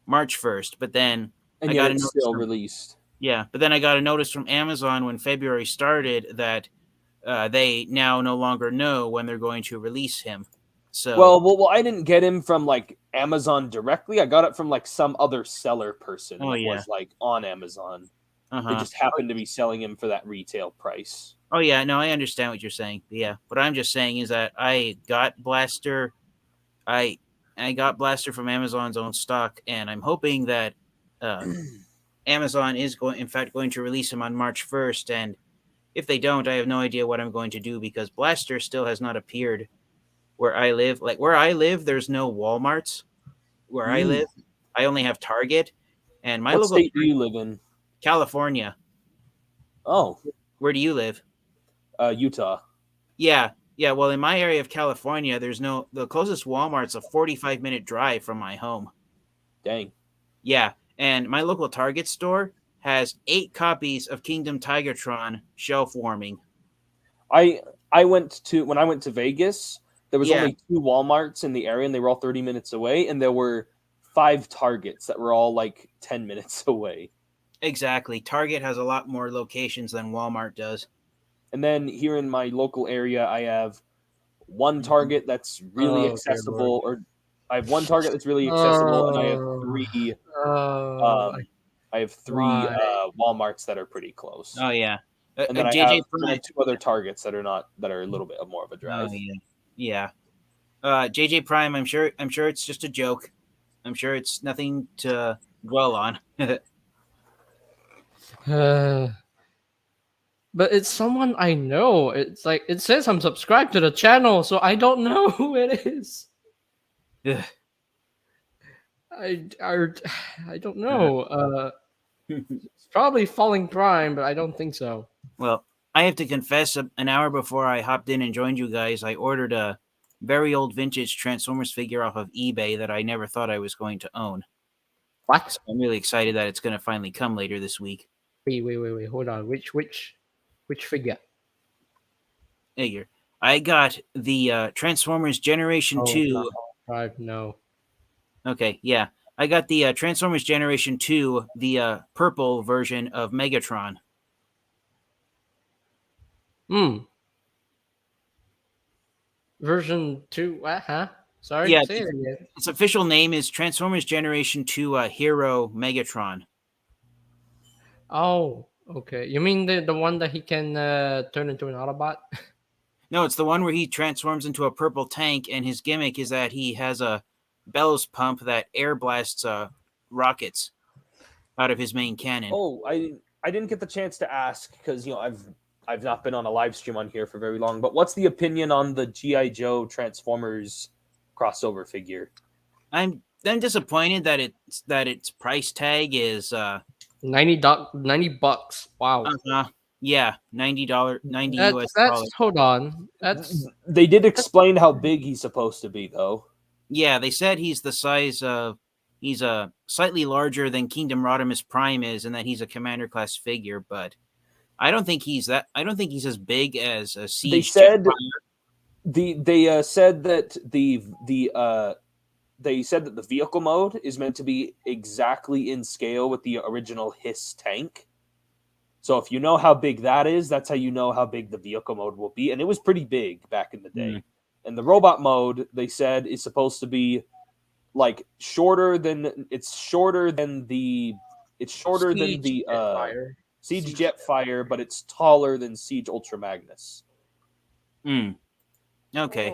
March 1st. But then I got it still released. Yeah, but then I got a notice from Amazon when February started that they now no longer know when they're going to release him. So well, I didn't get him from like Amazon directly. I got it from like some other seller person. Oh, yeah. Was like on Amazon. They just happened to be selling him for that retail price. Oh yeah, no, I understand what you're saying. But yeah, what I'm just saying is that I got Blaster. I got Blaster from Amazon's own stock, and I'm hoping that Amazon is in fact going to release him on March 1st. And if they don't, I have no idea what I'm going to do because Blaster still has not appeared where I live. Like where I live, there's no Walmarts. Where I live, I only have Target. And my what local state do you live in? California. Oh, where do you live? Utah. Yeah. Well, in my area of California, the closest Walmart's a 45-minute drive from my home. Dang. Yeah, and my local Target store has 8 copies of Kingdom Tigertron shelf warming. When I went to Vegas, there was only 2 Walmarts in the area, and they were all 30 minutes away, and there were 5 Targets that were all like 10 minutes away. Exactly. Target has a lot more locations than Walmart does. And then here in my local area, I have one Target that's really accessible, or I have one Target that's really accessible, and I have three Walmarts that are pretty close. Oh yeah, and then I have 2 other Targets that are a little bit more of a drive. Oh yeah. JJ Prime, I'm sure it's just a joke. I'm sure it's nothing to dwell on. But it's someone I know. It's like it says I'm subscribed to the channel, so I don't know who it is. I don't know. It's probably Falling Prime, but I don't think so. Well, I have to confess, an hour before I hopped in and joined you guys, I ordered a very old vintage Transformers figure off of eBay that I never thought I was going to own. What? So I'm really excited that it's going to finally come later this week. Wait, hold on. Which figure? Figure. I got the Transformers Generation 2. No. Okay, yeah. I got the Transformers Generation 2, the purple version of Megatron. Version 2, huh? Sorry, yeah, say it again. Its official name is Transformers Generation 2 Hero Megatron. Oh, Okay, you mean the one that he can turn into an Autobot? No, it's the one where he transforms into a purple tank, and his gimmick is that he has a bellows pump that air blasts rockets out of his main cannon. Oh, I didn't get the chance to ask because I've not been on a live stream on here for very long. But what's the opinion on the GI Joe Transformers crossover figure? I'm disappointed that its price tag is $90. Wow. yeah, $90 US That's dollars. hold on. That's They did explain how big he's supposed to be, though. Yeah, they said he's the size of he's slightly larger than Kingdom Rodimus Prime is, and that he's a commander class figure. But I don't think he's that. I don't think he's as big as a Siege. They said they said that they said that the vehicle mode is meant to be exactly in scale with the original Hiss tank. So if you know how big that is, that's how you know how big the vehicle mode will be. And it was pretty big back in the day. And the robot mode, they said, is supposed to be like shorter than the Siege Jetfire, but it's taller than Siege Ultra Magnus. Okay.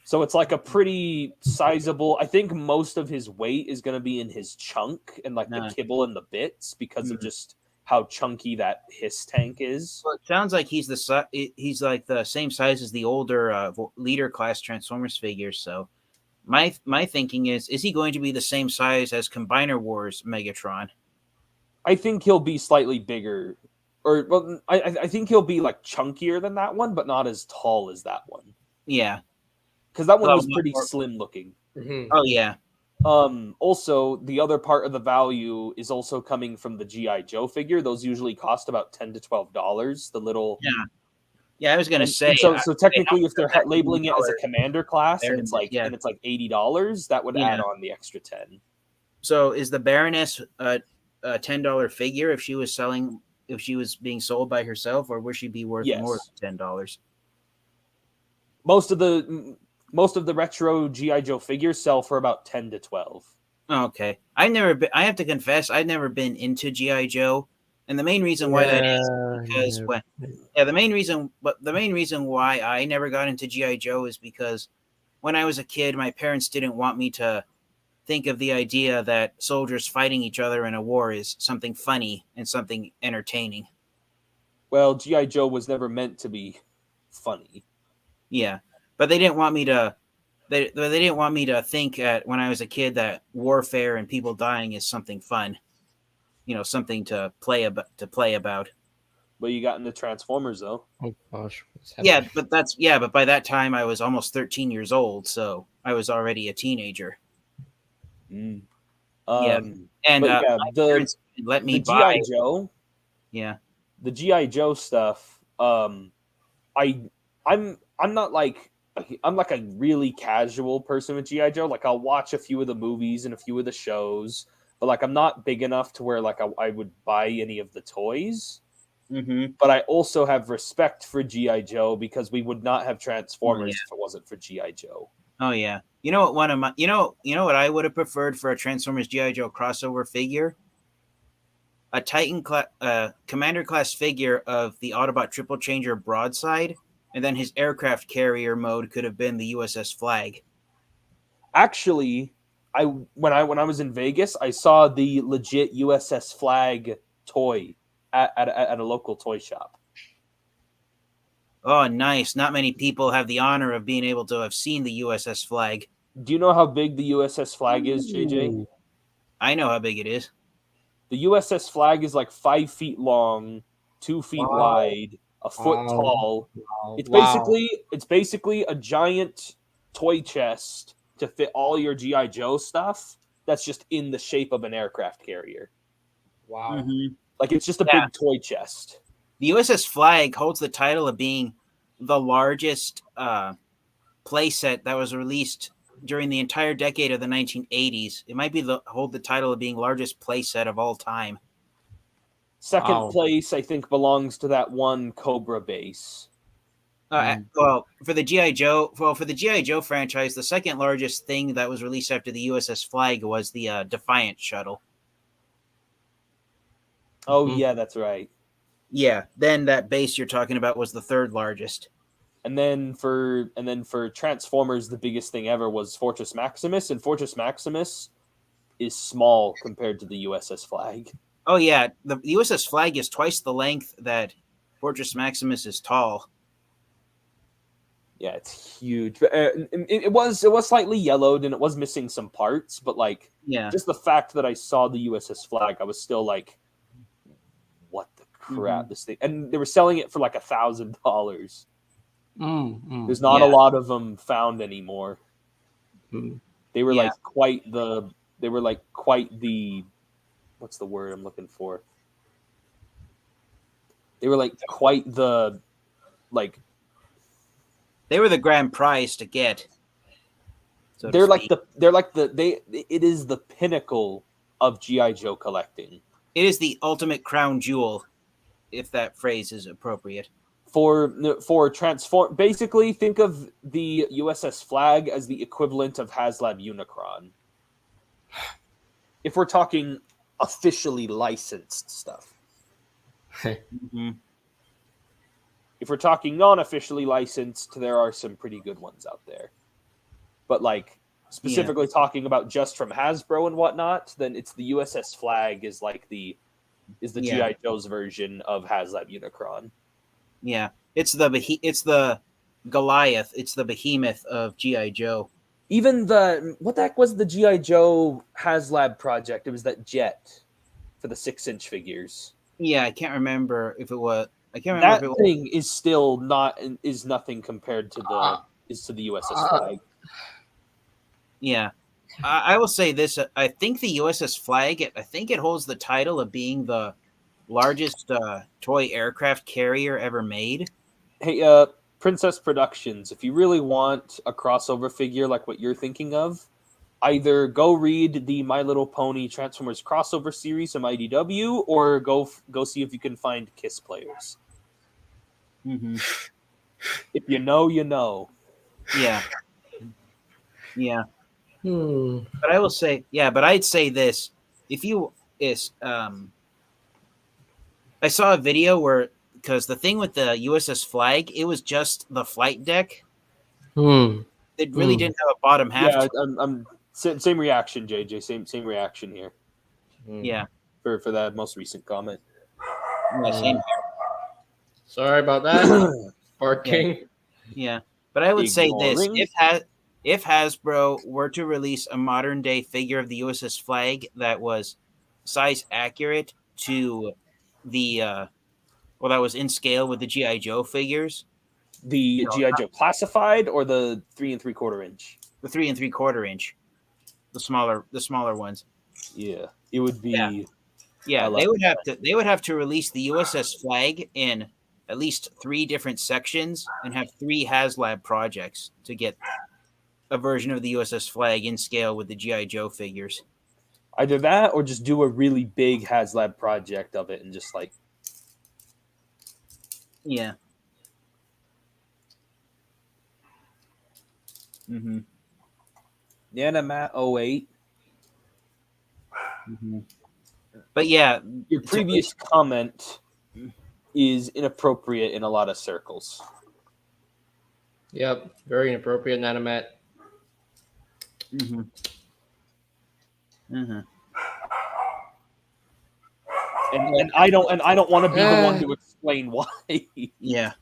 So it's like a pretty sizable. I think most of his weight is going to be in his chunk and like the kibble and the bits because of just how chunky that Hiss tank is. Well, it sounds like he's like the same size as the older leader class Transformers figures. So my thinking is he going to be the same size as Combiner Wars Megatron? I think he'll be slightly bigger, or well, I think he'll be like chunkier than that one, but not as tall as that one. Yeah, because that one was pretty slim looking. Mm-hmm. Oh yeah. Also, the other part of the value is also coming from the GI Joe figure. Those usually cost about $10 to $12. The little yeah. I was gonna say. So technically, if they're labeling it as a commander class and it's like $80, that would add on the extra 10. So is the Baroness a $10 figure if she was being sold by herself, or would she be worth more than $10? Most of the retro GI Joe figures sell for about 10 to 12. Oh, okay. I have to confess, I've never been into GI Joe, and the main reason why that is because the main reason why I never got into GI Joe is because when I was a kid, my parents didn't want me to think of the idea that soldiers fighting each other in a war is something funny and something entertaining. Well, GI Joe was never meant to be funny. Yeah, but they didn't want me to. They didn't want me to think when I was a kid that warfare and people dying is something fun, something to play about. But you got into Transformers though. Oh gosh. Yeah, but by that time I was almost 13 years old, so I was already a teenager. And the let me the buy GI Joe. Yeah, the GI Joe stuff. I'm not like. I'm like a really casual person with GI Joe. Like I'll watch a few of the movies and a few of the shows, but like I'm not big enough to where like I would buy any of the toys. Mm-hmm. But I also have respect for GI Joe because we would not have Transformers if it wasn't for GI Joe. Oh yeah, you know what? You know what I would have preferred for a Transformers GI Joe crossover figure? A Titan Commander class figure of the Autobot Triple Changer Broadside. And then his aircraft carrier mode could have been the USS Flag. Actually, when I was in Vegas, I saw the legit USS Flag toy at a local toy shop. Oh, nice! Not many people have the honor of being able to have seen the USS Flag. Do you know how big the USS Flag is, JJ? I know how big it is. The USS Flag is like 5 feet long, 2 feet wide. A foot tall. It's basically a giant toy chest to fit all your GI Joe stuff. That's just in the shape of an aircraft carrier. Wow! Mm-hmm. Like it's just a big toy chest. The USS Flag holds the title of being the largest playset that was released during the entire decade of the 1980s. It might hold the title of being largest playset of all time. Second place, I think, belongs to that one Cobra base. Well, for the GI Joe franchise, the second largest thing that was released after the USS Flag was the Defiant shuttle. Oh yeah, that's right. Yeah, then that base you're talking about was the third largest. And then for Transformers, the biggest thing ever was Fortress Maximus, and Fortress Maximus is small compared to the USS Flag. Oh yeah, the USS Flag is twice the length that Fortress Maximus is tall. Yeah, it's huge. But it was slightly yellowed and it was missing some parts, but like Yeah, just the fact that I saw the USS Flag, I was still like, what the crap, this thing? And they were selling it for like $1,000. There's not a lot of them found anymore. They were like quite the what's the word I'm looking for? They were like quite the like they were the grand prize to get. So they're like it is the pinnacle of GI Joe collecting. It is the ultimate crown jewel, if that phrase is appropriate. For transform, basically think of the USS Flag as the equivalent of HasLab Unicron. If we're talking officially licensed stuff. If we're talking non-officially licensed, there are some pretty good ones out there. But like specifically talking about just from Hasbro and whatnot, then it's the USS Flag is like the GI Joe's version of HasLab Unicron. Yeah, it's the Goliath. It's the behemoth of GI Joe. Even what the heck was the GI Joe HasLab project? It was that jet for the 6-inch figures. Yeah, I can't remember if it was. I can't remember That if it was. thing is still nothing compared to the USS Flag. Yeah, I will say this. I think the USS Flag. I think it holds the title of being the largest toy aircraft carrier ever made. Hey, Princess Productions, if you really want a crossover figure like what you're thinking of, either go read the My Little Pony Transformers crossover series from IDW, or go see if you can find KISS players. If you know, you know. Yeah. Yeah. But I will say, but I'd say this: if you I saw a video where, because the thing with the USS Flag, it was just the flight deck. It really didn't have a bottom half. Yeah, I'm same reaction, JJ. Same reaction here. Yeah. For that most recent comment. Yeah, same. Sorry about that. Barking. Yeah. But I would say this: Ignoring. if Hasbro were to release a modern day figure of the USS Flag that was size accurate to the that was in scale with the GI Joe figures, the GI Joe classified or the 3 3/4 inch, the 3 3/4 inch, the smaller ones. Yeah, it would be. Yeah, they would have to release the USS Flag in at least 3 different sections and have 3 HasLab projects to get a version of the USS Flag in scale with the GI Joe figures. Either that or just do a really big HasLab project of it and just like. Yeah. Nanamat 08. But yeah, your previous comment is inappropriate in a lot of circles. Yep, very inappropriate, Nanomat. And I don't want to be the one to explain why. Yeah.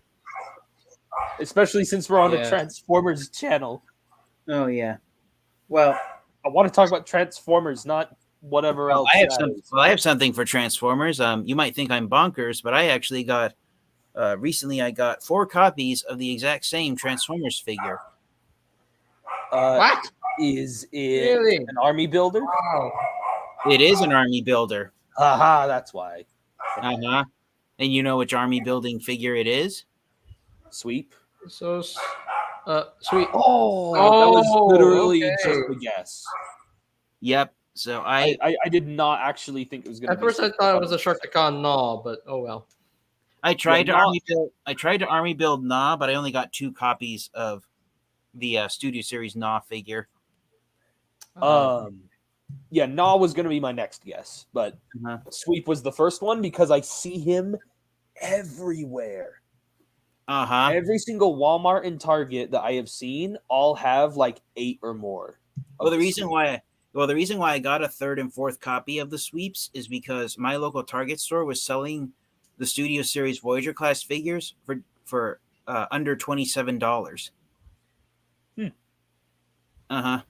Especially since we're on the Transformers channel. Oh yeah. Well, I want to talk about Transformers, not whatever else. I have something for Transformers. You might think I'm bonkers, but I actually got recently. I got 4 copies of the exact same Transformers figure. What? Is it Really? an army builder? Wow. It is an army builder. Aha, that's why. And you know which army building figure it is? Sweep. So, sweet. Oh, that was literally just a guess. Yep. So I did not actually think it was going to. At first, I thought it was a Sharkticon Gnaw, but oh well. I tried to army build Gnaw, but I only got 2 copies of the Studio Series Gnaw figure. Yeah, Gnaw was going to be my next guess, but Sweep was the first one because I see him everywhere. Uh-huh. Every single Walmart and Target that I have seen all have like 8 or more. Well, the reason why I got a third and fourth copy of the sweeps is because my local Target store was selling the Studio Series Voyager class figures for under $27. Uh-huh.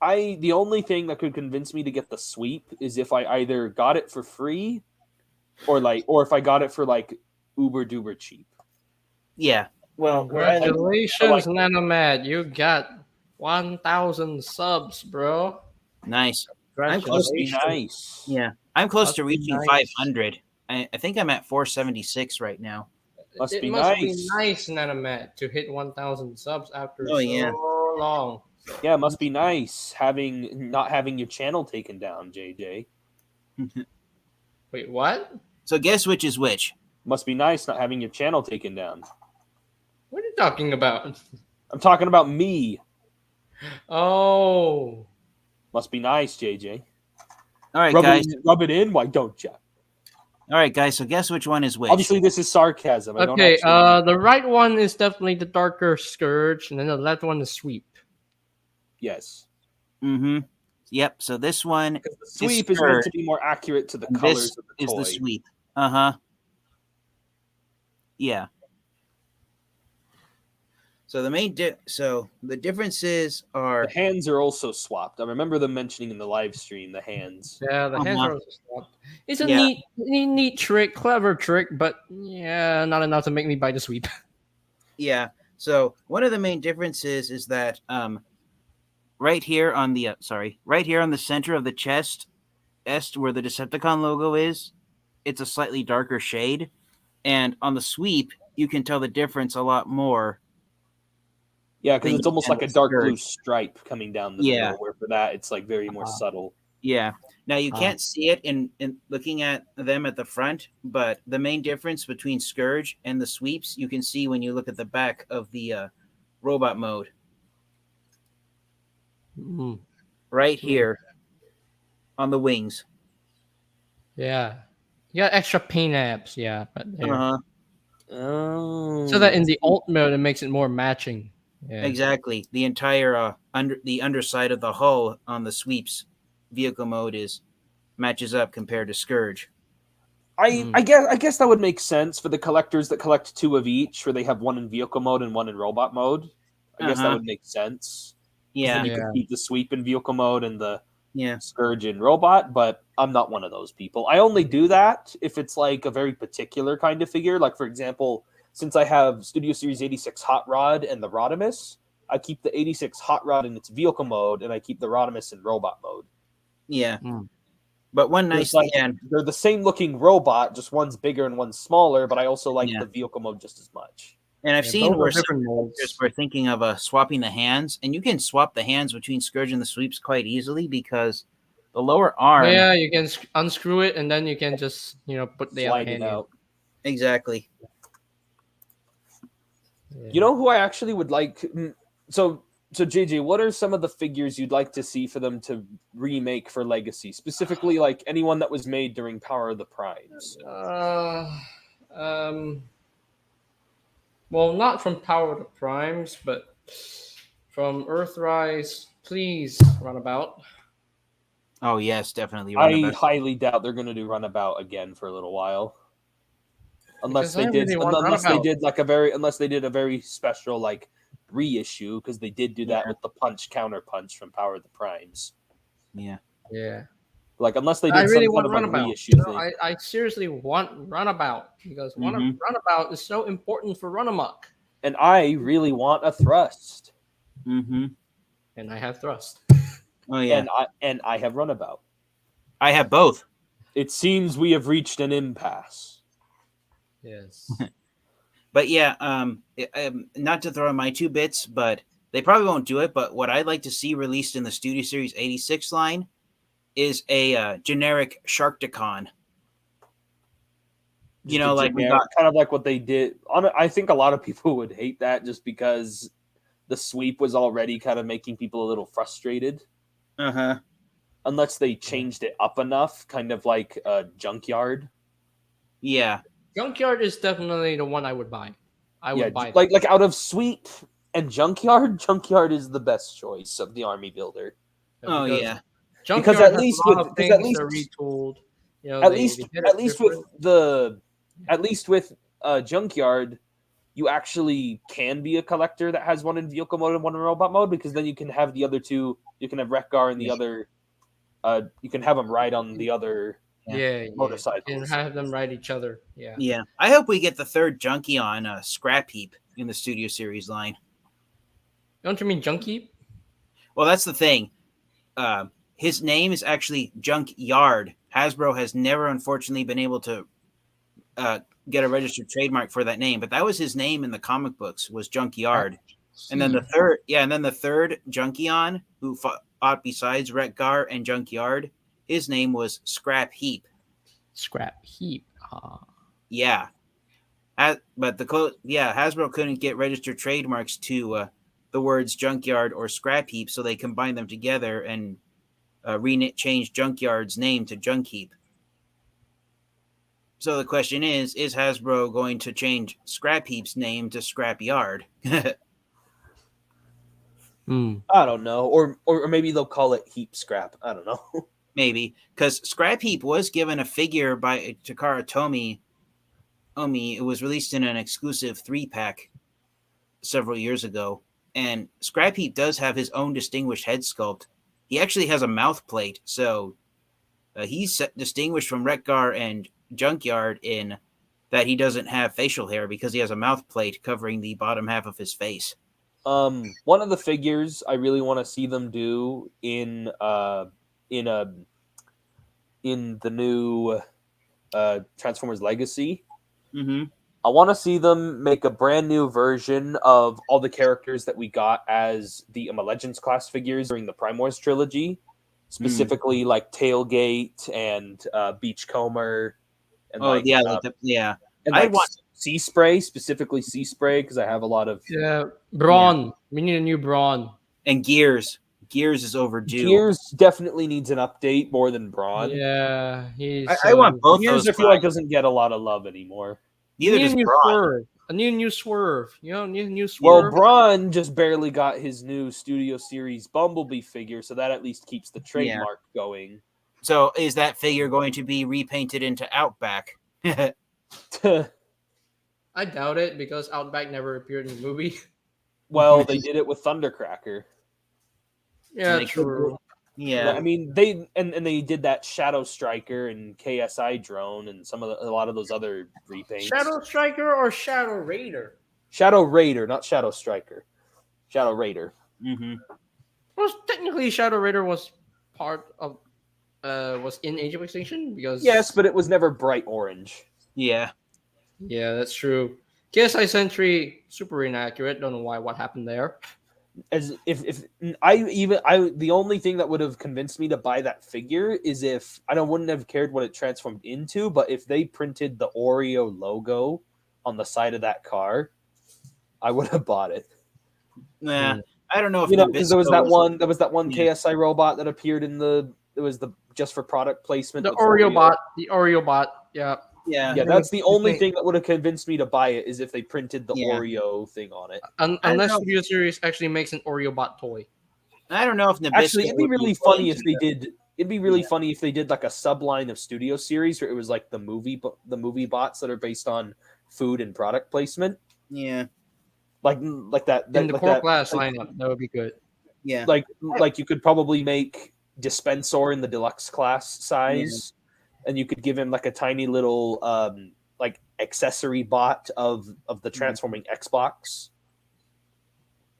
The only thing that could convince me to get the sweep is if I either got it for free or if I got it for like uber duper cheap. Yeah. Well, Congratulations, Nanomad. You got 1,000 subs, bro. Nice. I'm close to Nice. Yeah. I'm close Must to be reaching nice. 500. I think I'm at 476 right now. Must It be must be nice. nice, Nanomad, to hit 1,000 subs after Oh, yeah. so long. Yeah, it must be nice not having your channel taken down, JJ. Wait, what? So guess which is which? Must be nice not having your channel taken down. What are you talking about? I'm talking about me. Oh. Must be nice, JJ. All right, guys. Rub it in. Why don't you? All right, guys. So guess which one is which? Obviously, this is sarcasm. I don't Okay, actually... the right one is definitely the darker Scourge, and then the left one is Sweep. Yes. Mm-hmm. Yep. So this one, the sweep is meant to be more accurate to the colors of the toy. This is the sweep. Uh-huh. Yeah. So the differences are the hands are also swapped. I remember them mentioning in the live stream the hands. Yeah, the hands are also swapped. It's a Yeah. neat trick, clever trick, but yeah, not enough to make me buy the Sweep. Yeah. So one of the main differences is that right here on the center of the chest, where the Decepticon logo is, it's a slightly darker shade, and on the sweep you can tell the difference a lot more. Yeah, because it's almost like a dark blue stripe coming down the Yeah. middle, where for that it's like very more subtle. Yeah. Now you can't see it in looking at them at the front, but the main difference between Scourge and the sweeps you can see when you look at the back of the robot mode. Right here on the wings. Yeah. You got extra paint apps, yeah. But there. Uh-huh. Oh. So that in the alt mode it makes it more matching. Yeah. Exactly. The entire underside of the hull on the sweeps vehicle mode matches up compared to Scourge. I guess that would make sense for the collectors that collect 2 of each, where they have one in vehicle mode and one in robot mode. I guess that would make sense. Yeah. Then you could keep the sweep in vehicle mode and the Yeah. Scourge in robot, but I'm not one of those people. I only do that if it's like a very particular kind of figure. Like, for example, since I have Studio Series 86 Hot Rod and the Rodimus, I keep the 86 Hot Rod in its vehicle mode, and I keep the Rodimus in robot mode. Yeah. But one nice thing, they're the same looking robot, just one's bigger and one's smaller, but I also like the vehicle mode just as much. and I've seen where some collectors were thinking of swapping the hands, and you can swap the hands between Scourge and the sweeps quite easily because the lower arm. Yeah, you can unscrew it and then you can just put the other hand out. Exactly. Yeah. You know who I actually would like? So JJ, what are some of the figures you'd like to see for them to remake for Legacy? Specifically, like anyone that was made during Power of the Primes. Well, not from Power of the Primes, but from Earthrise. Please, Runabout. Oh yes, definitely. I highly doubt they're going to do Runabout again for a little while. Unless they did a very special like reissue, because they did do that with the punch counter punch from Power of the Primes. Yeah. Like unless they did some kind of like reissue thing. I seriously want Runabout because Runabout is so important for Runamuck. And I really want a Thrust. And I have Thrust. Oh yeah. And I have Runabout. I have both. It seems we have reached an impasse. Yes. But yeah, not to throw in my 2 bits, but they probably won't do it. But what I'd like to see released in the Studio Series 86 line is a generic Sharkticon. Like we got kind of like what they did. I think a lot of people would hate that just because the sweep was already kind of making people a little frustrated. Uh-huh. Unless they changed it up enough, kind of like a Junkyard. Yeah. Junkyard is definitely the one I would buy. I would buy that. like out of Sweep and Junkyard, Junkyard is the best choice of the army builder. Oh because yeah. Junkyard Because at has least a lot with- of because at things that are least- retooled. You know, At they least did it at least with different. Junkyard, you actually can be a collector that has one in vehicle mode and one in robot mode, because then you can have the other two. You can have Wreck-Gar and the other. You can have them ride on the other. Yeah, motorcycles. and have them ride each other. Yeah. Yeah. I hope we get the third Junkie on Scrap Heap in the Studio Series line. Don't you mean Junkie? Well, that's the thing. His name is actually Junkyard. Hasbro has never, unfortunately, been able to get a registered trademark for that name, but that was his name in the comic books, was Junkyard. And then the third Junkion, who fought besides Wreck-Gar and Junkyard, his name was Scrap Heap. Scrap Heap. Yeah. But Hasbro couldn't get registered trademarks to the words Junkyard or Scrap Heap, so they combined them together and changed Junkyard's name to Junk Heap. So the question is Hasbro going to change Scrap Heap's name to Scrap Yard? I don't know, or maybe they'll call it Heap Scrap. I don't know. Maybe, because Scrap Heap was given a figure by Takara Tomy. It was released in an exclusive 3-pack several years ago, and Scrap Heap does have his own distinguished head sculpt. He actually has a mouth plate, so he's distinguished from Wreck-Gar and Junkyard in that he doesn't have facial hair because he has a mouth plate covering the bottom half of his face. One of the figures I really want to see them do in the new Transformers Legacy. Mm-hmm. I want to see them make a brand new version of all the characters that we got as the Legends class figures during the Prime Wars trilogy, specifically like Tailgate and Beachcomber. And and I want Sea Spray, specifically Sea Spray, because I have a lot of Brawn. We need a new Brawn. And Gears. Gears is overdue. Gears definitely needs an update more than Brawn. Yeah, I want both Gears. those. I feel like doesn't get a lot of love anymore. Neither does Brawn. Swerve. A new Swerve. You know, new Swerve. Well, Braun just barely got his new Studio Series Bumblebee figure, so that at least keeps the trademark going. So is that figure going to be repainted into Outback? I doubt it, because Outback never appeared in the movie. Well, they did it with Thundercracker. Yeah, true. Yeah, I mean they they did that Shadow Striker and KSI drone and a lot of those other repaints. Shadow Striker or Shadow Raider? Shadow Raider, not Shadow Striker. Shadow Raider. Mm-hmm. Well, technically, Shadow Raider was part of was in Age of Extinction, because Yes, but it was never bright orange. Yeah. Yeah, that's true. KSI Sentry, super inaccurate. Don't know what happened there. As if the only thing that would have convinced me to buy that figure is if I wouldn't have cared what it transformed into, but if they printed the Oreo logo on the side of that car, I would have bought it. Nah, I don't know if because there was that one Yeah. KSI robot that appeared in the just for product placement. The with Oreo bot. Yeah. Yeah, that's the only thing that would have convinced me to buy it, is if they printed the Oreo thing on it. Unless Studio Series actually makes an Oreo bot toy. I don't know if Nabisco Actually, it'd be would really be funny willing if to they did. It'd be really funny if they did like a subline of Studio Series where it was like the movie bots that are based on food and product placement. Yeah, like that. In the like core that, class like, lineup, that would be good. yeah. Like you could probably make Dispensor in the deluxe class size, and you could give him like a tiny little like accessory bot of the transforming Xbox.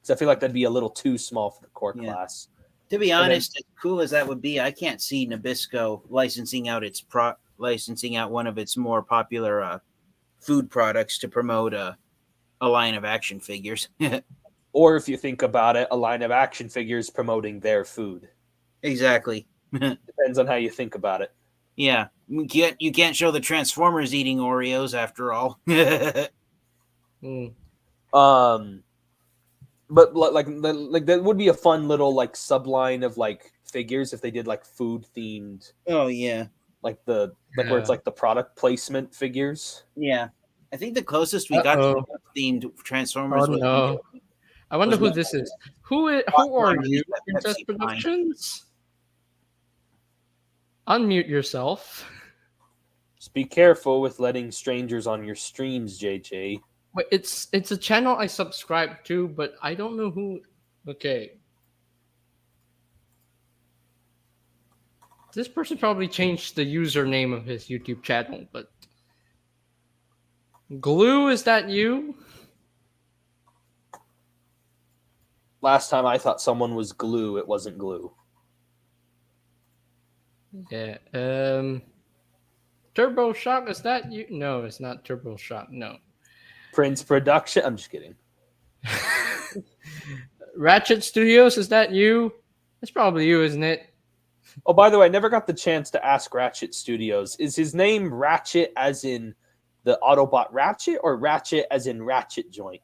So I feel like that'd be a little too small for the core class. To be honest, as cool as that would be, I can't see Nabisco licensing out one of its more popular food products to promote a line of action figures. Or if you think about it, a line of action figures promoting their food. Exactly. Depends on how you think about it. Yeah, you can't show the Transformers eating Oreos after all. But like that would be a fun little like subline of like figures if they did like food themed. Oh yeah, like where it's like the product placement figures. Yeah, I think the closest we got to themed Transformers Oh was no! I wonder who this is. Who are you, Princess Pepsi Productions? Unmute yourself. Just be careful with letting strangers on your streams, JJ. Wait, it's a channel I subscribe to, but I don't know who. Okay. This person probably changed the username of his YouTube channel, but Glue, is that you? Last time I thought someone was Glue, it wasn't Glue. Yeah. Turbo Shock, is that you? No, it's not Turbo Shock. No. Prince Production. I'm just kidding. Ratchet Studios, is that you? It's probably you, isn't it? Oh, by the way, I never got the chance to ask Ratchet Studios. Is his name Ratchet as in the Autobot Ratchet, or Ratchet as in Ratchet Joint?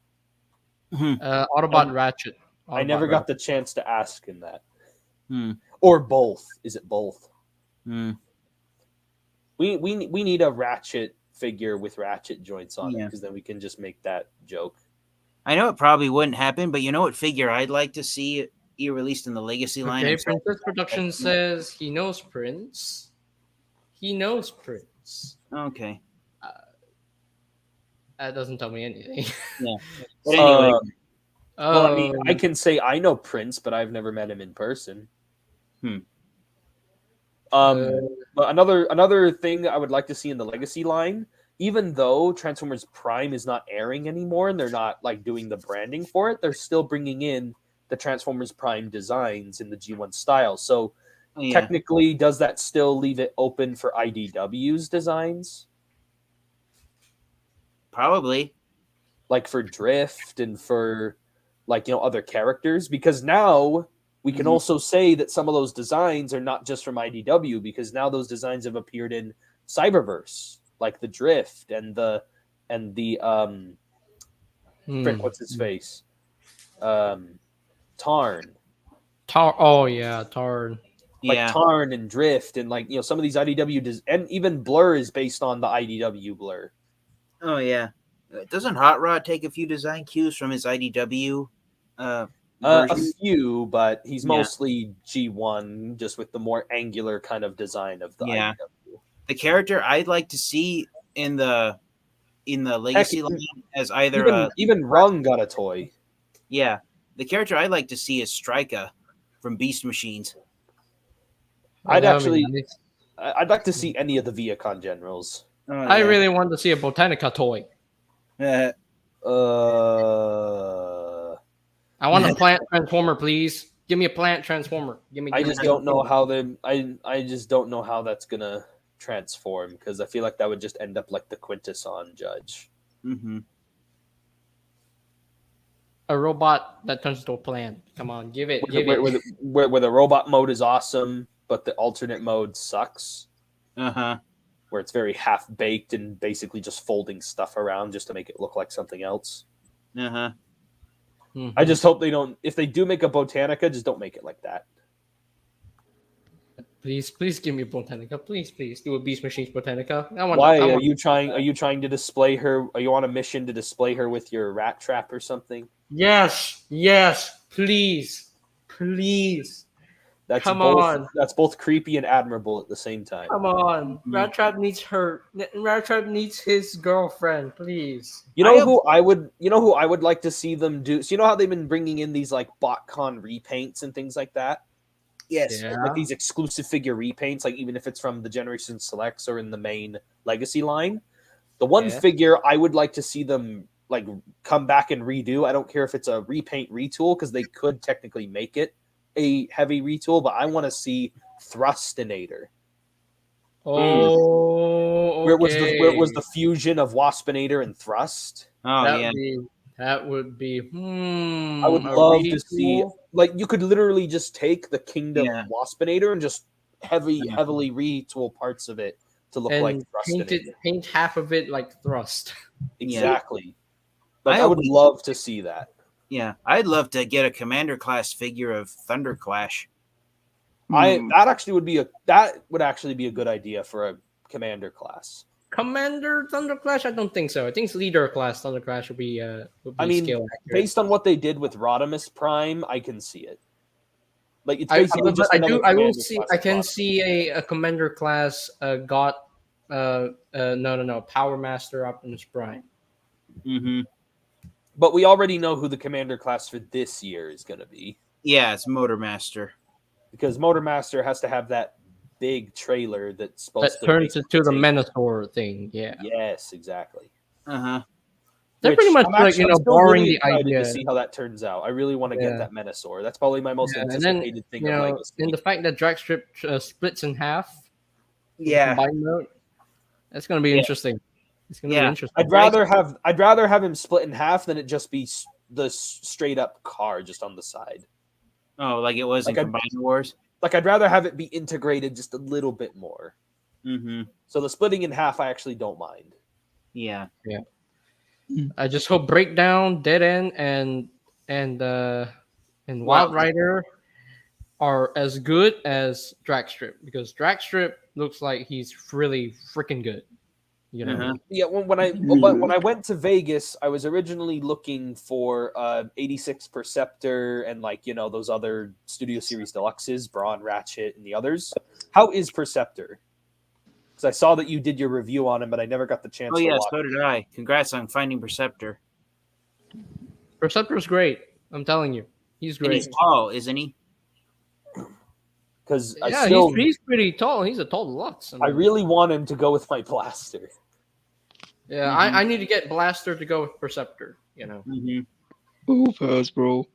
Autobot Ratchet. I never got the chance to ask him that. Hmm. Or both. Is it both? Hmm. We need a Ratchet figure with Ratchet joints on it, because then we can just make that joke. I know it probably wouldn't happen, but you know what figure I'd like to see released in the Legacy line? Okay, Princess Productions says he knows Prince. He knows Prince. Okay. That doesn't tell me anything. Yeah. But anyway. Well, I mean, I can say I know Prince, but I've never met him in person. But another thing I would like to see in the Legacy line, even though Transformers Prime is not airing anymore and they're not like doing the branding for it, they're still bringing in the Transformers Prime designs in the G1 style. So technically, does that still leave it open for IDW's designs? Probably. Like for Drift and for other characters, because now we can also say that some of those designs are not just from IDW, because now those designs have appeared in Cyberverse, like the Drift and the what's his face? Tarn. Oh yeah, Tarn. Tarn and Drift and some of these IDW and even Blur is based on the IDW Blur. Oh yeah. Doesn't Hot Rod take a few design cues from his IDW a few, but he's mostly G1, just with the more angular kind of design of the IDW. The character I'd like to see in the Legacy line as either even Rung got a toy. Yeah, the character I'd like to see is Strika from Beast Machines. I'd like to see any of the Viacon generals. I really want to see a Botanica toy. I want a plant transformer, please. Give me a plant transformer. I just don't know how I just don't know how that's gonna transform, because I feel like that would just end up like the Quintesson Judge. Mm-hmm. A robot that turns into a plant. Come on, give it. Where the robot mode is awesome, but the alternate mode sucks. Where it's very half baked and basically just folding stuff around just to make it look like something else. I just hope they don't. If they do make a Botanica, just don't make it like that. Please give me Botanica. Please do a Beast Machines Botanica. Are you trying to display her? Are you on a mission to display her with your rat trap or something? Yes, please. That's both creepy and admirable at the same time. Come on, Rat Trap needs her. Rat Trap needs his girlfriend, please. You know who I would like to see them do. So you know how they've been bringing in these like BotCon repaints and things like that. Yes, like these exclusive figure repaints, like even if it's from the Generation Selects or in the main Legacy line. The one figure I would like to see them like come back and redo. I don't care if it's a repaint retool, because they could technically make it a heavy retool, but I want to see Thrustinator. Oh, where was the fusion of Waspinator and Thrust? That would be. I would love to see, like, you could literally just take the Kingdom Waspinator and just heavily retool parts of it to look like Thrustinator. Paint half of it like Thrust. Exactly. Like, I would love to see that. Yeah, I'd love to get a Commander class figure of Thunder Clash. That would actually be a good idea for a commander class. Commander Thunder Clash? I don't think so. I think leader class Thunder Clash would be I mean, scale accurate. based on what they did with Rodimus Prime, I can see it. Like it's I basically just another I will commander see. class I of can Rodimus. see a commander class got no Power Master Optimus Prime. Mm-hmm. But we already know who the commander class for this year is going to be, Yeah, it's Motormaster. because Motormaster has to have that big trailer that's supposed That to turns basically into the take- Minotaur thing. Yeah, Yes, exactly. Uh-huh. they're pretty much I'm like actually- I'm still borrowing really the excited idea. to see how that turns out. I really want to Yeah. get that Menosaur. That's probably my most Yeah, and then anticipated thing of Legacy. and the fact that Dragstrip splits in half. Yeah. Combined mode. That's going to be Yeah. interesting. It's going to Yeah. be interesting. I'd rather have him split in half than it just be the straight up car just on the side. Oh, like it was Like in a- Combined Wars? Like I'd rather have it be integrated just a little bit more. Mm-hmm. So the splitting in half, I actually don't mind. Yeah. I just hope Breakdown, Dead End, and Wild Wild Rider are as good as Dragstrip, because Dragstrip looks like he's really freaking good. You know, Uh-huh. Yeah, when I went to Vegas, I was originally looking for 86 Perceptor and those other Studio Series Deluxes, Brawn, Ratchet, and the others. How is Perceptor? Because I saw that you did your review on him, but I never got the chance Oh, to yeah, watch. so did I. Congrats on finding Perceptor. Perceptor's great. I'm telling you, he's And great. he's tall, isn't he? Because Yeah, he's pretty tall. He's a tall deluxe. I really want him to go with my blaster. Yeah, Mhm. I need to get Blaster to go with Perceptor. You know, Mm-hmm. Oh, Hasbro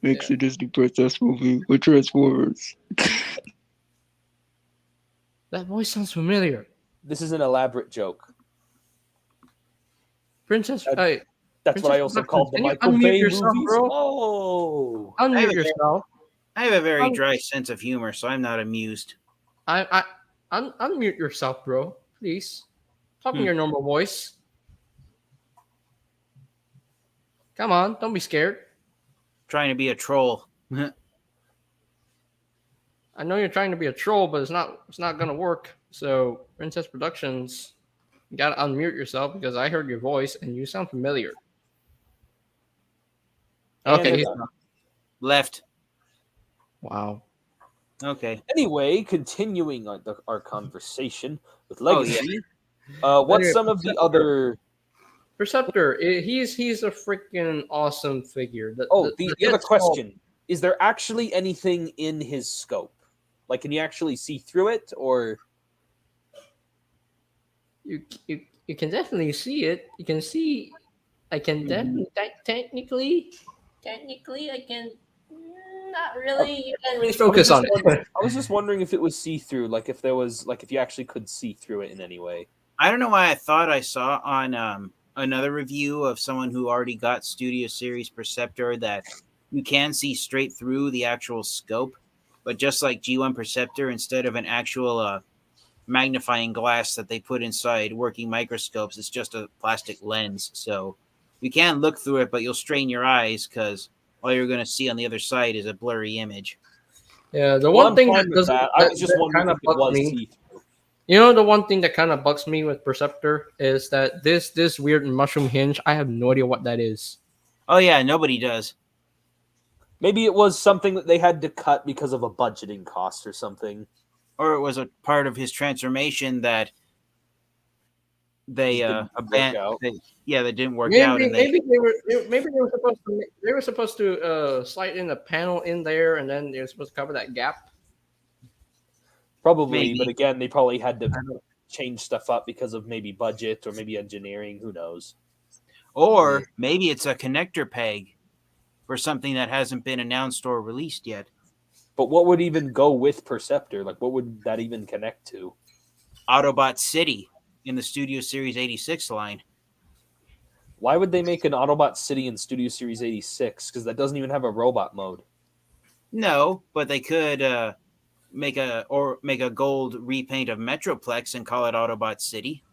makes a Disney Princess movie with Transformers. that voice sounds familiar. This is an elaborate joke. Princess, That- hey, That's what I Princess also called the Can you Michael unmute Bay yourself, movies. bro? Oh, unmute yourself. I have a very Um, dry sense of humor, so I'm not amused. Unmute yourself, bro. Please, talk in your normal voice. Come on, don't be scared. Trying to be a troll. I know you're trying to be a troll, but it's not gonna work. So, Princess Productions, you gotta unmute yourself because I heard your voice and you sound familiar. Okay, he's Canada. Left. wow. Okay. Anyway, continuing our conversation with Oh, yeah. Legacy. What's some of the other? Perceptor, he's a freaking awesome figure. The other head sculpt- question: is there actually anything in his scope? Like, can you actually see through it, or You can definitely see it. You can see. I can definitely technically I can not really. You can't really focus on it. I was just wondering if it was see through, like if there was, like if you actually could see through it in any way. I don't know why I thought I saw on another review of someone who already got Studio Series Perceptor that you can see straight through the actual scope, but just like G1 Perceptor, instead of an actual magnifying glass that they put inside working microscopes, it's just a plastic lens. So you can look through it, but you'll strain your eyes because all you're going to see on the other side is a blurry image. Yeah, the Well, one I'm thing fine that with doesn't that. I was just wondering kind of if it was bugs me. see through. You know, the one thing that kind of bugs me with Perceptor is that this weird mushroom hinge. I have no idea what that is. Oh yeah, nobody does. Maybe it was something that they had to cut because of a budgeting cost or something. Or it was a part of his transformation that they Just didn't work abandoned. out. That didn't work out. And Maybe they were supposed to slide in a panel in there, and then they were supposed to cover that gap. Probably, Maybe. but again, they probably had to change stuff up because of maybe budget or maybe engineering. Who knows? Or maybe it's a connector peg for something that hasn't been announced or released yet. But what would even go with Perceptor? Like, what would that even connect to? Autobot City in the Studio Series 86 line. Why would they make an Autobot City in Studio Series 86? Because that doesn't even have a robot mode. No, but they could make a gold repaint of Metroplex and call it Autobot City.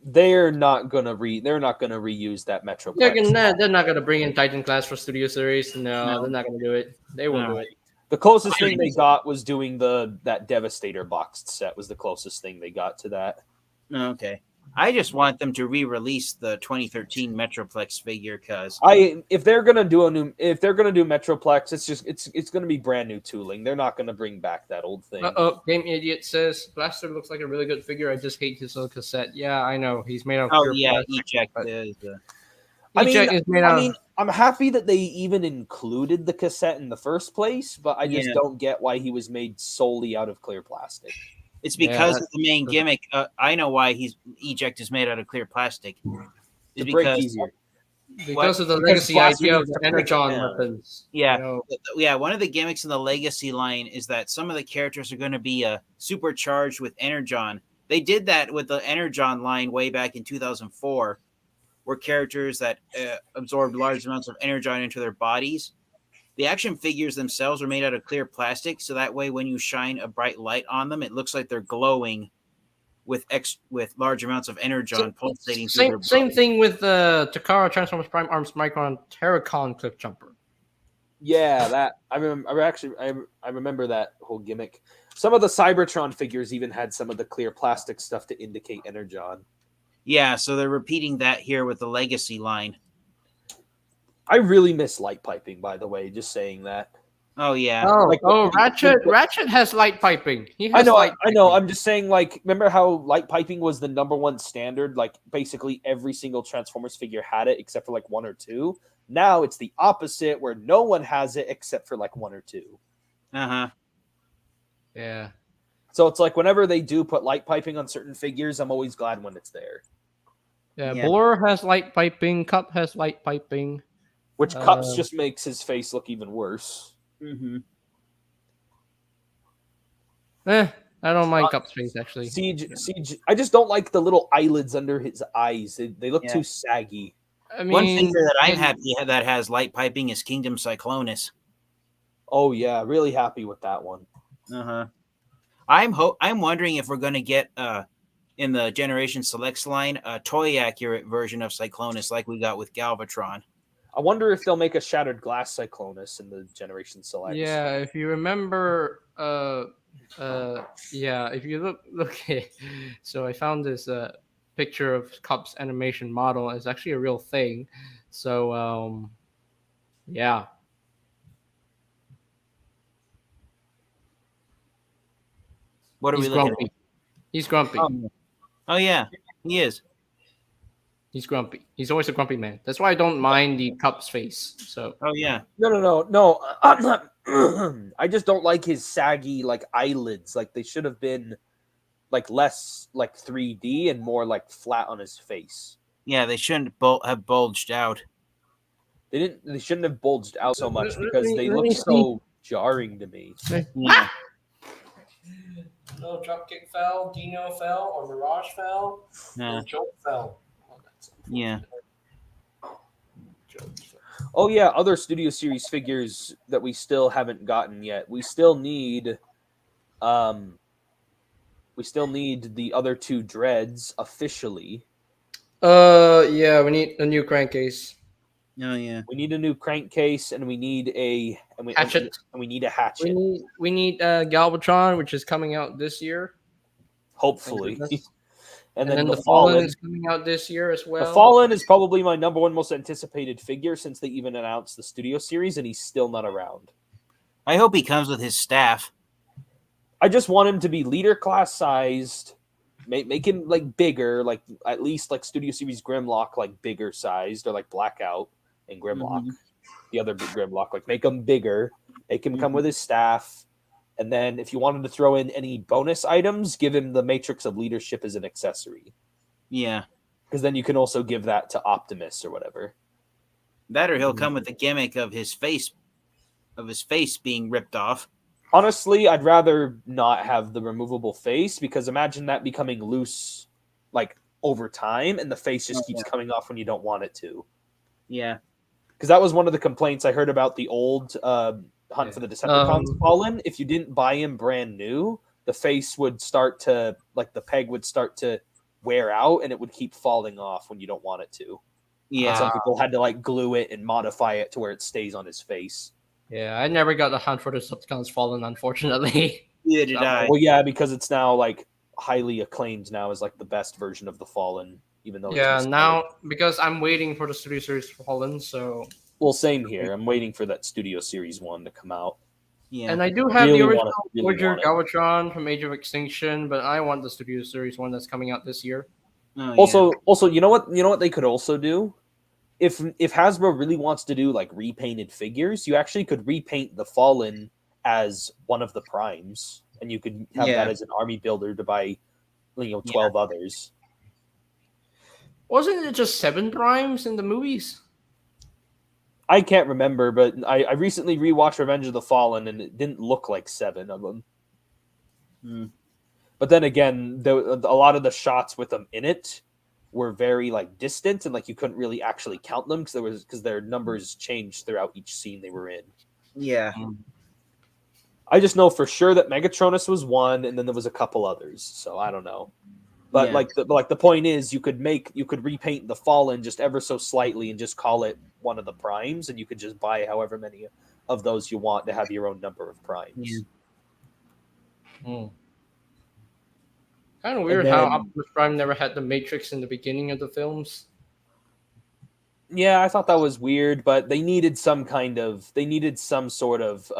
They're not gonna reuse that Metroplex. They're not gonna bring in Titan class for Studio Series. No, they're not gonna do it. They won't do it. The closest thing they got was doing that Devastator boxed set was the closest thing they got to that. Okay. I just want them to re-release the 2013 Metroplex figure because if they're gonna do Metroplex, it's gonna be brand new tooling. They're not gonna bring back that old thing. Game Idiot says Blaster looks like a really good figure. I just hate his little cassette. Yeah, I know. He's made out of pure plastic, Eject but is. Eject is made out of... I'm happy that they even included the cassette in the first place, but I just don't get why he was made solely out of clear plastic. It's because of the main gimmick. I know why Eject is made out of clear plastic. It's break easier. Because of the legacy idea of the Energon weapons. Yeah. You know? Yeah, one of the gimmicks in the legacy line is that some of the characters are going to be supercharged with Energon. They did that with the Energon line way back in 2004, where characters that absorbed large amounts of Energon into their bodies. The action figures themselves are made out of clear plastic, so that way when you shine a bright light on them, it looks like they're glowing with large amounts of Energon pulsating through their body. Same thing with the Takara Transformers Prime Arms Micron Terracon Cliff Jumper. Yeah, that I remember that whole gimmick. Some of the Cybertron figures even had some of the clear plastic stuff to indicate Energon. Yeah, so they're repeating that here with the legacy line. I really miss light piping, by the way, just saying that. Oh yeah. Ratchet has light piping. He has I light know. piping. I'm just saying, like, remember how light piping was the #1 standard? Like, basically every single Transformers figure had it except for like 1 or 2. Now it's the opposite, where no one has it except for like 1 or 2. Yeah. So it's like whenever they do put light piping on certain figures, I'm always glad when it's there. Yeah. Blur has light piping. Cup has light piping. Which Cups just makes his face look even worse. Mm-hmm. I don't mind Cup's face, actually. Siege. I just don't like the little eyelids under his eyes. They look too saggy. I mean, one figure that I'm happy that has light piping is Kingdom Cyclonus. Oh yeah, really happy with that one. I'm wondering if we're going to get in the Generation Selects line a toy accurate version of Cyclonus like we got with Galvatron. I wonder if they'll make a shattered glass Cyclonus in the Generation Select. Yeah, if you remember, if you look, okay. So I found this picture of Cup's animation model. It's actually a real thing. So, yeah. What are we looking at? He's grumpy. Oh yeah, he is. He's grumpy. He's always a grumpy man. That's why I don't mind the Cup's face. So. Oh yeah. No. I'm not. I just don't like his saggy like eyelids. Like they should have been like less like 3D and more like flat on his face. Yeah, they shouldn't have bulged out. They shouldn't have bulged out so much because they look so jarring to me. Yeah. No, Dropkick fell, Dino fell, or Mirage fell, or Jolt fell. Yeah. Oh yeah, other Studio Series figures that we still haven't gotten yet. We still need the other 2 Dreads officially. Yeah, we need a new crankcase. Oh yeah. We need a new crankcase and we need a hatchet. And we need a hatchet. We need Galvatron, which is coming out this year. Hopefully. And then the Fallen is coming out this year as well. The Fallen is probably my #1 most anticipated figure since they even announced the Studio Series, and he's still not around. I hope he comes with his staff. I just want him to be leader class sized. Make him like bigger, like at least like Studio Series Grimlock, like bigger sized, or like Blackout and Grimlock. The other big Grimlock, like make him bigger. Make him come with his staff. And then if you wanted to throw in any bonus items, give him the Matrix of Leadership as an accessory. Yeah. Because then you can also give that to Optimus or whatever. That or he'll come with the gimmick of his face being ripped off. Honestly, I'd rather not have the removable face because imagine that becoming loose like over time and the face just keeps coming off when you don't want it to. Yeah. Because that was one of the complaints I heard about the old Hunt for the Decepticons Fallen. If you didn't buy him brand new, the face would start to, like the peg would start to wear out and it would keep falling off when you don't want it to. Yeah. And some people had to like glue it and modify it to where it stays on his face. Yeah, I never got the Hunt for the Decepticons Fallen, unfortunately. Neither did I. Well, yeah, because it's now like highly acclaimed now as like the best version of the Fallen, even though Yeah, it's now because I'm waiting for the Studio Series Fallen, so well, same here. I'm waiting for that Studio Series 1 to come out. Yeah. and I do have Really the want original it, really Voyager want it. Galvatron from Age of Extinction, but I want the Studio Series one that's coming out this year. Oh, Also, you know what they could also do? If Hasbro really wants to do like repainted figures, you actually could repaint the Fallen as one of the primes, and you could have Yeah. that as an army builder to buy, 12 others. Wasn't it just 7 primes in the movies? I can't remember, but I recently rewatched Revenge of the Fallen, and it didn't look like 7 of them. Hmm. But then again, a lot of the shots with them in it were very like distant, and like you couldn't really actually count them because their numbers changed throughout each scene they were in. Yeah. I just know for sure that Megatronus was one, and then there was a couple others. So I don't know. But Yeah. the point is, you could repaint the Fallen just ever so slightly and just call it one of the primes, and you could just buy however many of those you want to have your own number of primes. Yeah. Kind of weird then- how Optimus Prime never had the Matrix in the beginning of the films. Yeah, I thought that was weird, but they needed some sort of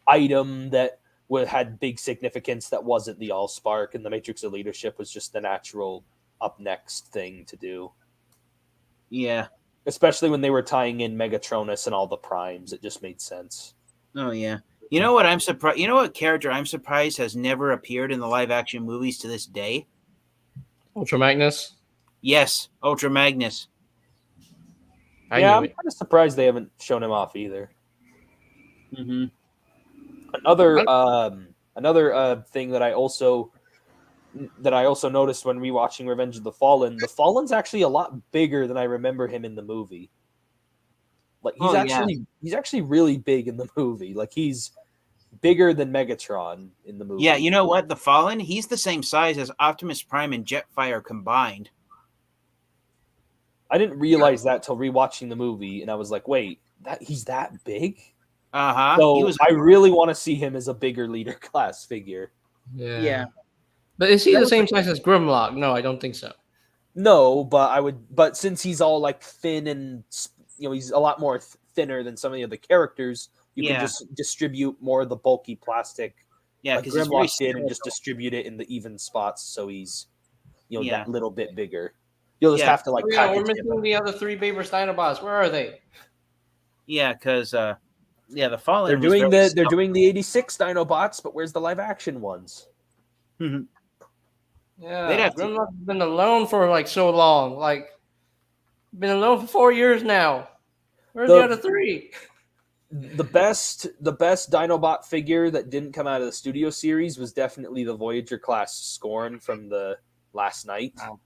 item that had big significance that wasn't the Allspark, and the Matrix of Leadership was just the natural up next thing to do. Yeah. Especially when they were tying in Megatronus and all the primes, it just made sense. Oh yeah. You know what I'm surprised? You know what character I'm surprised has never appeared in the live action movies to this day? Ultra Magnus. Yes, Ultra Magnus. I I'm knew it. kind of surprised they haven't shown him off either. Mm-hmm. Another thing that I also noticed when rewatching Revenge of the Fallen's actually a lot bigger than I remember him in the movie. Like he's actually really big in the movie. Like he's bigger than Megatron in the movie. Yeah, you know what? The Fallen, he's the same size as Optimus Prime and Jetfire combined. I didn't realize that till rewatching the movie, and I was like, wait, he's that big? Uh-huh. So I really want to see him as a bigger leader class figure. Yeah. But is he the same size as Grimlock? No, I don't think so. No, but since he's all like thin and he's a lot more thinner than some of the other characters, you can just distribute more of the bulky plastic. Yeah, like because Grimlock did, and just distribute it in the even spots, so he's that little bit bigger. You'll just have to like. Yeah, we're missing the other 3 Babers Dinobots. Where are they? Yeah, because the Fallen. They're doing the 86 Dinobots, but where's the live action ones? Yeah, Grimlock's been alone for like so long. Like, been alone for 4 years now. Where's the other 3? The best Dinobot figure that didn't come out of the Studio Series was definitely the Voyager class Scorn from the Last Night. Wow.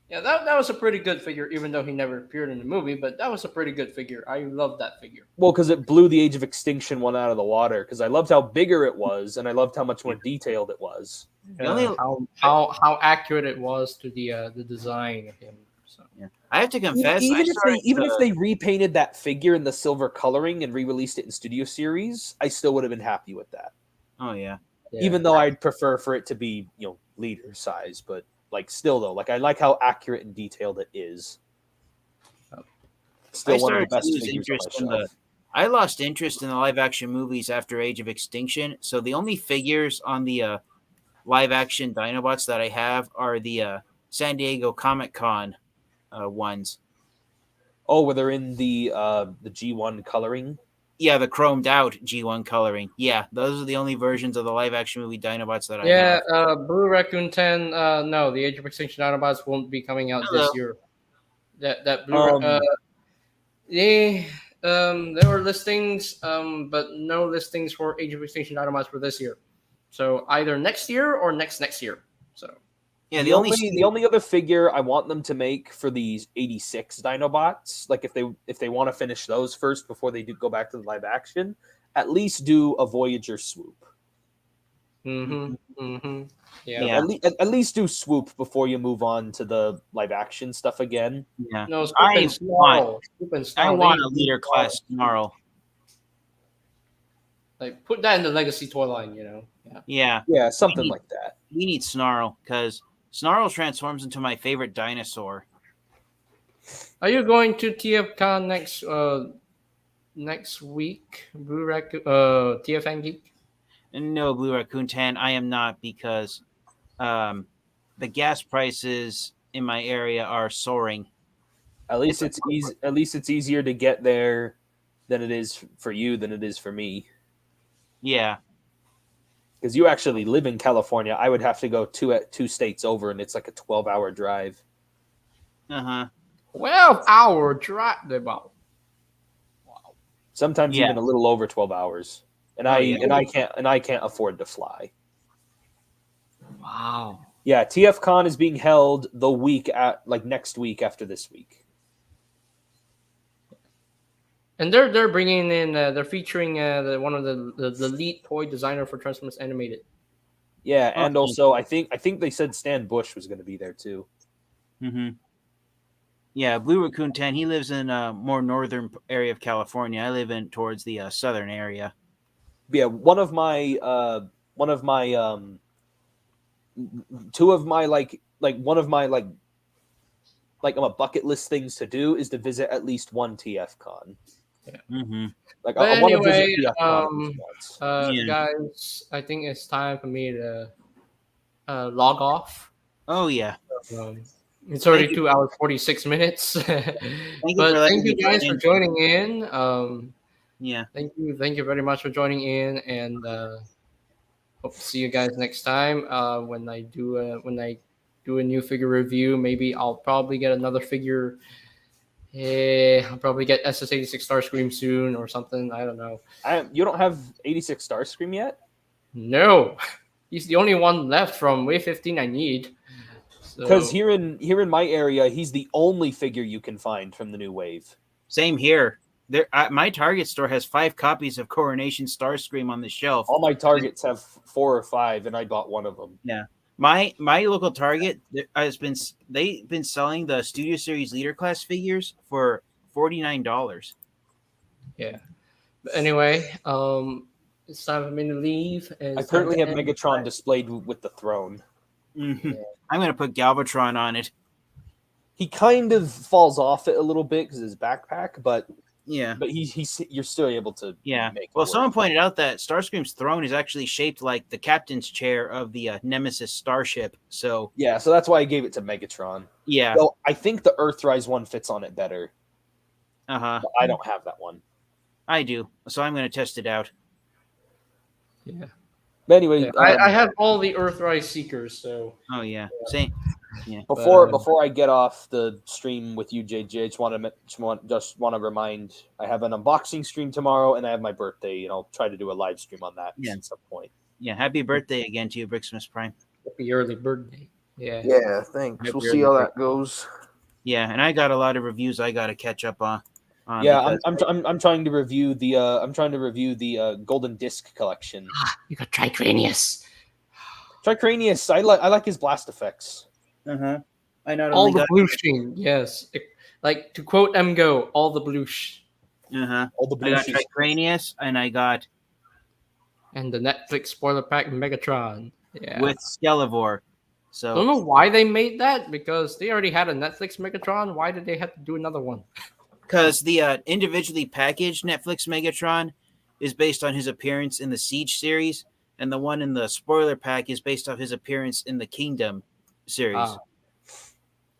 Yeah, that was a pretty good figure, even though he never appeared in the movie. But that was a pretty good figure. I love that figure. Well, because it blew the Age of Extinction one out of the water. Because I loved how bigger it was, and I loved how much more detailed it was. How accurate it was to the design of him. So yeah. I have to confess, even if they repainted that figure in the silver coloring and re-released it in Studio Series, I still would have been happy with that. Oh yeah. Even though I'd prefer for it to be leader size, but like still though, like I like how accurate and detailed it is. Still one of the best figures on my shelf. I lost interest in the live action movies after Age of Extinction, so the only figures on the live action Dinobots that I have are the San Diego Comic-Con ones. Oh, where they're in the G1 coloring? Yeah, the chromed out G1 coloring. Yeah, those are the only versions of the live action movie Dinobots that I have. Yeah, Blue Raccoon 10, no, the Age of Extinction Dinobots won't be coming out this year. That Blue there were listings, but no listings for Age of Extinction Dinobots for this year. So either next year or next year. So yeah, the only other figure I want them to make for these 86 Dinobots, like if they want to finish those first before they do go back to the live action, at least do a Voyager swoop. Yeah. Yeah. At least do Swoop before you move on to the live action stuff again. Yeah. No, Swoop and Snarl. Swoop and I Snarl. want They a need leader Snarl. class Snarl. Like put that in the Legacy toy line, Yeah. Yeah. Yeah, something like that. We need Snarl because Snarl transforms into my favorite dinosaur. Are you going to TFCon next week? Blue Raccoon, TFN Geek? No, Blue Raccoon 10, I am not because the gas prices in my area are soaring. At least it's easy. At least it's easier to get there than it is for you than it is for me. Yeah. Because you actually live in California. I would have to go two states over, and it's like a 12-hour drive. 12-hour drive. Wow. Sometimes even a little over 12 hours. And I can't afford to fly. Wow. Yeah, TFCon is being held the week next week after this week. And they're bringing in they're featuring one of the lead toy designer for Transformers Animated. Yeah, and also I think they said Stan Bush was going to be there too. Yeah, Blue Raccoon 10. He lives in a more northern area of California. I live in towards the southern area. Yeah, one of my bucket list things to do is to visit at least one TFCon. Yeah. Like but I want to anyway, visit TFCon once. guys, I think it's time for me to log off. Oh yeah. It's already 2 hours 46 minutes. Thank you guys for joining in. Thank you very much for joining in, and hope to see you guys next time. When I do a new figure review, maybe I'll probably get another figure. I'll probably get SS86 Starscream soon or something. I don't know. You don't have 86 Starscream yet? No, he's the only one left from Wave 15 I need. Because here in my area, he's the only figure you can find from the new wave. Same here. There, my Target store has 5 copies of Coronation Starscream on the shelf. All my Targets have 4 or 5, and I bought one of them. Yeah, my local Target they've been selling the Studio Series Leader Class figures for $49. Yeah, but anyway, it's time for me to leave. I currently have Megatron displayed with the throne. Mm-hmm. Yeah. I'm going to put Galvatron on it. He kind of falls off it a little bit because of his backpack, but you're still able to make it someone pointed out that Starscream's throne is actually shaped like the captain's chair of the Nemesis starship. So so that's why I gave it to Megatron. Yeah. So I think the Earthrise one fits on it better. I don't have that one. I do, so I'm going to test it out. Yeah. But anyway, I have all the Earthrise Seekers, so. Oh yeah, same. Yeah. Before I get off the stream with you, JJ, just want to remind I have an unboxing stream tomorrow, and I have my birthday, and I'll try to do a live stream on that at some point. Yeah, happy birthday again to you, Brixmas Prime. Happy early birthday. Yeah. Yeah, thanks. We'll see how that goes. Yeah, and I got a lot of reviews I got to catch up on. I'm trying to review the Golden Disc collection. You got Tricranius. Tricranius, I like his blast effects. I not all only the blushing, yes. Like to quote MGO, all the blush. All the I got Tricranius, and I got the Netflix spoiler pack Megatron. Yeah. With Skelevor. So I don't know why they made that, because they already had a Netflix Megatron. Why did they have to do another one? Because the individually packaged Netflix Megatron is based on his appearance in the Siege series, and the one in the spoiler pack is based off his appearance in the Kingdom series.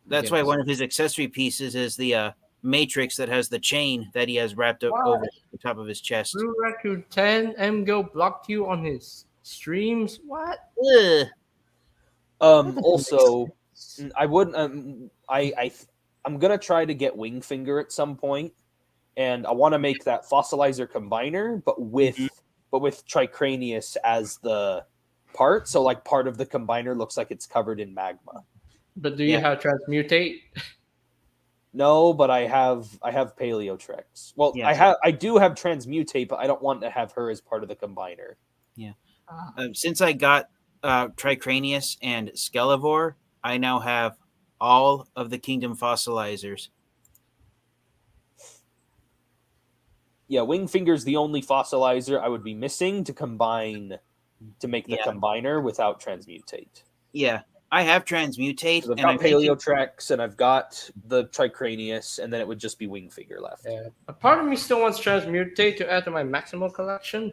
That's why one of his accessory pieces is the Matrix that has the chain that he has wrapped up over the top of his chest. Blue Raccoon 10 MGO blocked you on his streams. What? Also, I wouldn't. I'm gonna try to get Wingfinger at some point, and I want to make that fossilizer combiner, but with Tricranius as the part. So like part of the combiner looks like it's covered in magma. But do you have Transmutate? No, but I have Paleotrex. Well, I do have Transmutate, but I don't want to have her as part of the combiner. Yeah. Since I got Tricranius and Skelevor, I now have all of the Kingdom fossilizers. Yeah, Wingfinger's the only fossilizer I would be missing to combine to make the combiner without transmutate. Yeah, I have transmutate. So I've and got I'm thinking- Paleotrex and I've got the Tricranius, and then it would just be Wingfinger left. Yeah. A part of me still wants transmutate to add to my maximal collection.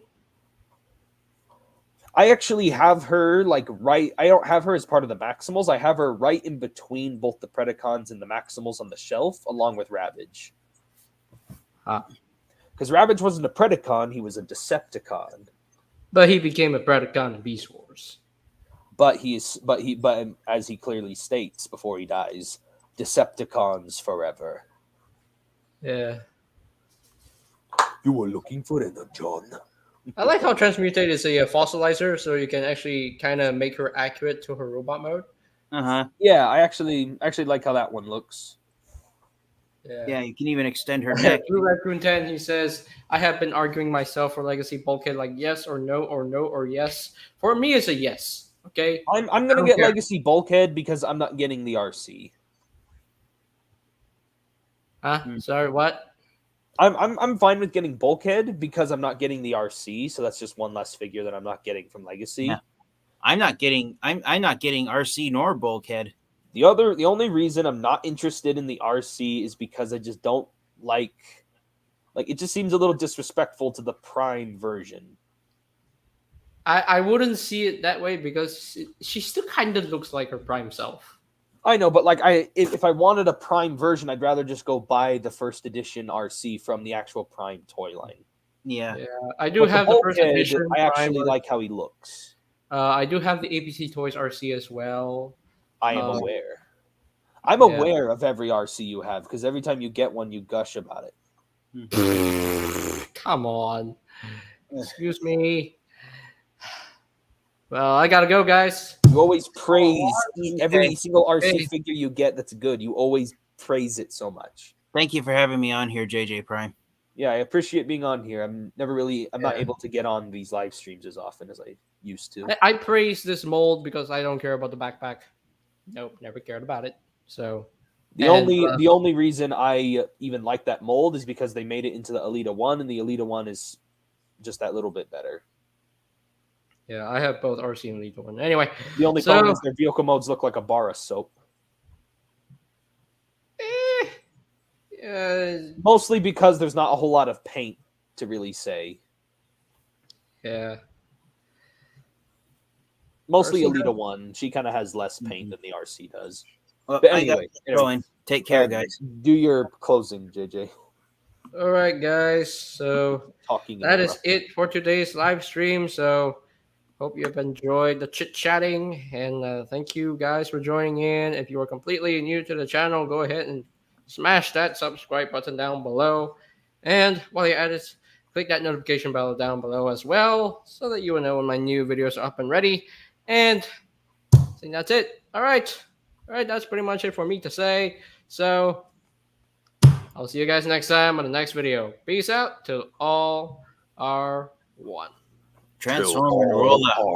I actually have her like right. I don't have her as part of the Maximals. I have her right in between both the Predacons and the Maximals on the shelf, along with Ravage. Because Ravage wasn't a Predacon; he was a Decepticon. But he became a Predacon in Beast Wars. But as he clearly states before he dies, Decepticons forever. Yeah. You were looking for it, John. I like how Transmutate is a fossilizer, so you can actually kind of make her accurate to her robot mode. Yeah, I actually like how that one looks. Yeah, you can even extend her neck. Blue Raccoon 10, he says, I have been arguing myself for Legacy Bulkhead like yes or no or yes. For me, it's a yes. Okay? I'm gonna get Legacy Bulkhead because I'm not getting the RC. Sorry, what? I'm fine with getting Bulkhead because I'm not getting the RC, so that's just one less figure that I'm not getting from Legacy. Yeah. I'm not getting RC nor Bulkhead. The only reason I'm not interested in the RC is because I just don't like it just seems a little disrespectful to the Prime version. I wouldn't see it that way because she still kind of looks like her Prime self. I know, but if I wanted a Prime version, I'd rather just go buy the first edition RC from the actual Prime toy line. Yeah, I do have the first edition. I actually like how he looks. I do have the APC Toys RC as well. I am aware. I'm aware of every RC you have because every time you get one, you gush about it. Come on. Excuse me. Well, I gotta go, guys. You always praise every single RC figure you get that's good. You always praise it so much. Thank you for having me on here, JJ Prime. Yeah, I appreciate being on here. I'm not able to get on these live streams as often as I used to. I praise this mold because I don't care about the backpack. Nope, never cared about it. So the only reason I even like that mold is because they made it into the Alita 1, and the Alita 1 is just that little bit better. Yeah, I have both RC and Alita 1. Anyway, the only problem is their vehicle modes look like a bar of soap. Mostly because there's not a whole lot of paint to really say. Yeah. Mostly Alita 1. She kind of has less paint than the RC does. Well, but anyway, take care, guys. Do your closing, JJ. All right, guys. So that is it for today's live stream. So hope you have enjoyed the chit-chatting. And thank you guys for joining in. If you are completely new to the channel, go ahead and smash that subscribe button down below. And while you're at it, click that notification bell down below as well so that you will know when my new videos are up and ready. And I think that's it. All right, that's pretty much it for me to say. So I'll see you guys next time on the next video. Peace out till all are one. Transform and roll out.